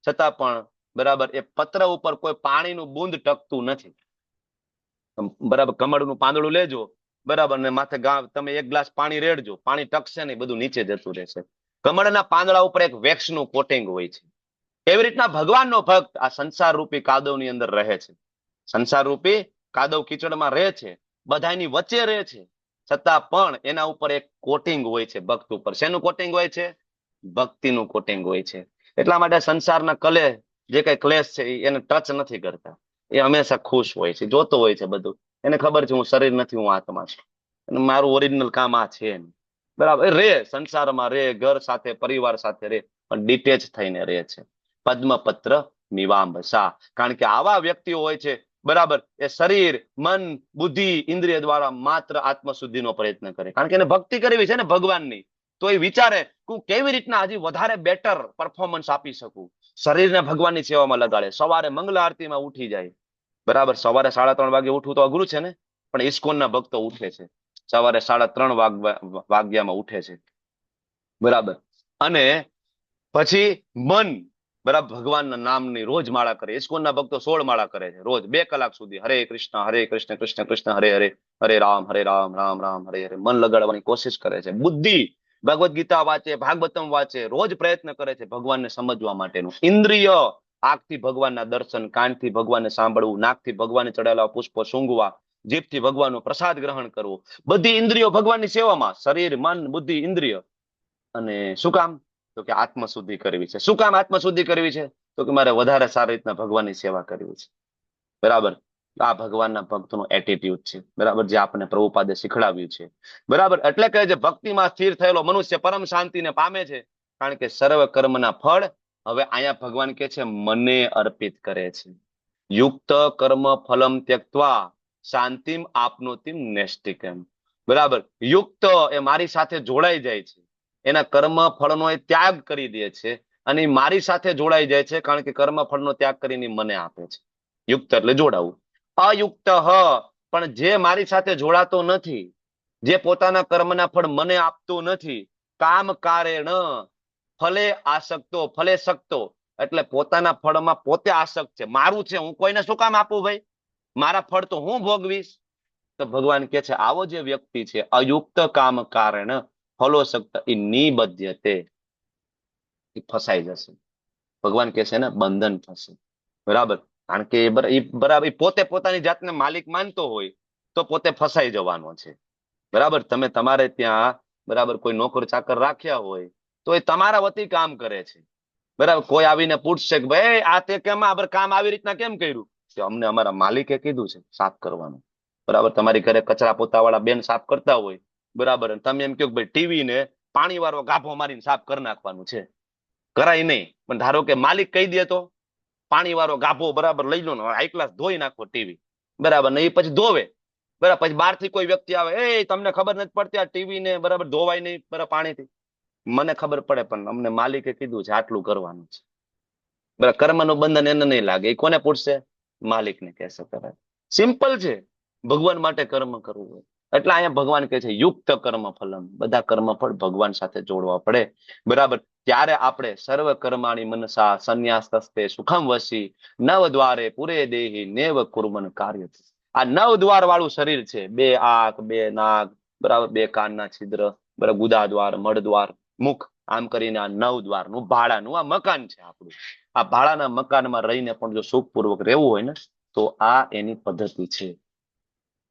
છતાં પણ બરાબર એ પત્ર ઉપર કોઈ પાણીનું બૂંદ ટકતું નથી. બરાબર. કમળનું પાંદડું લેજો, બરાબર, ને માથે તમે એક ગ્લાસ પાણી રેડજો, પાણી ટકશે નહીં, બધું નીચે જતું રહેશે. કમળના પાંદડા ઉપર એક વેક્સનું કોટિંગ હોય છે. એવી રીતના ભગવાનનો ભક્ત આ સંસાર રૂપી કાદવની અંદર રહે છે. સંસાર રૂપી કાદવ કીચડમાં રહે છે, બધાની વચ્ચે રહે છે, છતાં પણ એના ઉપર એક કોટિંગ હોય છે ભક્ત ઉપર. શેનું કોટિંગ હોય છે? ભક્તિનું કોટિંગ હોય છે. એટલા માટે સંસારના કલે જે કઈ ક્લેશ છે એને ટચ નથી કરતા. એ હંમેશા ખુશ હોય છે, જોતો હોય છે બધું. એને ખબર છે હું શરીર નથી, હું આત્મા છું, અને મારું ઓરિજિનલ કામ આ છે. બરાબર. રે સંસારમાં રે, ઘર સાથે, પરિવાર સાથે રે, પણ ડિટેચ થઈને રે છે. પદ્મપત્ર મીવાંબસા. કારણ કે આવા વ્યક્તિઓ હોય છે, બરાબર, એ શરીર, મન, બુદ્ધિ, ઇન્દ્રિય દ્વારા માત્ર આત્મશુદ્ધિનો પ્રયત્ન કરે. કારણ કે એને ભક્તિ કરવી છે ને ભગવાનની. તો એ વિચારે કે હું કેવી રીતના હજી વધારે બેટર પરફોર્મન્સ આપી શકું. શરીરને ભગવાનની સેવામાં લગાડે. સવારે મંગલ આરતીમાં ઉઠી જાય. બરાબર. સવારે 3:30 વાગે ઉઠવું તો અઘરું છે ને, પણ ઇસ્કોનના ભક્તો ઉઠે છે, સવારે 3:30 વાગ્યામાં ઉઠે છે. બરાબર. અને પછી મન, બરાબર, ભગવાનના નામની રોજ માળા કરે. ઇસ્કોનના ભક્તો 16 માળા કરે છે રોજ, 2 કલાક સુધી. હરે કૃષ્ણ કૃષ્ણ કૃષ્ણ હરે હરે, હરે રામ રામ રામ હરે હરે. મન લગાડવાની કોશિશ કરે છે. બુદ્ધિ ભગવદ્ ગીતા વાંચે, ભાગવતમ વાંચે, રોજ પ્રયત્ન કરે છે ભગવાનને સમજવા માટેનું. ઇન્દ્રિય, આંખથી ભગવાનના દર્શન, કાનથી ભગવાનને સાંભળવું, નાકથી ભગવાનને ચડાયેલા પુષ્પો સૂંઘવા, જીભથી ભગવાનનો પ્રસાદ ગ્રહણ કરવો. બધી ઇન્દ્રિયો ભગવાનની સેવામાં, શરીર, મન, બુદ્ધિ, ઇન્દ્રિય. અને શું કામ? તો કે આત્મશુદ્ધિ કરવી છે. શું કામ આત્મશુદ્ધિ કરવી છે? તો કે મારે વધારે સારી રીતના ભગવાનની સેવા કરવી છે. બરાબર. આ ભગવાનના ભક્તનો એટીટ્યુડ છે. બરાબર. જે આપણને પ્રભુપાદે શીખડાવ્યું છે. બરાબર. એટલે કે જે ભક્તિમાં સ્થિર થયેલો મનુષ્ય પરમ શાંતિને પામે છે. કારણ કે સર્વ કર્મના ફળ હવે અહીંયા ભગવાન કે છે મને અર્પિત કરે છે. યુક્ત કર્મ ફલમ ત્યક્ત્વા શાંતિમ આપનોતિમ નૈષ્ટિકમ. બરાબર. યુક્ત એ મારી સાથે જોડાઈ જાય છે, એના કર્મ ફળનો એ ત્યાગ કરી દે છે, અને મારી સાથે જોડાઈ જાય છે, કારણ કે કર્મ ફળનો ત્યાગ કરીને મને આપે છે. યુક્ત એટલે જોડાવું. અયુક્ત પણ જે મારી સાથે જોડાતો નથી, જે પોતાના કર્મના ફળ મને આપતો નથી, કામ કારેણ ફલે આસક્તો, ફલે શકતો, એટલે પોતાના ફળમાં પોતે આસક્ત છે. મારું છે, હું કોઈને શું કામ આપું ભાઈ? મારા ફળ તો હું ભોગવીશ. તો ભગવાન કે છે આવો જે વ્યક્તિ છે અયુક્ત કામ કારણ ફલો સક્ત એ નિબધ્યતે, એ ફસાઈ જશે. ભગવાન કે છે ને બંધન થશે. બરાબર. કારણ કે બરાબર પોતે પોતાની જાતને માલિક માનતો હોય તો પોતે ફસાઈ જવાનો છે. બરાબર. તમે તમારે ત્યાં બરાબર કોઈ નોકર ચાકર રાખ્યા હોય તો એ તમારા વતી કામ કરે છે. બરાબર. કોઈ આવીને પૂછશે કે ભાઈ આ તે કેમ કામ આવી રીતના કેમ કર્યું? કે અમને અમારા માલિકે કીધું છે સાફ કરવાનું. બરાબર. તમારી ઘરે કચરા પોતા વાળા બેન સાફ કરતા હોય, બરાબર, તમે એમ કહો ભાઈ ટીવી ને પાણી વાળો ગાભો મારીને સાફ કરી નાખવાનું છે, કરાય નહીં. પણ ધારો કે માલિક કહી દે તો પાણી વાળો ગાભો બરાબર લઈ લો ને, હાઈ ક્લાસ ધોઈ નાખો ટીવી, બરાબર ને, એ પછી ધોવે, બરાબર. પછી બહારથી કોઈ વ્યક્તિ આવે, એ તમને ખબર નથી પડતી આ ટીવી ને બરાબર ધોવાય નહીં બરાબર પાણીથી. મને ખબર પડે, પણ અમને માલિકે કીધું છે આટલું કરવાનું છે, બરાબર. કર્મનું બંધન એને નહીં લાગે, એ કોને પૂછશે? માલિકને કહેશે. કરાય. સિમ્પલ છે ભગવાન માટે કર્મ કરવું હોય. એટલે અહીંયા ભગવાન કહે છે યુક્ત કર્મ ફલમ, બધા કર્મફળ ભગવાન સાથે જોડવા પડે, બરાબર. ત્યારે આપણે સર્વ કર્માણી મનસા સંન્યાસ તસ્તે સુખમ વસી નવ દ્વારે પુરે દેહી નેવ કુર્મન કાર્ય. આ 9 દ્વાર વાળું શરીર છે, 2 આંખ, 2 નાક, બરાબર, 2 કાનના છિદ્ર, બરાબર, ગુદા દ્વાર, મળ દ્વાર, મુખ, આમ કરીને આ 9 દ્વારનું ભાડાનું આ મકાન છે આપણું. આ ભાડાના મકાનમાં રહીને પણ જો સુખપૂર્વક રહેવું હોય ને તો આ એની પદ્ધતિ છે,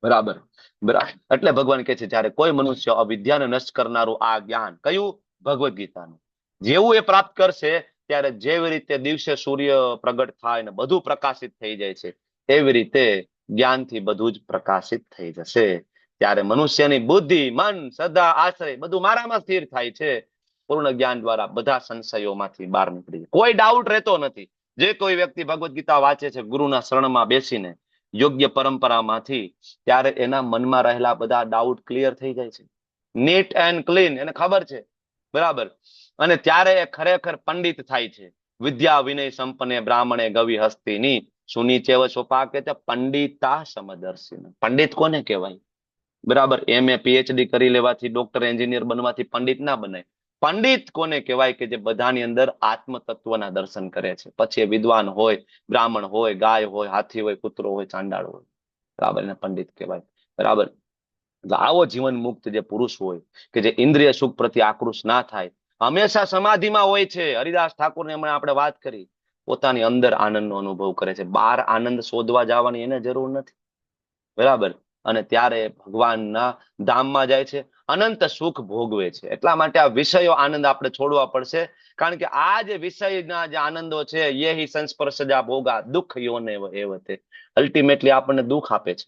બરાબર. બરાબર. એટલે ભગવાન કહે છે જયારે કોઈ મનુષ્ય અવિદ્યાને નષ્ટ કરનારું આ જ્ઞાન કયું? ભગવદ્ ગીતાનું જેવું એ પ્રાપ્ત કરશે ત્યારે જેવી રીતે દિવસે સૂર્ય પ્રગટ થાય ને બધું પ્રકાશિત થઈ જાય છે, એવી રીતે જ્ઞાનથી બધું જ પ્રકાશિત થઈ જશે. ત્યારે મનુષ્યની બુદ્ધિ, મન, શ્રદ્ધા, આશ્રય બધું મારામાં સ્થિર થાય છે. પૂર્ણ જ્ઞાન દ્વારા બધા સંશયોમાંથી બહાર નીકળી જાય, કોઈ ડાઉટ રહેતો નથી. જે કોઈ વ્યક્તિ ભગવદ્ ગીતા વાંચે છે ગુરુના શરણમાં બેસીને યોગ્ય પરંપરામાંથી, ત્યારે એના મનમાં રહેલા બધા ડાઉટ ક્લિયર થઈ જાય છે, નીટ એન્ડ ક્લીન, એને ખબર છે, બરાબર. અને ત્યારે એ ખરેખર પંડિત થાય છે. વિદ્યા વિનય સંપન્ને બ્રાહ્મણે ગવિ હસ્તીની સુનીચેવ સોપાકે તે પંડિતા સમદર્શિન. પંડિત કોને કહેવાય? બરાબર. MA PhD કરી લેવાથી, ડોક્ટર, એન્જિનિયર બનવાથી પંડિત ના બને. પંડિત કોને કહેવાય? કે જે બધાની અંદર આત્મ તત્વના દર્શન કરે છે. પછી એ વિદ્વાન હોય, બ્રાહ્મણ હોય, ગાય હોય, હાથી હોય, કૂતરો હોય, ચાંડાળ હોય, બરાબર, એને પંડિત કહેવાય, બરાબર. આવો જીવન મુક્ત જે પુરુષ હોય કે જે ઇન્દ્રિય સુખ પ્રત્યે આકૃષ્ટ ના થાય, હંમેશા સમાધિમાં હોય છે. હરિદાસ ઠાકોરને હમણાં આપણે વાત કરી, પોતાની અંદર આનંદનો અનુભવ કરે છે, બહાર આનંદ શોધવા જવાની એને જરૂર નથી, બરાબર. અને ત્યારે ભગવાનના ધામમાં જાય છે, અનંત સુખ ભોગવે છે. એટલા માટે આ વિષયો આનંદ આપણે છોડવા પડશે, કારણ કે આ જે વિષયના જે આનંદો છે યહી સંસ્પર્શજા ભોગા દુઃખ યોને એવતે, અલ્ટિમેટલી આપણને દુઃખ આપે છે.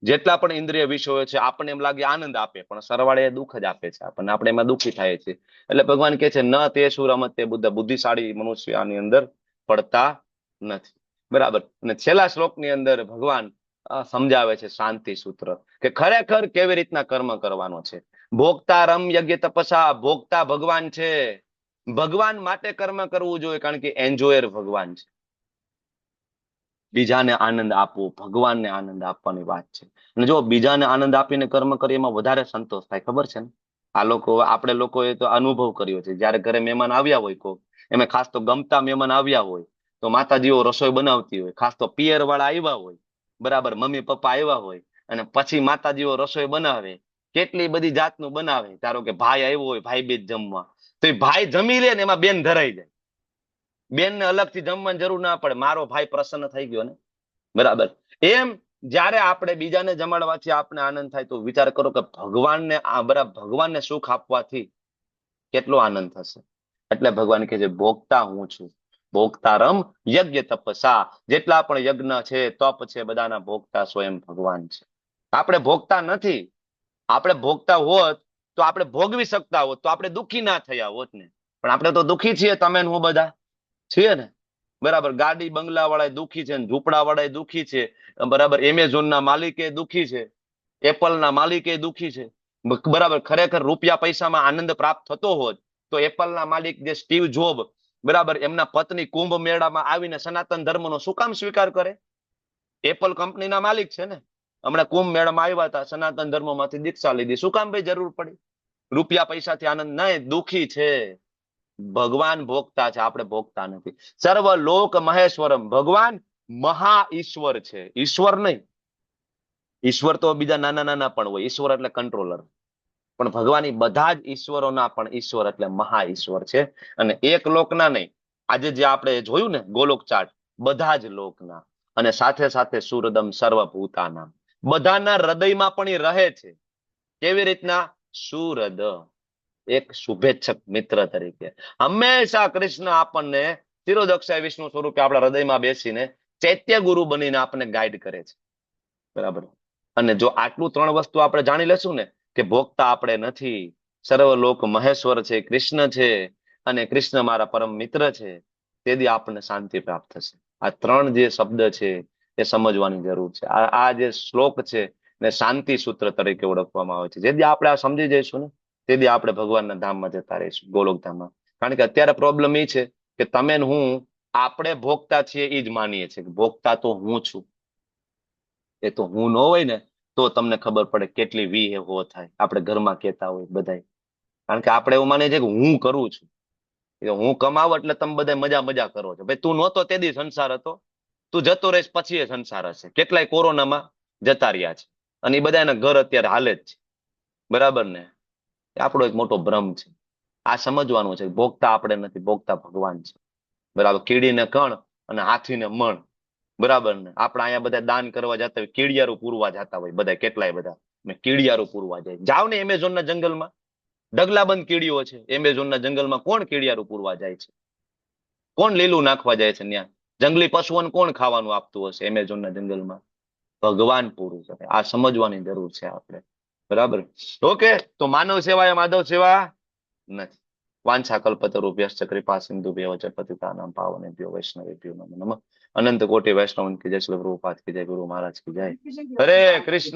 જેટલા પણ ઇન્દ્રિય વિષયો છે આપણને એમ લાગે આનંદ આપે, પણ સરવાળે દુઃખ જ આપે છે આપણને, આપણે એમાં દુઃખી થાય છે. એટલે ભગવાન કહે છે ન તે સુરમત તે બુદ્ધ, બુદ્ધિશાળી મનુષ્ય આની અંદર પડતા નથી, બરાબર. અને છેલ્લા શ્લોકની અંદર ભગવાન સમજાવે છે શાંતિ સૂત્ર, કે ખરેખર કેવી રીતના કર્મ કરવાનો છે. ભોગતા રમ યજ્ઞ તપસા, ભોગતા ભગવાન છે, ભગવાન માટે કર્મ કરવું જોઈએ, કારણ કે એન્જોયર ભગવાન છે. બીજાને આનંદ આપવો, ભગવાનને આનંદ આપવાની વાત છે. અને જો બીજાને આનંદ આપીને કર્મ કરીએ એમાં વધારે સંતોષ થાય, ખબર છે ને? આ લોકો, આપણે લોકોએ તો અનુભવ કર્યો છે, જયારે ઘરે મહેમાન આવ્યા હોય, કોઈ એમાં ખાસ તો ગમતા મહેમાન આવ્યા હોય તો માતાજીઓ રસોઈ બનાવતી હોય, ખાસ તો પિયર વાળા આવ્યા હોય, બરાબર, મમ્મી પપ્પા આવ્યા હોય, અને પછી માતાજીઓ રસોઈ બનાવે, કેટલી બધી જાતનું બનાવે. ધારો કે ભાઈ આવ્યો હોય, ભાઈ બેન જમવા, તો એ ભાઈ જમી લે ને એમાં બેન ધરાઈ જાય, બેન ને અલગથી જમવાની જરૂર ના પડે, મારો ભાઈ પ્રસન્ન થઈ ગયો ને, બરાબર. એમ જયારે આપણે બીજાને જમાડવાથી આપણે આનંદ થાય, તો વિચાર કરો કે ભગવાનને બરાબર ભગવાનને સુખ આપવાથી કેટલો આનંદ થશે. એટલે ભગવાન કહે છે ભોગતા હું છું, ભોગતા રમ યજ્ઞ તપસા, જેટલા પણ યજ્ઞ છે, તપ છે, બધાના ભોગતા સ્વયં ભગવાન છે. આપણે ભોગતા નથી. આપણે ભોગતા હોત તો આપણે ભોગવી શકતા હોત, તો આપણે દુઃખી ના થયા હોત ને. પણ આપણે તો દુઃખી છીએ, તમે હું બધા છીએ ને, બરાબર. ગાડી બંગલા વાળા દુઃખી છે, ઝૂંપડા વાળા દુઃખી છે, બરાબર. એમેઝોન ના માલિકે દુઃખી છે, એપલ ના માલિકે દુઃખી છે, બરાબર. ખરેખર રૂપિયા પૈસામાં આનંદ પ્રાપ્ત થતો હોત તો એપલ ના માલિક જે સ્ટીવ જોબ, બરાબર, એમના પત્ની કુંભ મેળામાં આવીને સનાતન ધર્મનો શું કામ સ્વીકાર કરે? એપલ કંપનીના માલિક છે ને, હમણાં કુંભ મેળામાં આવ્યા હતા, સનાતન ધર્મમાંથી દીક્ષા લીધી, શું કામ ભાઈ જરૂર પડી? રૂપિયા પૈસાથી આનંદ નહીં, દુઃખી છે. ભગવાન ભોગતા છે, આપણે ભોગતા નથી. સર્વ લોક મહેશ્વરમ, ભગવાન મહા ઈશ્વર છે, ઈશ્વર નહીં. ઈશ્વર તો બીજા નાના નાના પણ હોય, ઈશ્વર એટલે કંટ્રોલર, પણ ભગવાન બધા જ ઈશ્વરોના પણ ઈશ્વર એટલે મહા ઈશ્વર છે. અને એક લોકના નહીં, આજે જે આપણે જોયું ને ગોલોક ચાર્ટ, બધા જ લોકના, અને સાથે સાથે સુરદમ સર્વભૂતાના, બધાના હૃદયમાં પણ એ રહે છે. કેવી રીતના? સુરદ, એક શુભેચ્છક મિત્ર તરીકે. હંમેશા કૃષ્ણ આપણને શિરોદક્ષાય વિષ્ણુ સ્વરૂપે આપણા હૃદયમાં બેસીને ચૈત્ય ગુરુ બનીને આપણને ગાઈડ કરે છે, બરાબર. અને જો આટલું 3 વસ્તુ આપણે જાણી લેશું ને, કે ભોગતા આપણે નથી, સર્વલોક મહેશ્વર છે કૃષ્ણ છે અને કૃષ્ણ મારા પરમ મિત્ર છે, તેથી આપણને શાંતિ પ્રાપ્ત થશે. આ ત્રણ જે શબ્દ છે એ સમજવાની જરૂર છે. આ જે શ્લોક છે ને શાંતિ સૂત્ર તરીકે ઓળખવામાં આવે છે. જેથી આપણે આ સમજી જઈશું ને તેથી આપણે ભગવાનના ધામમાં જતા રહીશું, ગોલોક ધામમાં. કારણ કે અત્યારે પ્રોબ્લેમ એ છે કે તમે ને હું આપણે ભોગતા છીએ એ જ માનીએ છીએ કે ભોગતા તો હું છું. એ તો હું ન હોય ને તો તમને ખબર પડે કેટલી વી હો થાય. આપણે ઘરમાં કહેતા હોય બધા, કારણ કે આપણે એવું માનીએ છીએ કે હું કરું છું, હું કમાવું એટલે તમે બધા મજા મજા કરો છો. ભાઈ તું નહોતો તે દી સંસાર હતો, તું જતો રહીશ પછી એ સંસાર હશે. કેટલાય કોરોનામાં જતા રહ્યા છે અને એ બધા એના ઘર અત્યારે હાલે જ છે. બરાબર ને? એ આપણો એક મોટો ભ્રમ છે. આ સમજવાનું છે ભોગતા આપણે નથી, ભોગતા ભગવાન છે. બરાબર? કીડીને કણ અને હાથીને મણ. બરાબર ને? આપણે અહીંયા બધા દાન કરવા જતા હોય, કીડિયારું પૂરવા જતા હોય બધા, કેટલાય બધા કીડિયારું પૂરવા જાય. જાવ ને એમેઝોનના જંગલમાં, ઢગલાબંધ કીડીઓ છે. એમેઝોનના જંગલમાં કોણ કીડિયારું પૂરવા જાય છે? કોણ લીલું નાખવા જાય છે ત્યાં? જંગલી પશુઓને કોણ ખાવાનું આપતું હશે એમેઝોનના જંગલમાં? ભગવાન પૂરું કરે. આ સમજવાની જરૂર છે આપણે. બરાબર? ઓકે, તો માનવ સેવા એ માધવ સેવા નથી. વાંછા કલ્પતરુભ્યશ્ચ કૃપા સિંધુભ્યઃ ચ પતિતાનાં પાવનેભ્યો વૈષ્ણવેભ્યો નમો નમઃ. અનંત કોટિ વૈષ્ણવ કી જય, શ્રી પ્રભુપાદ કી જય, ગુરુ મહારાજ કી જય. હરે કૃષ્ણ.